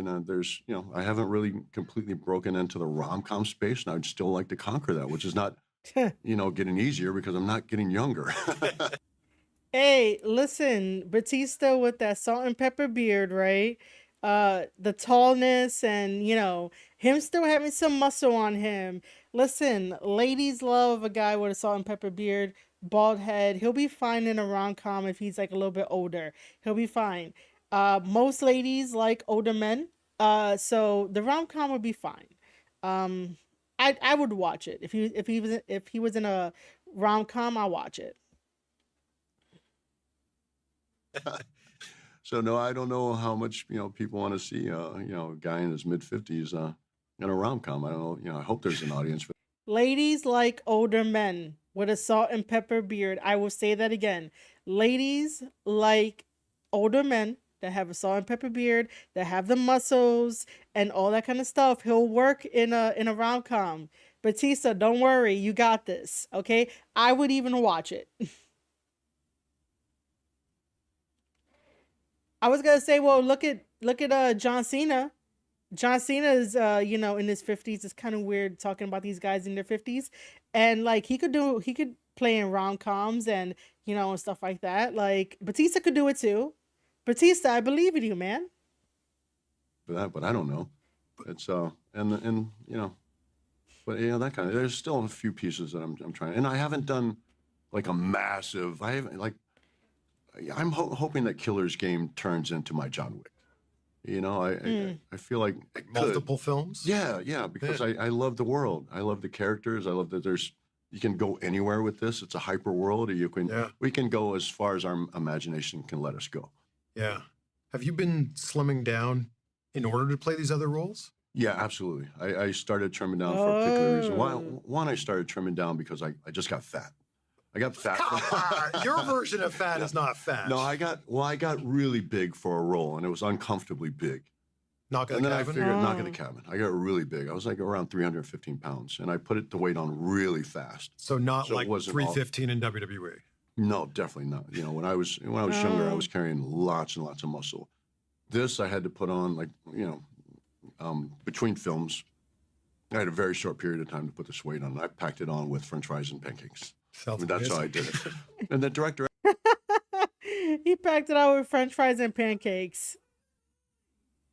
I haven't really completely broken into the rom-com space, and I'd still like to conquer that, which is not, getting easier because I'm not getting younger. Hey, listen, Batista with that salt and pepper beard, right? The tallness and, him still having some muscle on him. Listen, ladies love a guy with a salt and pepper beard, bald head. He'll be fine in a rom-com if he's like a little bit older. He'll be fine. Most ladies like older men. So the rom-com would be fine. I would watch it. If he was in a rom-com, I'll watch it. So no, I don't know how much people want to see a guy in his mid-50s in a rom-com. I don't know. I hope there's an audience for. Ladies like older men with a salt and pepper beard. I will say that again. Ladies like older men that have a salt and pepper beard, that have the muscles and all that kind of stuff. He'll work in a rom-com. Batista, don't worry, you got this. Okay, I would even watch it. I was gonna say, well, look at John Cena. John Cena is in his 50s. It's kind of weird talking about these guys in their 50s, and like he could play in rom-coms and and stuff like that. Like Batista could do it too. Batista, I believe in you, man. For that, but I don't know. It's but that kind of. There's still a few pieces that I'm trying, and I haven't done like a massive. I haven't like. I'm hoping that Killer's Game turns into my John Wick. I feel like multiple films. Yeah, because I love the world. I love the characters. I love that you can go anywhere with this. It's a hyper world. We can go as far as our imagination can let us go. Yeah. Have you been slimming down in order to play these other roles? Yeah, absolutely. I started trimming down for a particular reason. One, I started trimming down because I just got fat. I got fat. Your version of fat is not fat. No, I got really big for a role, and it was uncomfortably big. Knock in the cabin? I figured knock in the cabin. I got really big. I was like around 315 pounds, and I put the weight on really fast. So like 315 in WWE? No, definitely not. When I was younger, I was carrying lots and lots of muscle. This I had to put on between films. I had a very short period of time to put this weight on. I packed it on with French fries and pancakes. That's how I did it. And the director he packed it out with French fries and pancakes.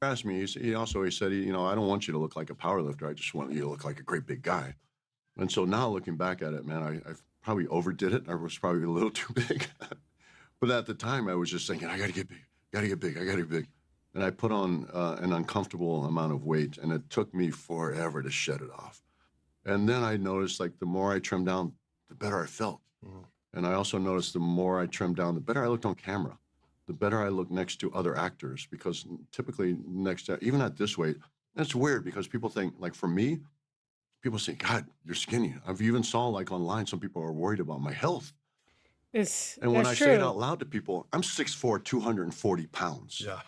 Asked me. He said, I don't want you to look like a power lifter. I just want you to look like a great big guy. And so now looking back at it, man, I probably overdid it. I was probably a little too big. But at the time, I was just thinking, I got to get big. And I put on an uncomfortable amount of weight, and it took me forever to shed it off. And then I noticed, the more I trimmed down, the better I felt. And I also noticed the more I trimmed down, the better I looked on camera, the better I looked next to other actors, because typically even at this weight, it's weird because people think, for me, people say, God, you're skinny. I've even saw online, some people are worried about my health. And when I say it out loud to people, I'm 6'4", 240 pounds. Yeah.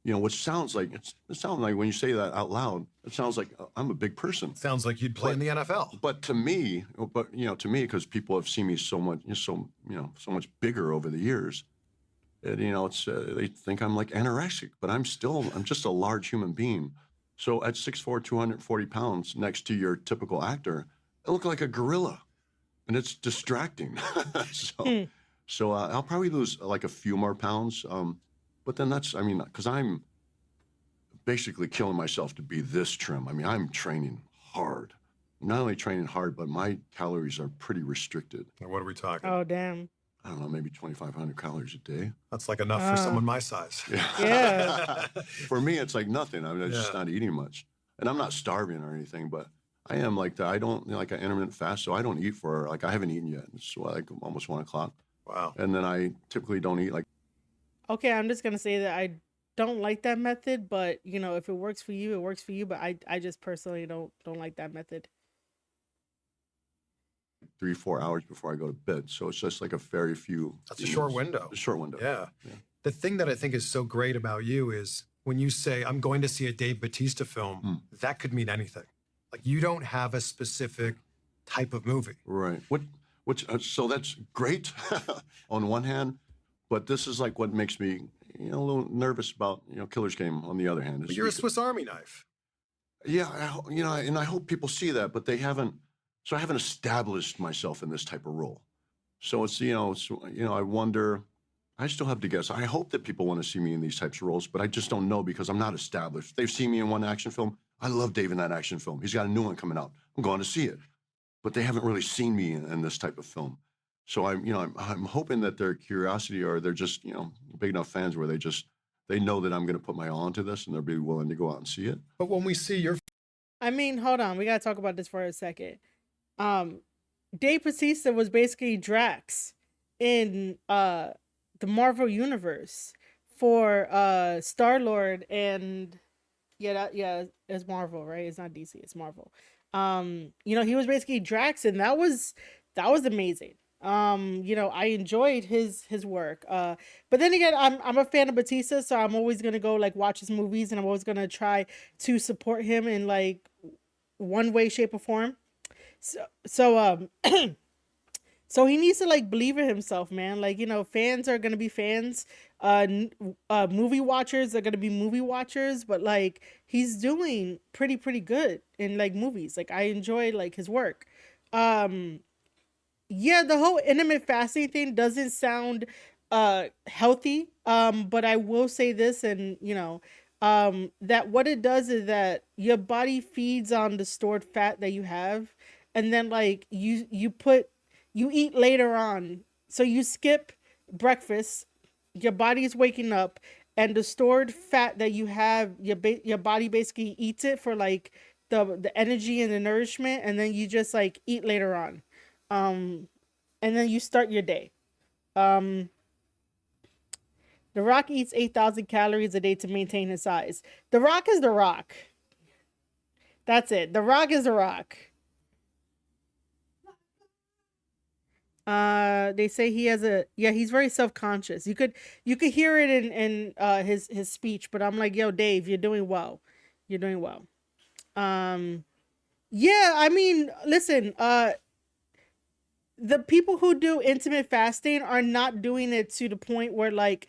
Which sounds like when you say that out loud, it sounds like I'm a big person. Sounds like you'd play in the NFL. But to me, because people have seen me so much bigger over the years, they think I'm like anorexic, but I'm just a large human being. So at 6'4", 240 pounds, next to your typical actor, I look like a gorilla, and it's distracting. So I'll probably lose like a few more pounds. But then that's, I mean, because I'm basically killing myself to be this trim. I mean, I'm training hard. I'm not only training hard, but my calories are pretty restricted. And what are we talking? Oh, damn. I don't know, maybe 2,500 calories a day. That's like enough for someone my size. Yeah. For me, it's like nothing. I mean, I'm just Yeah. not eating much. And I'm not starving or anything, but I am like that. I don't like an intermittent fast, so I don't eat for like I haven't eaten yet. It's like almost 1 o'clock. Wow. And then I typically don't eat like. Okay, I'm just gonna say that I don't like that method, but you know, if it works for you, it works for you. But I just personally don't like that method. 3-4 hours before I go to bed. So it's just like a very few. That's a short window. A short window. Yeah. The thing that I think is so great about you is when you say, I'm going to see a Dave Bautista film, that could mean anything. Like you don't have a specific type of movie. Right. So that's great on one hand, but this is like what makes me, a little nervous about, Killer's Game on the other hand. But you're a Swiss Army knife. Yeah, and I hope people see that, but they haven't. So I haven't established myself in this type of role. So it's, I wonder. I still have to guess. I hope that people want to see me in these types of roles, but I just don't know because I'm not established. They've seen me in one action film. I love Dave in that action film. He's got a new one coming out. I'm going to see it, but they haven't really seen me in this type of film. So I'm hoping that their curiosity or they're just, big enough fans where they know that I'm going to put my all into this and they'll be willing to go out and see it. But when we see your, I mean, hold on, we gotta talk about this for a second. Dave Bautista was basically Drax in the Marvel universe for Star-Lord and it's Marvel, right? It's not DC, it's Marvel. He was basically Drax and that was amazing. I enjoyed his work. But then again, I'm a fan of Bautista, so I'm always gonna go like watch his movies and I'm always gonna try to support him in like one way, shape, or form. So he needs to like believe in himself, man. Like, fans are gonna be fans. Movie watchers are gonna be movie watchers, but like he's doing pretty good in like movies. Like I enjoy like his work. Yeah, the whole intermittent fasting thing doesn't sound healthy. But I will say this, and that what it does is that your body feeds on the stored fat that you have, and then like you eat later on. So you skip breakfast, your body is waking up, and the stored fat that you have, your body basically eats it for like the energy and the nourishment, and then you just like eat later on. And then you start your day. The Rock eats 8,000 calories a day to maintain his size. The Rock is The Rock. That's it. The Rock is The Rock. They say he has he's very self-conscious. You could hear it in his speech, but I'm like, yo, Dave, you're doing well. You're doing well. Yeah, I mean, listen, the people who do intermittent fasting are not doing it to the point where like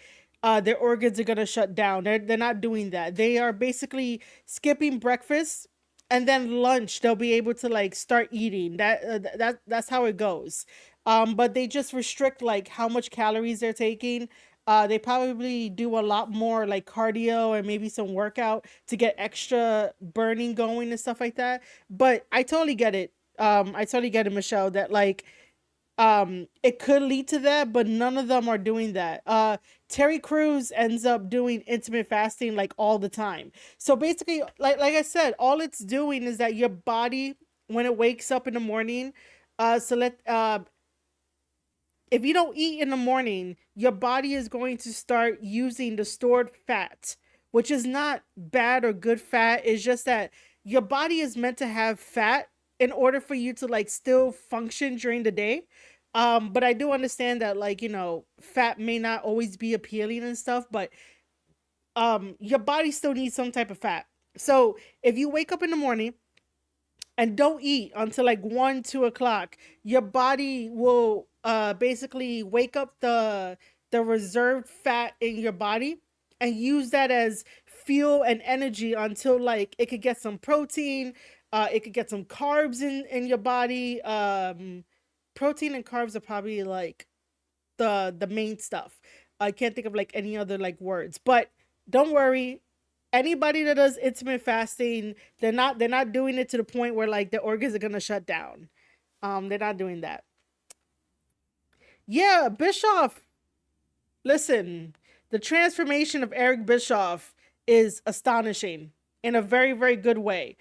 their organs are gonna shut down. They're not doing that. They are basically skipping breakfast, and then lunch they'll be able to like start eating. That's how it goes. But they just restrict like how much calories they're taking. They probably do a lot more like cardio and maybe some workout to get extra burning going and stuff like that. But I totally get it. I totally get it, Michelle, that like it could lead to that, but none of them are doing that. Terry Crews ends up doing intermittent fasting like all the time. So basically, like I said, all it's doing is that your body, when it wakes up in the morning, if you don't eat in the morning, your body is going to start using the stored fat, which is not bad or good fat. It's just that your body is meant to have fat in order for you to like still function during the day. But I do understand that like, fat may not always be appealing and stuff, but your body still needs some type of fat. So if you wake up in the morning and don't eat until like 1-2 o'clock, your body will basically wake up the reserved fat in your body and use that as fuel and energy until like it could get some protein, it could get some carbs in your body. Protein and carbs are probably like the main stuff. I can't think of like any other like words, but don't worry. Anybody that does intermittent fasting, they're not doing it to the point where like the organs are gonna shut down. They're not doing that. Yeah, Bischoff. Listen, the transformation of Eric Bischoff is astonishing in a very, very good way.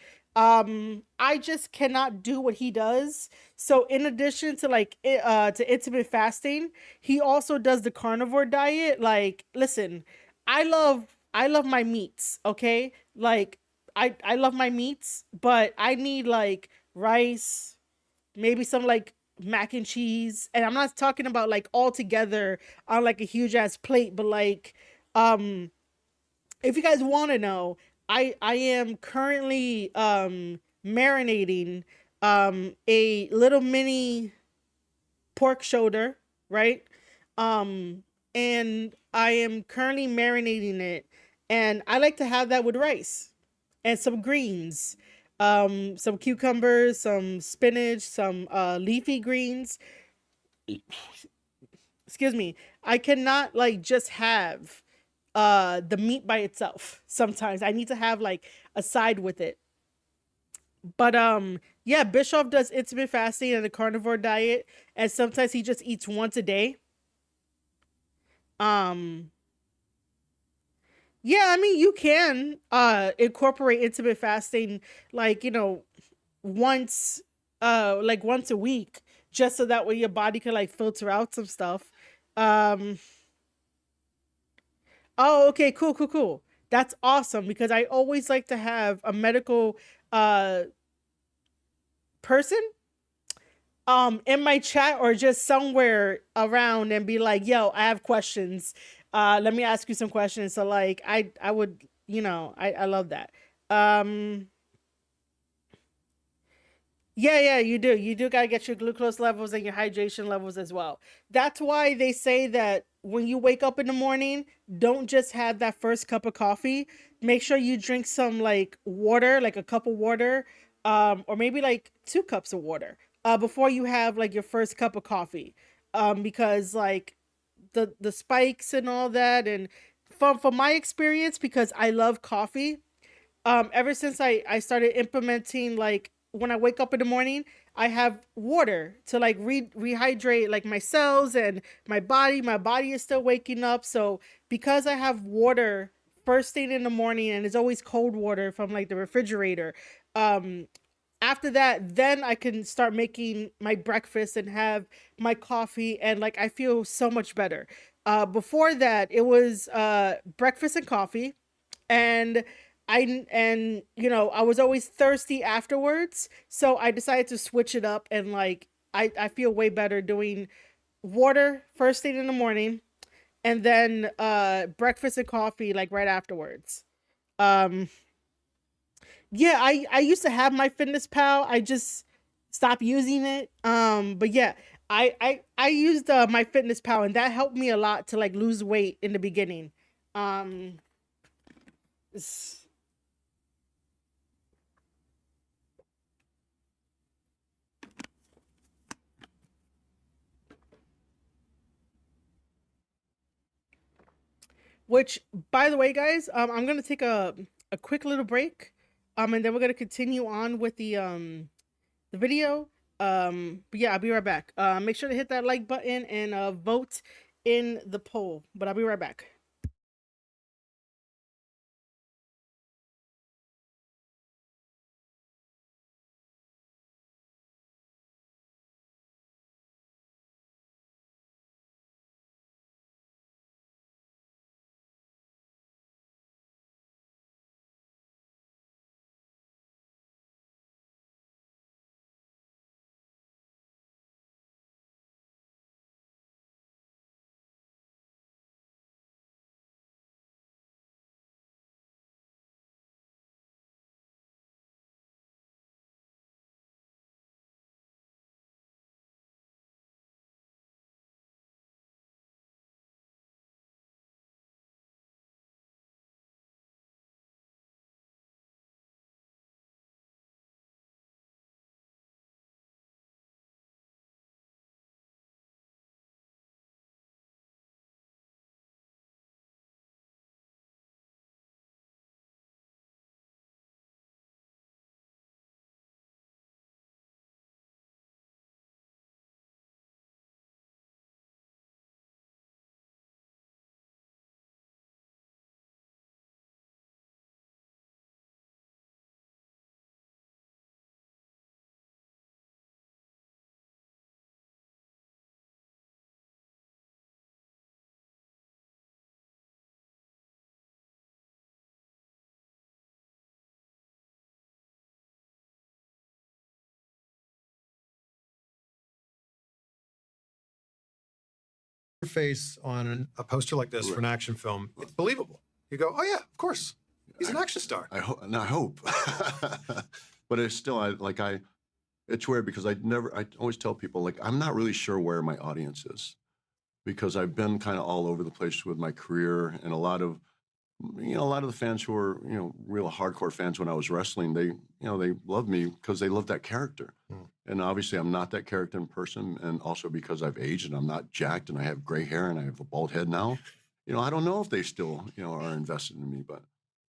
I just cannot do what he does. So in addition to like to intermittent fasting, he also does the carnivore diet. Like, listen, I love my meats, okay? Like I love my meats, but I need like rice, maybe some like mac and cheese, and I'm not talking about like all together on like a huge ass plate, but like um if you guys want to know, I am currently marinating a little mini pork shoulder, right? um and I am currently marinating it, and I like to have that with rice and some greens, some cucumbers, some spinach, some leafy greens. Excuse me. I cannot like just have the meat by itself. Sometimes I need to have like a side with it. But yeah, Bischoff does intermittent fasting and a carnivore diet, and sometimes he just eats once a day. um yeah, I mean, you can incorporate intermittent fasting, like, once like once a week, just so that way your body can like filter out some stuff. um oh, okay, cool, cool, cool. That's awesome, because I always like to have a medical uh person in my chat or just somewhere around, and be like, yo, I have questions, let me ask you some questions. So like I would, I love that. um Yeah, yeah, you do. You do gotta get your glucose levels and your hydration levels as well. That's why they say that when you wake up in the morning, don't just have that first cup of coffee. Make sure you drink some like water, like a cup of water, or maybe like 2 cups of water, before you have like your first cup of coffee. Because like the spikes and all that, and from my experience, because I love coffee, ever since I started implementing, like when I wake up in the morning, I have water to like rehydrate like my cells and my body is still waking up. So because I have water first thing in the morning, and it's always cold water from like the refrigerator, um after that, then I can start making my breakfast and have my coffee, and like I feel so much better. Before that, it was breakfast and coffee, and I was always thirsty afterwards, so I decided to switch it up, and like I feel way better doing water first thing in the morning, and then breakfast and coffee like right afterwards. um yeah, I used to have my Fitness Pal. I just stopped using it. But yeah, I used my Fitness Pal, and that helped me a lot to like lose weight in the beginning. um s- Which, by the way, guys, I'm gonna take a quick little break, and then we're gonna continue on with the video. But yeah, I'll be right back. Make sure to hit that like button and vote in the poll. But I'll be right back. face on a poster like this for an action film, it's believable. You go, oh yeah, of course. He's an action star. I hope. But it's still, it's weird because I always tell people, like, I'm not really sure where my audience is because I've been kind of all over the place with my career, and a lot of the fans who are, real hardcore fans when I was wrestling, they love me because they love that character. And obviously I'm not that character in person, and also because I've aged and I'm not jacked and I have gray hair and I have a bald head now. I don't know if they still, are invested in me, but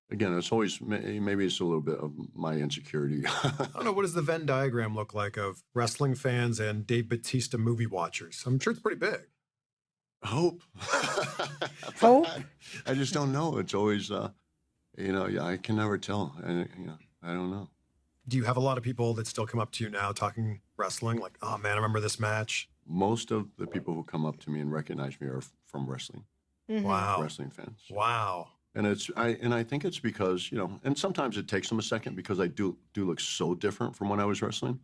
again, it's always, maybe it's a little bit of my insecurity. I don't know, what does the Venn diagram look like of wrestling fans and Dave Bautista movie watchers? I'm sure it's pretty big. Hope. Hope? I just don't know. It's always, I can never tell. And, I don't know. Do you have a lot of people that still come up to you now talking wrestling? Like, oh man, I remember this match. Most of the people who come up to me and recognize me are from wrestling. Wow. Wrestling fans. Wow. And I think it's because, and sometimes it takes them a second because I do look so different from when I was wrestling.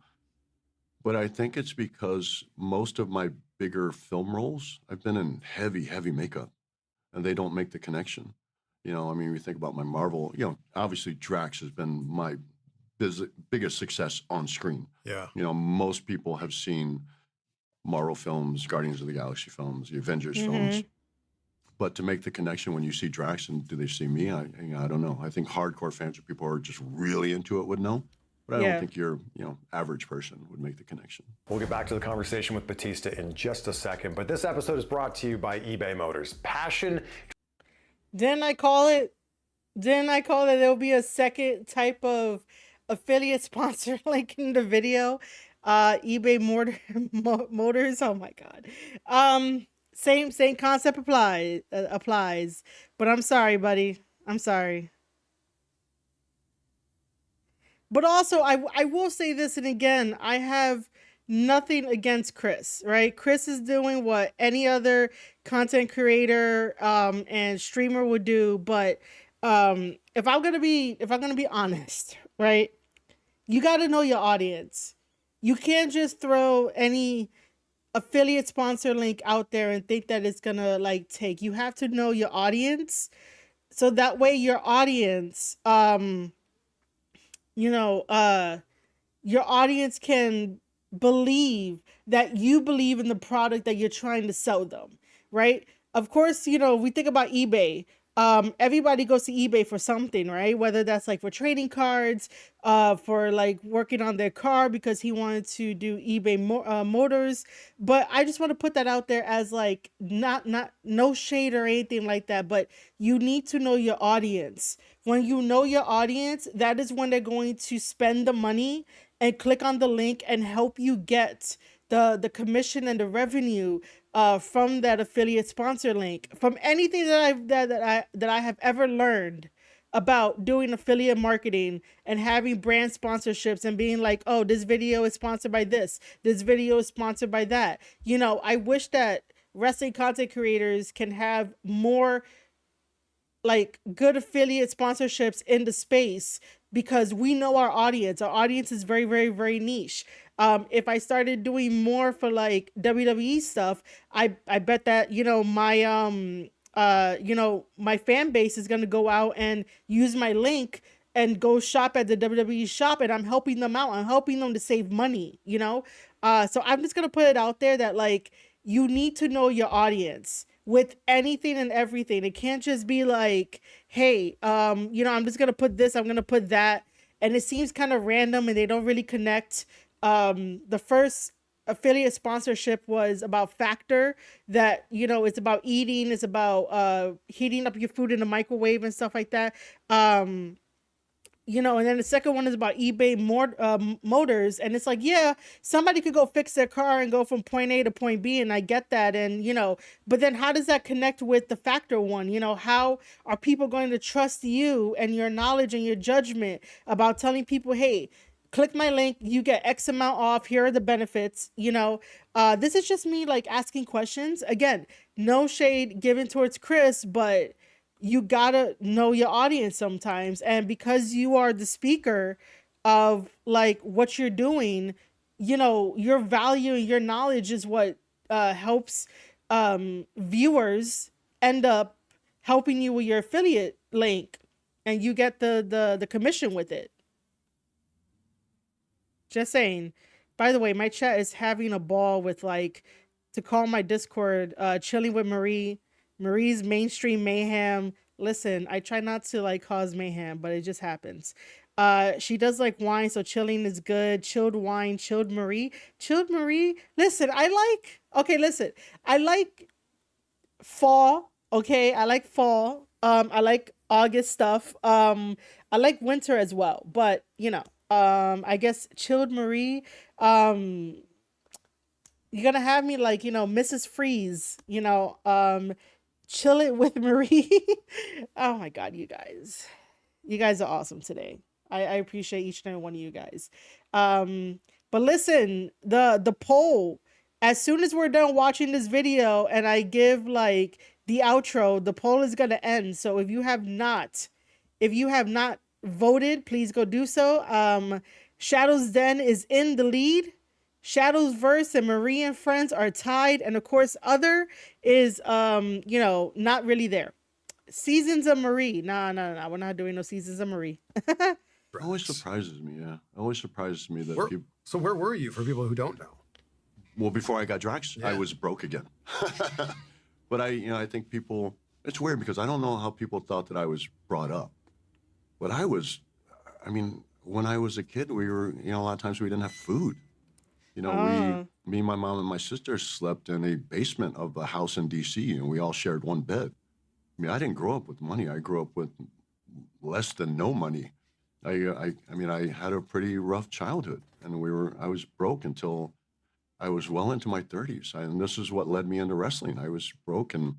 But I think it's because most of my bigger film roles, I've been in heavy, heavy makeup, and they don't make the connection. We think about my Marvel, obviously Drax has been my biggest success on screen. Yeah. Most people have seen Marvel films, Guardians of the Galaxy films, the Avengers films. But to make the connection when you see Drax and do they see me, I don't know. I think hardcore fans or people who are just really into it would know. But I don't think your average person would make the connection. We'll get back to the conversation with Bautista in just a second, but this episode is brought to you by eBay Motors. Passion. Didn't I call it there'll be a second type of affiliate sponsor link in the video? eBay Motors. Oh my God. Same concept applies. But I'm sorry, buddy. I'm sorry. But also, I will say this, and again, I have nothing against Chris, right? Chris is doing what any other content creator and streamer would do. But if I'm gonna be honest, right? You got to know your audience. You can't just throw any affiliate sponsor link out there and think that it's gonna take. You have to know your audience, so that way your audience your audience can believe that you believe in the product that you're trying to sell them, right? Of course, we think about eBay. Everybody goes to eBay for something, right? Whether that's for trading cards, for working on their car because he wanted to do eBay Motors. But I just want to put that out there as not no shade or anything like that, but you need to know your audience. When you know your audience, that is when they're going to spend the money and click on the link and help you get the commission and the revenue from that affiliate sponsor link. From anything that I have ever learned about doing affiliate marketing and having brand sponsorships and being like, oh, this video is sponsored by this video is sponsored by that. I wish that wrestling content creators can have more good affiliate sponsorships in the space, because we know our audience. Our audience is very, very, very niche. If I started doing more for WWE stuff, I bet that, my fan base is going to go out and use my link and go shop at the WWE shop, and I'm helping them out. I'm helping them to save money, So I'm just going to put it out there that you need to know your audience with anything and everything. It can't just be hey, I'm just going to put this, I'm going to put that. And it seems kind of random and they don't really connect. The first affiliate sponsorship was about Factor, that, it's about eating, it's about heating up your food in the microwave and stuff like that. And then the second one is about eBay Motors, and it's yeah, somebody could go fix their car and go from point A to point B, and I get that, and but then how does that connect with the Factor one? How are people going to trust you and your knowledge and your judgment about telling people, hey, click my link, you get X amount off, here are the benefits? This is just me asking questions. Again, no shade given towards Chris, but you gotta know your audience sometimes. And because you are the speaker of what you're doing, your value and your knowledge is what helps viewers end up helping you with your affiliate link, and you get the commission with it. Just saying. By the way, my chat is having a ball with, like, to call my Discord, chilling with Marie, Marie's mainstream mayhem. Listen, I try not to like cause mayhem, but it just happens. She does like wine, so chilling is good. Chilled wine, chilled Marie. Chilled Marie. Listen, listen. I like fall. Okay, I like fall. I like August stuff. I like winter as well, but you know, I guess chilled Marie. You're gonna have me like, you know, Mrs. Freeze, you know, chill it with Marie. Oh my God, you guys. You guys are awesome today. I appreciate each and every one of you guys. But listen, the poll, as soon as we're done watching this video and I give like the outro, the poll is gonna end. So if you have not voted, please go do so. Shadow's Den is in the lead. Shadow's Verse and Marie and Friends are tied, and of course Other is you know, not really there. Seasons of Marie. Nah, we're not doing no Seasons of Marie. It always surprises me, yeah. It always surprises me that people... So where were you, for people who don't know? Well, before I got Drax, I was broke again. But I think people... It's weird because I don't know how people thought that I was brought up. But I mean, when I was a kid, we were, a lot of times we didn't have food. Me, my mom, and my sister slept in a basement of a house in D.C., and we all shared one bed. I mean, I didn't grow up with money. I grew up with less than no money. I had a pretty rough childhood, and I was broke until I was well into my 30s. And this is what led me into wrestling. I was broke and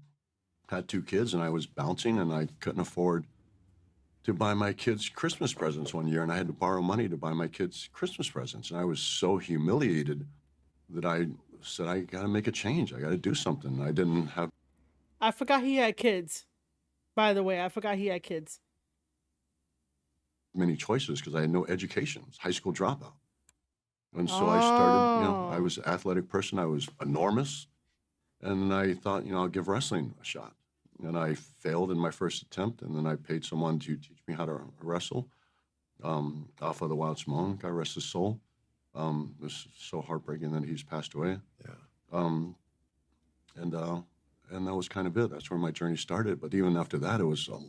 had 2 kids, and I was bouncing, and I couldn't afford to buy my kids Christmas presents one year, and I had to borrow money to buy my kids Christmas presents. And I was so humiliated that I said, I got to make a change. I got to do something. I didn't have... I forgot he had kids. By the way, I forgot he had kids. Many choices because I had no education. I was a high school dropout. And so I started, I was an athletic person. I was enormous. And I thought, I'll give wrestling a shot. And I failed in my first attempt, and then I paid someone to teach me how to wrestle. Alpha the Wild Simone, God rest his soul. It was so heartbreaking that he's passed away. Yeah. And that was kind of it. That's where my journey started. But even after that, it was a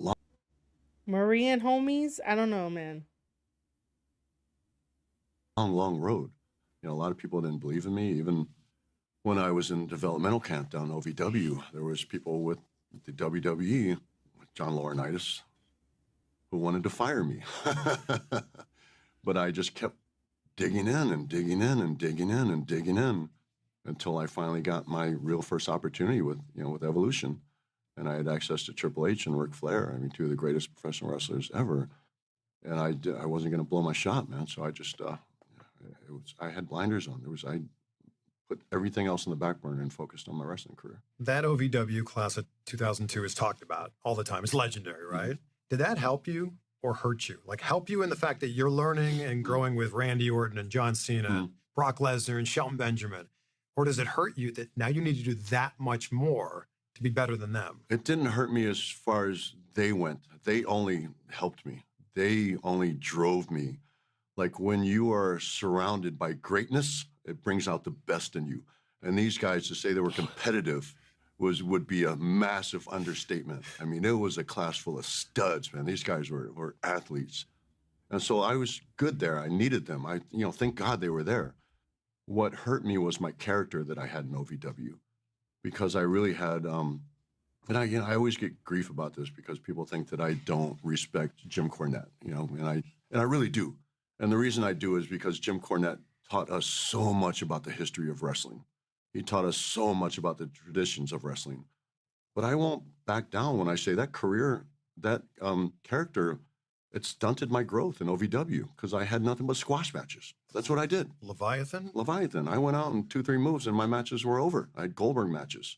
Marie and homies? I don't know, man. long road. A lot of people didn't believe in me. Even when I was in developmental camp down OVW, there was people with the WWE, John Laurinaitis, who wanted to fire me. But I just kept digging in and digging in and digging in and digging in until I finally got my real first opportunity with Evolution. And I had access to Triple H and Ric Flair. I mean, 2 of the greatest professional wrestlers ever. And I wasn't going to blow my shot, man. So I just, I had blinders on. I put everything else on the back burner and focused on my wrestling career. That OVW class of 2002 is talked about all the time. It's legendary, right? Mm-hmm. Did that help you or hurt you? Like help you in the fact that you're learning and growing with Randy Orton and John Cena, Brock Lesnar and Shelton Benjamin? Or does it hurt you that now you need to do that much more to be better than them? It didn't hurt me as far as they went. They only helped me. They only drove me. Like when you are surrounded by greatness, it brings out the best in you. And these guys, to say they were competitive would be a massive understatement. I mean, it was a class full of studs, man. These guys were athletes. And so I was good there. I needed them. Thank God they were there. What hurt me was my character that I had in OVW, because I really had, and I always get grief about this because people think that I don't respect Jim Cornette, and I really do. And the reason I do is because Jim Cornette taught us so much about the history of wrestling. He taught us so much about the traditions of wrestling. But I won't back down when I say that career, that character, it stunted my growth in OVW because I had nothing but squash matches. That's what I did. Leviathan? Leviathan. I went out in 2-3 moves and my matches were over. I had Goldberg matches.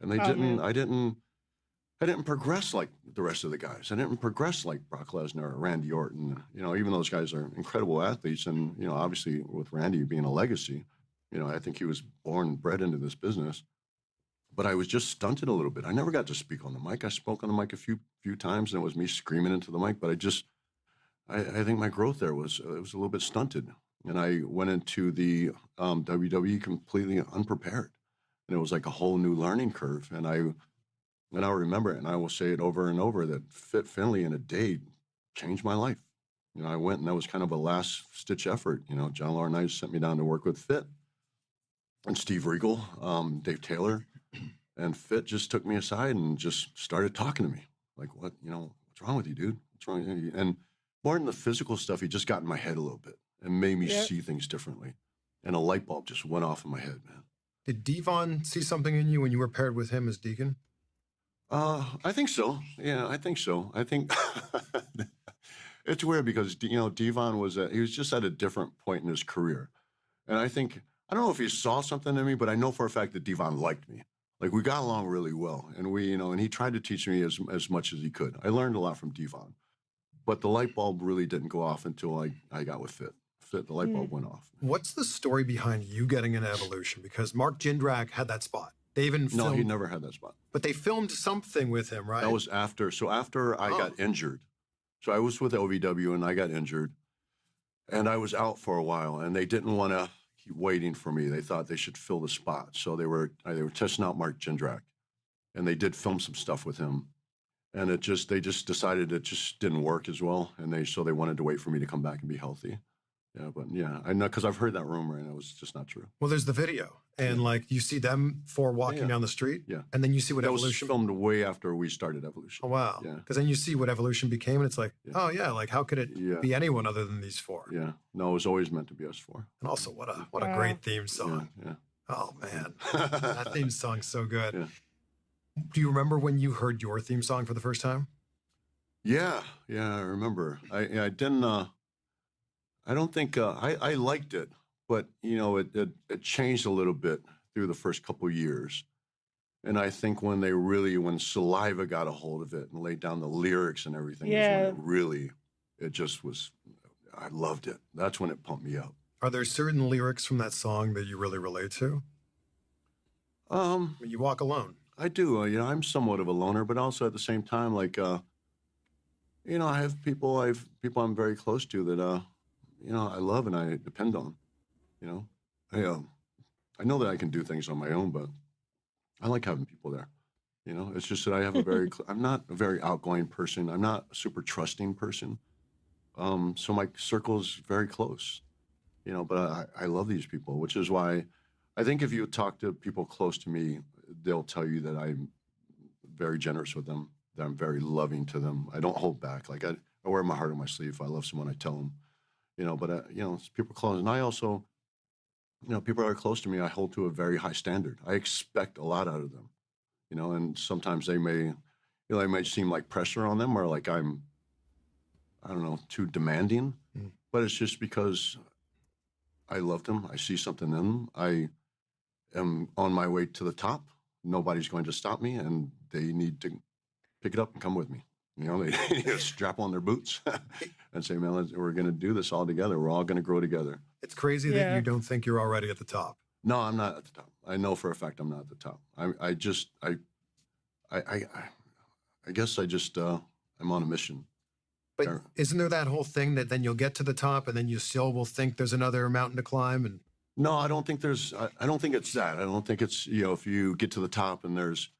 And I didn't progress like the rest of the guys. I didn't progress like Brock Lesnar or Randy Orton. Even those guys are incredible athletes. And, obviously with Randy being a legacy, I think he was born and bred into this business. but I was just stunted a little bit. I never got to speak on the mic. I spoke on the mic a few times, and it was me screaming into the mic. But I think my growth there was it was a little bit stunted, and I went into the WWE completely unprepared, and it was like a whole new learning curve. And I remember it, and I will say it over and over that Fit Finley in a day changed my life. You know, I went, and that was kind of a last stitch effort. You know, John Laurinaitis sent me down to work with Fit, and Steve Regal, Dave Taylor, and Fit just took me aside and just started talking to me. Like, what's wrong with you, dude? What's wrong with you? And more than the physical stuff, he just got in my head a little bit and made me see things differently. And a light bulb just went off in my head, man. Did Devon see something in you when you were paired with him as Deacon? I think so. Yeah, I think so. I think it's weird because, you know, Devon he was just at a different point in his career. And I don't know if he saw something in me, but I know for a fact that Devon liked me. Like, we got along really well. And and he tried to teach me as much as he could. I learned a lot from Devon. But the light bulb really didn't go off until I got with Fit. The light bulb went off. What's the story behind you getting into Evolution? Because Mark Jindrak had that spot. They even filmed, No, he never had that spot. But they filmed something with him, right? That was after. So after I got injured, so I was with LVW and I got injured, and I was out for a while, and they didn't want to keep waiting for me. They thought they should fill the spot, so they were testing out Mark Jindrak, and they did film some stuff with him, and they just decided it just didn't work as well, and they wanted to wait for me to come back and be healthy. Yeah, but yeah, I know because I've heard that rumor and it was just not true. Well, there's the video, and like you see them four walking down the street, and then you see what that Evolution was filmed way after we started Evolution. Oh wow! Yeah, because then you see what Evolution became, and it's like, oh yeah, like how could it be anyone other than these four? Yeah, no, it was always meant to be us four. And also, what a great theme song. Yeah. Oh man, that theme song's so good. Yeah. Do you remember when you heard your theme song for the first time? Yeah, I remember. I didn't. I don't think I liked it, but you know, it changed a little bit through the first couple years. And I think when Saliva got a hold of it and laid down the lyrics and everything, is when it just was. I loved it. That's when it pumped me up. Are there certain lyrics from that song that you really relate to? When you walk alone. I do. You know, I'm somewhat of a loner, but also at the same time, like, you know, I have people I'm very close to that. You know, I love and I depend on. You know, I know that I can do things on my own, but I like having people there. You know, it's just that I have I'm not a very outgoing person. I'm not a super trusting person. So my circle is very close. You know, but I love these people, which is why I think if you talk to people close to me, they'll tell you that I'm very generous with them, that I'm very loving to them. I don't hold back. Like I wear my heart on my sleeve. If I love someone, I tell them. You know, but, you know, it's people close. And I also, you know, people that are close to me, I hold to a very high standard. I expect a lot out of them, you know, and sometimes they might seem like pressure on them or like I don't know, too demanding. But it's just because I love them. I see something in them. I am on my way to the top. Nobody's going to stop me, and they need to pick it up and come with me. You know, they need to strap on their boots and say, man, we're going to do this all together. We're all going to grow together. It's crazy that you don't think you're already at the top. No, I'm not at the top. I know for a fact I'm not at the top. I guess I'm on a mission. But isn't there that whole thing that then you'll get to the top and then you still will think there's another mountain to climb? And no, I don't think it's that. I don't think it's, you know, if you get to the top and there's,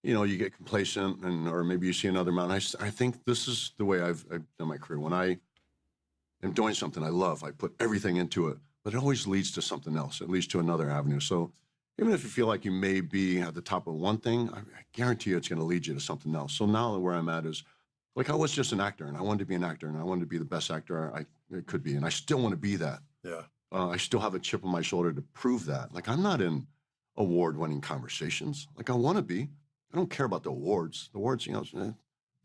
you know, you get complacent or maybe you see another mountain. I think this is the way I've done my career. When I am doing something I love, I put everything into it, but it always leads to something else. It leads to another avenue. So even if you feel like you may be at the top of one thing, I guarantee you it's going to lead you to something else. So now where I'm at is, like, I was just an actor and I wanted to be an actor and I wanted to be the best actor I could be. And I still want to be that. Yeah. I still have a chip on my shoulder to prove that. Like, I'm not in award-winning conversations. Like, I want to be. I don't care about the awards. The awards, you know, it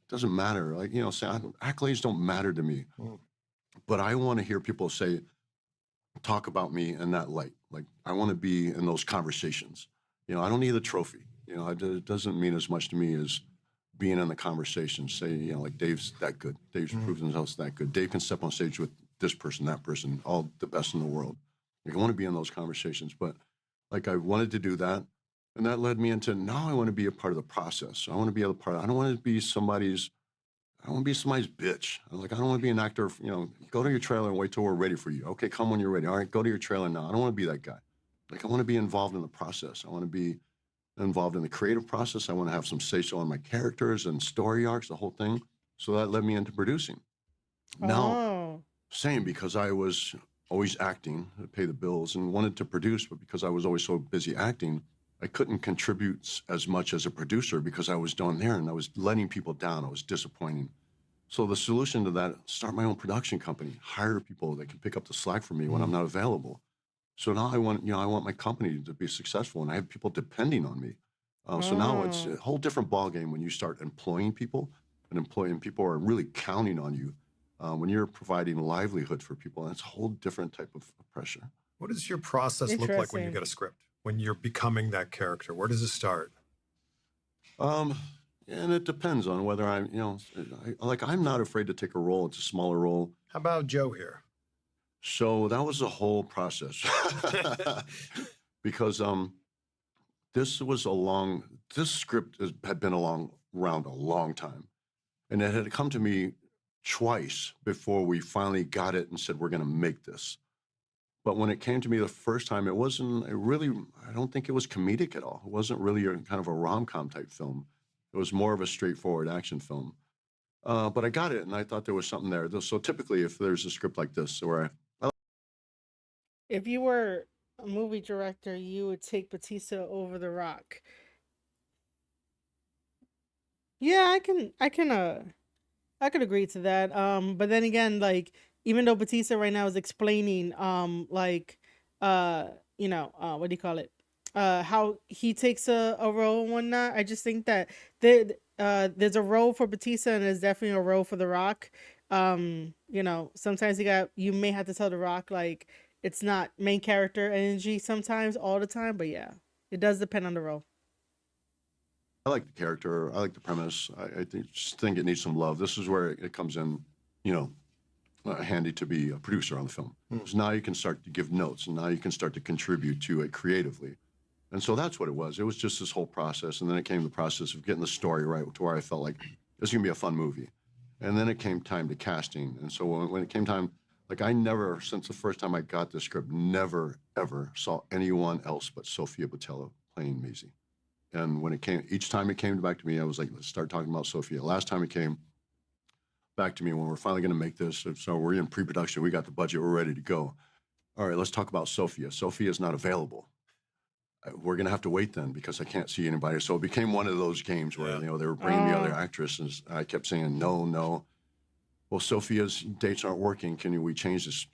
doesn't matter. Like, you know, accolades don't matter to me. But I want to hear people talk about me in that light. Like, I want to be in those conversations. You know, I don't need a trophy. You know, it doesn't mean as much to me as being in the conversation. Say, you know, like, Dave's that good. Dave's proven himself that good. Dave can step on stage with this person, that person, all the best in the world. Like, I want to be in those conversations. But, like, I wanted to do that. And that led me into, now I want to be a part of the process. I want to be a part of, I don't want to be somebody's bitch. I don't want to be an actor, go to your trailer and wait till we're ready for you. Okay, come when you're ready. All right, go to your trailer now. I don't want to be that guy. I want to be involved in the process. I want to be involved in the creative process. I want to have some say-so on my characters and story arcs, the whole thing. So that led me into producing. Now, Oh. same, because I was always acting to pay the bills and wanted to produce, but because I was always so busy acting, I couldn't contribute as much as a producer because I was down there and I was letting people down. I was disappointing. So the solution to that, start my own production company, hire people that can pick up the slack for me when I'm not available. So now I want my company to be successful, and I have people depending on me. So now it's a whole different ballgame when you start employing people, and people are really counting on you. When you're providing livelihood for people, that's a whole different type of pressure. What does your process look like when you Interesting. get a script? When you're becoming that character, where does it start? And it depends on whether I'm not afraid to take a role. It's a smaller role. How about Joe here? So that was a whole process because this script had been around a long time, and it had come to me twice before we finally got it and said, we're going to make this. But when it came to me the first time, I don't think it was comedic at all. It wasn't really kind of a rom-com type film. It was more of a straightforward action film. But I got it, and I thought there was something there. So typically, if there's a script like this where If you were a movie director, you would take Bautista over The Rock. Yeah, I could agree to that. But then again, like, even though Batista right now is explaining, what do you call it? How he takes a role and whatnot. I just think that there's a role for Batista and there's definitely a role for The Rock. Sometimes you may have to tell The Rock, like, it's not main character energy sometimes, all the time, but yeah, it does depend on the role. I like the character, I like the premise. Just think it needs some love. This is where it comes in, handy to be a producer on the film. So now you can start to give notes, and now you can start to contribute to it creatively. And so that's what it was. It was just this whole process, and then it came the process of getting the story right to where I felt like this is gonna be a fun movie. And then it came time to casting. And so when it came time, like, I never, since the first time I got the script, never, ever saw anyone else but Sofia Boutella playing Maisie. And when each time it came back to me, I was like, let's start talking about Sofia. Last time it came back to me, when we're finally going to make this, so we're in pre-production, we got the budget, we're ready to go. All right, let's talk about Sofia. Sofia is not available. We're going to have to wait then because I can't see anybody. So it became one of those games where, they were bringing the other actresses. I kept saying, no. Well, Sophia's dates aren't working. We change this?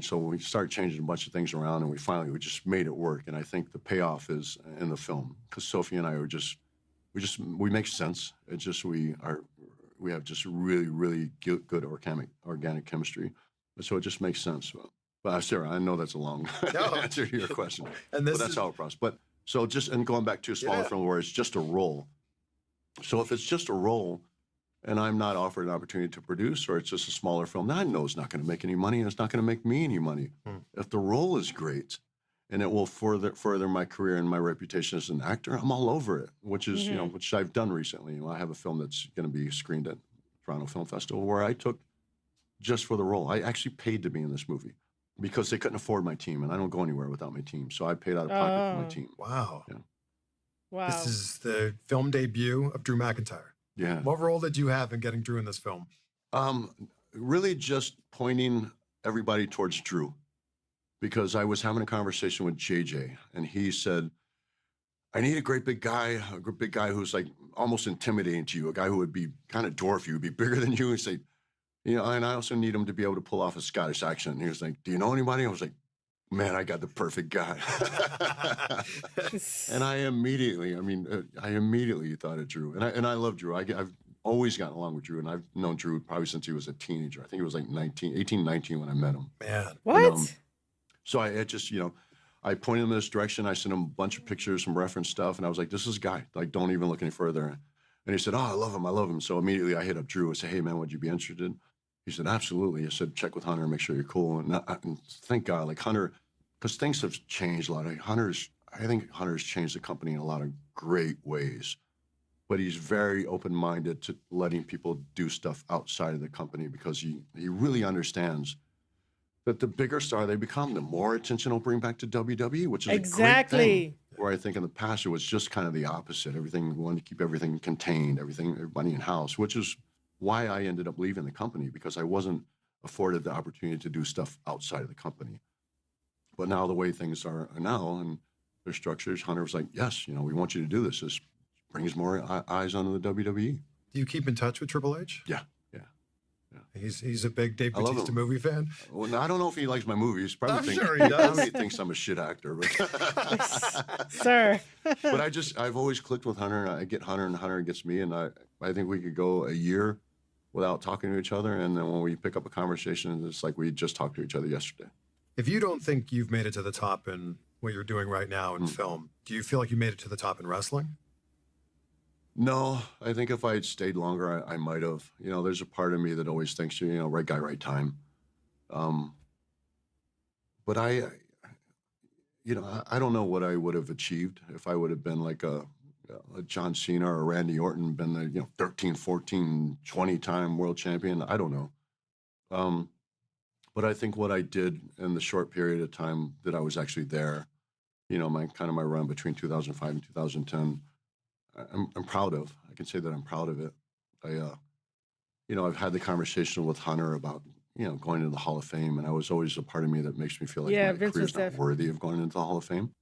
So we started changing a bunch of things around, and we just made it work. And I think the payoff is in the film, because Sophia and I we make sense. It's just we have just really, really good organic chemistry. So it just makes sense. But Sarah, I know that's a long answer to your question, but that's how it process. But so and going back to a smaller film where it's just a role. So if it's just a role, and I'm not offered an opportunity to produce, or it's just a smaller film, then I know it's not going to make any money, and it's not going to make me any money. If the role is great, and it will further my career and my reputation as an actor, I'm all over it. Which is which I've done recently. I have a film that's going to be screened at Toronto Film Festival where I took just for the role. I actually paid to be in this movie because they couldn't afford my team, and I don't go anywhere without my team. So I paid out of pocket for my team. Wow. Yeah. Wow. This is the film debut of Drew McIntyre. Yeah. What role did you have in getting Drew in this film? Really just pointing everybody towards Drew, because I was having a conversation with JJ, and he said, I need a great big guy who's like almost intimidating to you, a guy who would be kind of dwarf you, would be bigger than you, and say, and I also need him to be able to pull off a Scottish accent. And he was like, do you know anybody? I was like, man, I got the perfect guy. And I immediately thought of Drew. And I love Drew. I've always gotten along with Drew, and I've known Drew probably since he was a teenager. I think he was like 18, 19 when I met him. Man. What? And, so I pointed him in this direction. I sent him a bunch of pictures, some reference stuff, and I was like, this is a guy. Like, don't even look any further. And he said, oh, I love him. So immediately I hit up Drew and said, hey, man, would you be interested? He said, absolutely. I said, check with Hunter and make sure you're cool. And thank God, like Hunter, because things have changed a lot. Hunter's, I think Hunter's changed the company in a lot of great ways, but he's very open-minded to letting people do stuff outside of the company because he really understands that the bigger star they become, the more attention will bring back to WWE, which is a great thing. Where I think in the past it was just kind of the opposite. Everything, we wanted to keep everything contained, everybody in-house, which is why I ended up leaving the company, because I wasn't afforded the opportunity to do stuff outside of the company. But now the way things are now and their structures, Hunter was like, yes, you know, we want you to do this. This brings more eyes onto the WWE. Do you keep in touch with Triple H? Yeah. He's a big Dave I love Bautista him. movie fan. Well, I don't know if he likes my movies. Probably I'm think, sure he does. Probably thinks I'm a shit actor. But, Sir. but I've always clicked with Hunter. And I get Hunter, and Hunter gets me. And I think we could go a year without talking to each other. And then when we pick up a conversation, it's like we just talked to each other yesterday. If you don't think you've made it to the top in what you're doing right now in film, do you feel like you made it to the top in wrestling? No, I think if I had stayed longer, I might have. You know, there's a part of me that always thinks, you know, right guy, right time. But I don't know what I would have achieved if I would have been like a John Cena or Randy Orton, been the 13, 14, 20-time world champion. I don't know. But I think what I did in the short period of time that I was actually there, you know, my run between 2005 and 2010. I'm proud of. I can say that I'm proud of it. I've had the conversation with Hunter about, going into the Hall of Fame, and I was always a part of me that makes me feel like my Vince career's was not worthy of going into the Hall of Fame.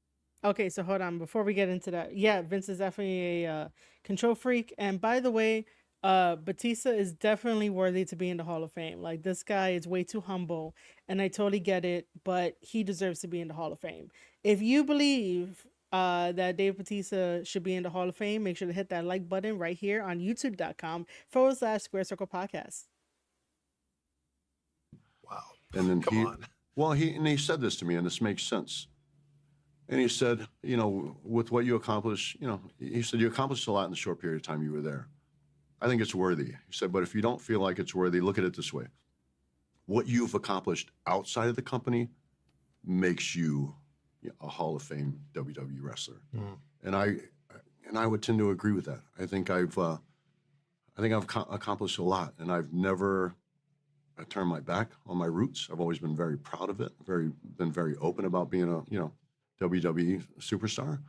Okay, so hold on. Before we get into that, yeah, Vince is definitely a control freak. And by the way, Batista is definitely worthy to be in the Hall of Fame. Like, this guy is way too humble, and I totally get it, but he deserves to be in the Hall of Fame. If you believe that Dave Bautista should be in the Hall of Fame, make sure to hit that like button right here on youtube.com/Square Circle Podcast. Wow. And then Come on. he said this to me, and this makes sense. And he said, with what you accomplished, he said, you accomplished a lot in the short period of time you were there. I think it's worthy. He said, but if you don't feel like it's worthy, look at it this way. What you've accomplished outside of the company makes you a Hall of Fame WWE wrestler. And I would tend to agree with that. I think I've accomplished a lot, and I've never turned my back on my roots. I've always been very proud of it, been very open about being a, WWE superstar.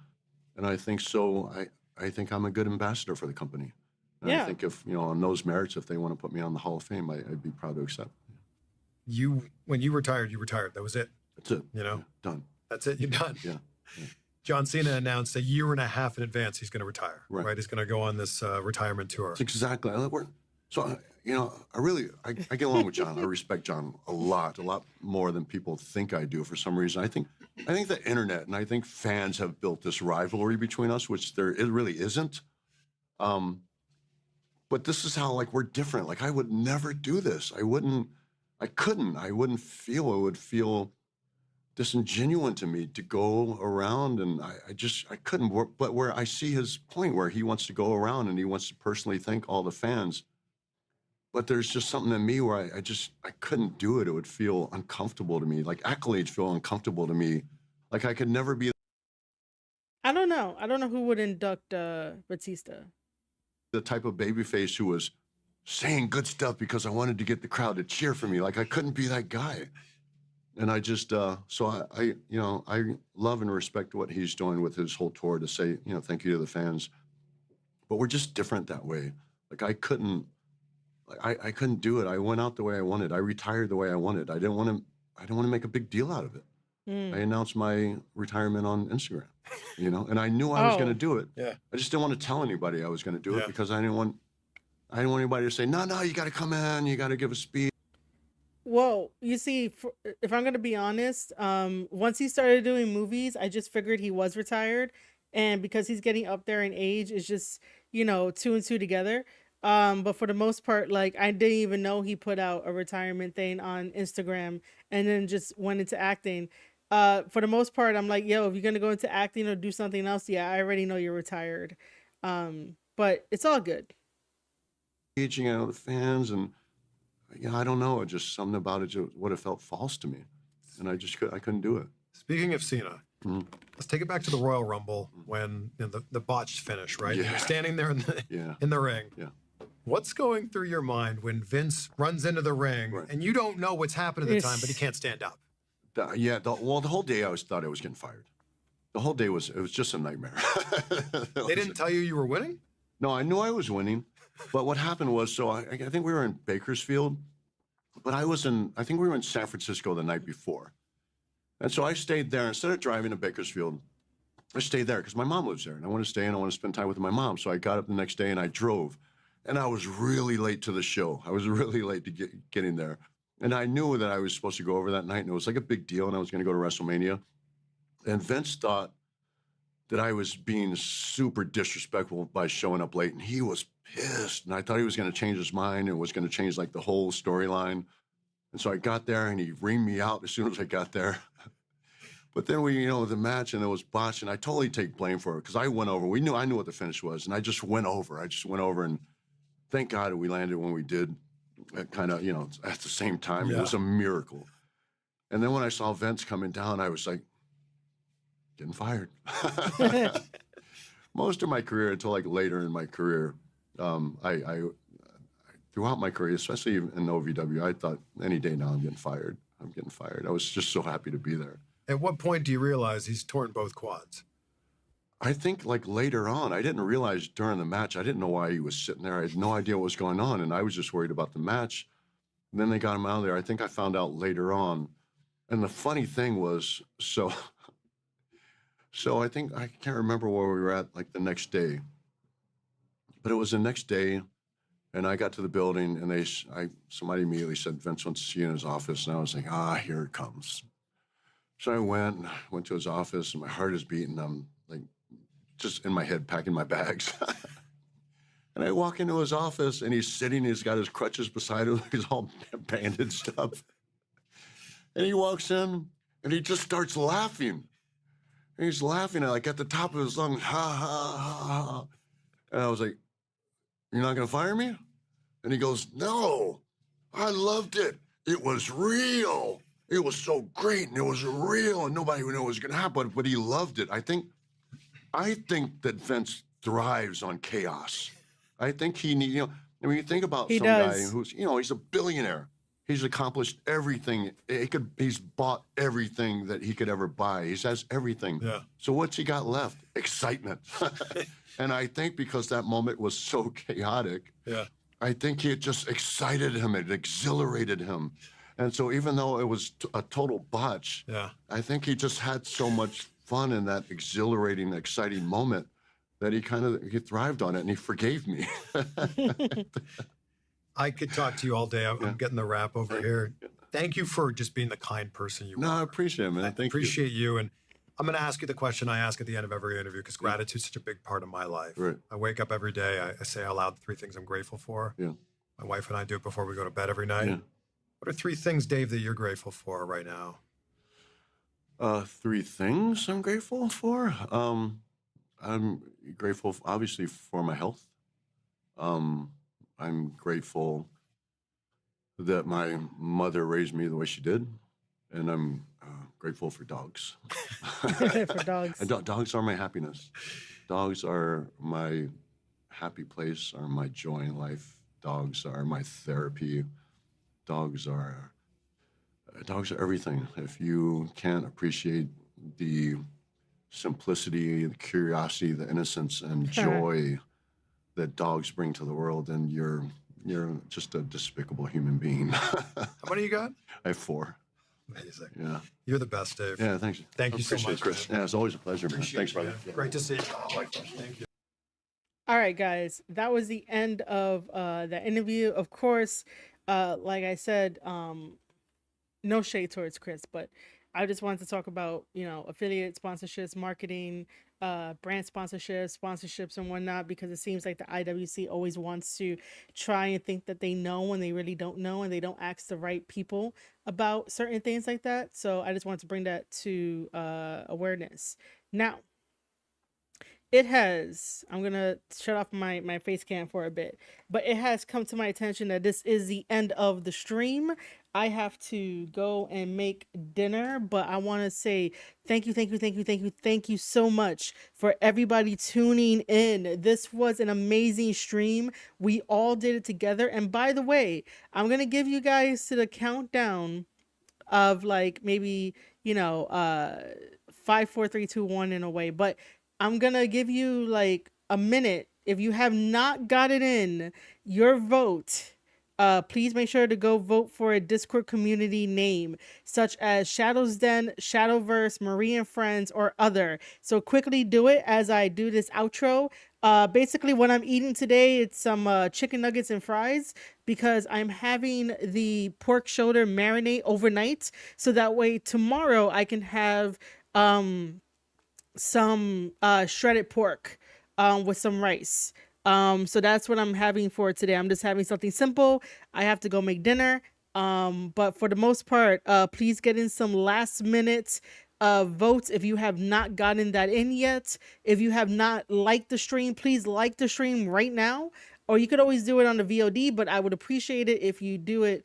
And I think so. I think I'm a good ambassador for the company. And I think if, on those merits, if they want to put me on the Hall of Fame, I'd be proud to accept. When you retired, you retired. That was it. That's it. Yeah, done. That's it. You're done. Yeah. John Cena announced a year and a half in advance he's going to retire. Right. He's going to go on this retirement tour. That's exactly. I get along with John. I respect John a lot more than people think I do for some reason. I think the internet and I think fans have built this rivalry between us, which it really isn't. But this is how, we're different. I would never do this. I wouldn't feel, it would feel disingenuous to me to go around, and I couldn't work. But where I see his point, where he wants to go around and he wants to personally thank all the fans, but there's just something in me where I couldn't do it. It would feel uncomfortable to me. Accolades feel uncomfortable to me. I could never be. I don't know who would induct Batista. The type of babyface who was saying good stuff because I wanted to get the crowd to cheer for me. I couldn't be that guy. And I just, so I love and respect what he's doing with his whole tour to say, thank you to the fans. But we're just different that way. I couldn't do it. I went out the way I wanted. I retired the way I wanted. I didn't want to make a big deal out of it. I announced my retirement on Instagram, and I knew I was going to do it. Yeah. I just didn't want to tell anybody I was going to do it because I didn't want anybody to say, no, you got to come in, you got to give a speech. Well, you see, if I'm going to be honest, once he started doing movies, I just figured he was retired. And because he's getting up there in age, it's just, 2 and 2 together. But for the most part, I didn't even know he put out a retirement thing on Instagram and then just went into acting. For the most part, I'm like, yo, if you're going to go into acting or do something else, yeah, I already know you're retired. But it's all good. Engaging out the fans, and I don't know, just something about it would have felt false to me, and I couldn't do it. Speaking of Cena, Let's take it back to the Royal Rumble when the botched finish, right? Yeah. You're standing there in the, Yeah. in the ring. Yeah. What's going through your mind when Vince runs into the ring and you don't know what's happened at the time, but he can't stand up? The whole day I thought I was getting fired. The whole day it was just a nightmare. They didn't tell you were winning? No, I knew I was winning, but what happened was, so I think we were in Bakersfield, but I think we were in San Francisco the night before. And so I stayed there. Instead of driving to Bakersfield, I stayed there because my mom lives there and I want to stay and I want to spend time with my mom. So I got up the next day and I drove and I was really late to the show. I was really late to getting there. And I knew that I was supposed to go over that night and it was like a big deal and I was going to go to WrestleMania. And Vince thought that I was being super disrespectful by showing up late and he was pissed. And I thought he was going to change his mind and was going to change like the whole storyline. And so I got there and he reamed me out as soon as I got there. But then the match and it was botched and I totally take blame for it because I went over. I knew what the finish was and I just went over. And thank God we landed when we did kind of, at the same time. Yeah. It was a miracle. And then when I saw Vince coming down, I was like, getting fired. Most of my career until like later in my career, I throughout my career, especially in OVW, I thought any day now I'm getting fired. I was just so happy to be there. At what point do you realize he's torn both quads? I think like later on, I didn't realize during the match, I didn't know why he was sitting there. I had no idea what was going on. And I was just worried about the match. And then they got him out of there. I think I found out later on. And the funny thing was, so I think, I can't remember where we were at like the next day, but it was the next day. And I got to the building and somebody immediately said, Vince wants to see you in his office. And I was like, here it comes. So I went to his office and my heart is beating. I'm like, just in my head, packing my bags. And I walk into his office and he's sitting, he's got his crutches beside him. He's all bandaged up. And he walks in and he just starts laughing. And he's laughing like at the top of his lungs, ha, ha, ha, ha. And I was like, you're not going to fire me? And he goes, no, I loved it. It was real. It was so great and it was real and nobody knew what was going to happen, but he loved it. I think that Vince thrives on chaos. I think he needs, when you think about guy who's, he's a billionaire. He's accomplished everything. He's bought everything that he could ever buy. He has everything. Yeah. So what's he got left? Excitement. And I think because that moment was so chaotic, I think it just excited him. It exhilarated him. And so even though it was a total botch, I think he just had so much fun in that exhilarating, exciting moment that he thrived on it and he forgave me. I could talk to you all day. I'm getting the wrap over here. Thank you for just being the kind person you are. No, I appreciate it, man. I appreciate you. And I'm going to ask you the question I ask at the end of every interview because gratitude is such a big part of my life. Right. I wake up every day. I say out loud 3 things I'm grateful for. Yeah. My wife and I do it before we go to bed every night. Yeah. What are 3 things, Dave, that you're grateful for right now? 3 things I'm grateful for. I'm grateful, obviously, for my health. I'm grateful that my mother raised me the way she did, and I'm grateful for dogs. For dogs. And dogs are my happiness. Dogs are my happy place, are my joy in life. Dogs are my therapy. Dogs are everything. If you can't appreciate the simplicity, the curiosity, the innocence and joy that dogs bring to the world, then you're just a despicable human being. How many you got? I have 4. Amazing. Yeah. You're the best, Dave. Yeah, thanks. Thank you so Appreciate much, it, Chris. man. Yeah, it's always a pleasure, man. Appreciate Thanks, you, brother. man. Great to see you. Thank you. All right, guys, that was the end of the interview. Of course, like I said, no shade towards Chris, but I just wanted to talk about, affiliate sponsorships, marketing, brand sponsorships and whatnot, because it seems like the IWC always wants to try and think that they know when they really don't know, and they don't ask the right people about certain things like that. So I just wanted to bring that to awareness. Now, I'm going to shut off my face cam for a bit, but it has come to my attention that this is the end of the stream. I have to go and make dinner, but I want to say thank you, thank you, thank you, thank you, thank you so much for everybody tuning in. This was an amazing stream. We all did it together. And by the way, I'm going to give you guys to the countdown of like maybe, 5, 4, 3, 2, 1 in a way, but I'm gonna give you like a minute. If you have not gotten in your vote, please make sure to go vote for a Discord community name such as Shadows Den, Shadowverse, Marie and Friends, or other. So quickly do it as I do this outro. Basically what I'm eating today, it's some chicken nuggets and fries because I'm having the pork shoulder marinate overnight. So that way tomorrow I can have some shredded pork with some rice. So that's what I'm having for today. I'm just having something simple. I have to go make dinner. But for the most part, please get in some last minute votes if you have not gotten that in yet. If you have not liked the stream, please like the stream right now. Or you could always do it on the VOD, but I would appreciate it if you do it,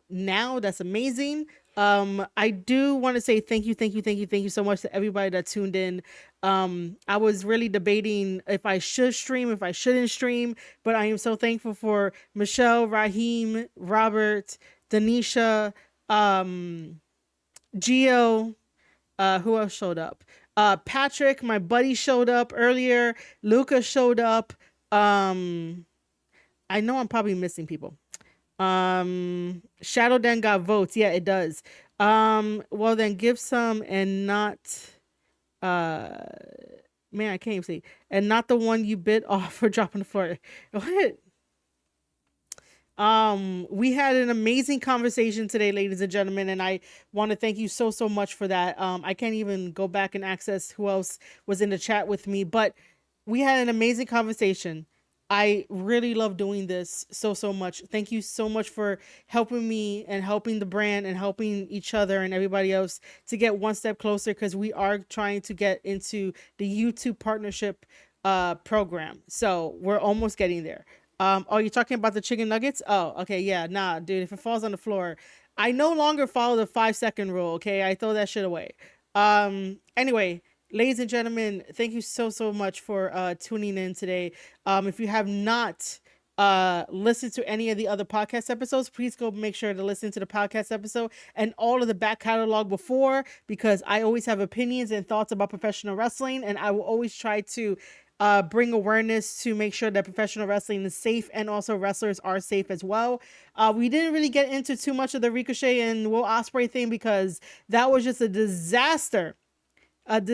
now. That's amazing. I do want to say thank you, thank you, thank you, thank you so much to everybody that tuned in. I was really debating if I should stream, if I shouldn't stream, but I am so thankful for Michelle, Raheem, Robert, Denisha, Gio, who else showed up? Patrick, my buddy, showed up earlier. Luca showed up. I know I'm probably missing people. Shadow Den got votes. Yeah, it does. Well then give some and not man, I can't even see. And not the one you bit off for dropping the floor. What? We had an amazing conversation today, ladies and gentlemen, and I want to thank you so much for that. I can't even go back and access who else was in the chat with me, but we had an amazing conversation. I really love doing this so much. Thank you so much for helping me and helping the brand and helping each other and everybody else to get one step closer, because we are trying to get into the YouTube partnership program. So we're almost getting there. Oh, you're talking about the chicken nuggets? Oh, okay. Yeah, nah, dude, if it falls on the floor, I no longer follow the 5-second rule. Okay. I throw that shit away. Anyway, ladies and gentlemen, thank you so much for tuning in today. If you have not listened to any of the other podcast episodes, please go make sure to listen to the podcast episode and all of the back catalog before, because I always have opinions and thoughts about professional wrestling, and I will always try to bring awareness to make sure that professional wrestling is safe, and also wrestlers are safe as well. We didn't really get into too much of the Ricochet and Will Ospreay thing because that was just a disaster of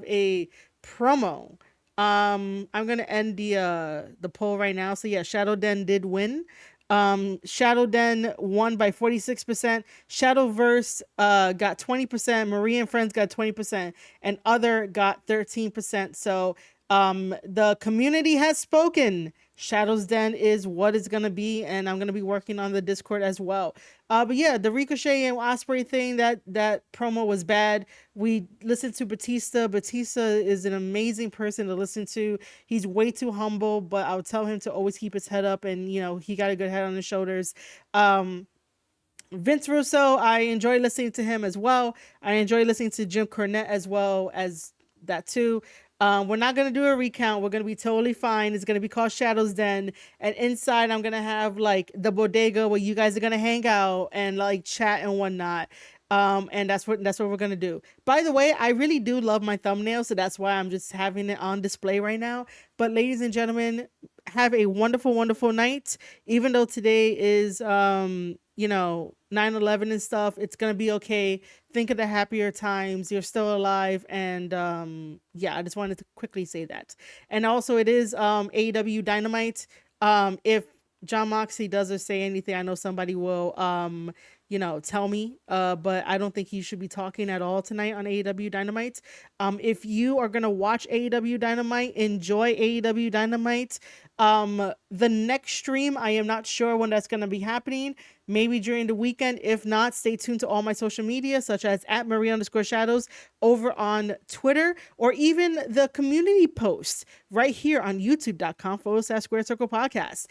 a promo. I'm gonna end the poll right now. So yeah, Shadow Den did win. Shadow Den won by 46%. Shadowverse got 20%. Marie and Friends got 20%, and other got 13%. So the community has spoken. Shadows Den is what it's gonna be, and I'm gonna be working on the Discord as well. But yeah, the Ricochet and Ospreay thing, that promo was bad. We listened to Bautista. Bautista is an amazing person to listen to. He's way too humble, but I would tell him to always keep his head up, and he got a good head on his shoulders. Vince Russo, I enjoy listening to him as well. I enjoy listening to Jim Cornette as well as that too. We're not going to do a recount. We're going to be totally fine. It's going to be called Shadows Den. And inside, I'm going to have like the bodega where you guys are going to hang out and like chat and whatnot. And that's what we're going to do. By the way, I really do love my thumbnail, so that's why I'm just having it on display right now. But ladies and gentlemen, have a wonderful, wonderful night. Even though today is, 9/11 and stuff, it's going to be okay. Think of the happier times. You're still alive. And yeah, I just wanted to quickly say that. And also it is AEW Dynamite. If John Moxley does or say anything, I know somebody will tell me, but I don't think he should be talking at all tonight on AEW Dynamite. If you are going to watch AEW Dynamite, enjoy AEW Dynamite. The next stream, I am not sure when that's going to be happening. maybe during the weekend. If not, stay tuned to all my social media, such as @Marie_Shadows over on Twitter, or even the community posts right here on youtube.com/Square Circle Podcast.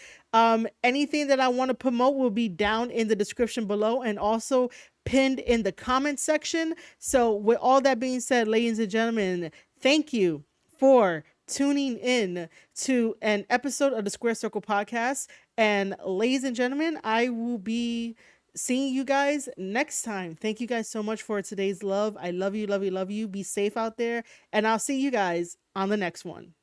Anything that I want to promote will be down in the description below and also pinned in the comment section. So with all that being said, ladies and gentlemen, thank you for tuning in to an episode of the Square Circle Podcast. And ladies and gentlemen, I will be seeing you guys next time. Thank you guys so much for today's love. I love you, love you, love you. Be safe out there. And I'll see you guys on the next one.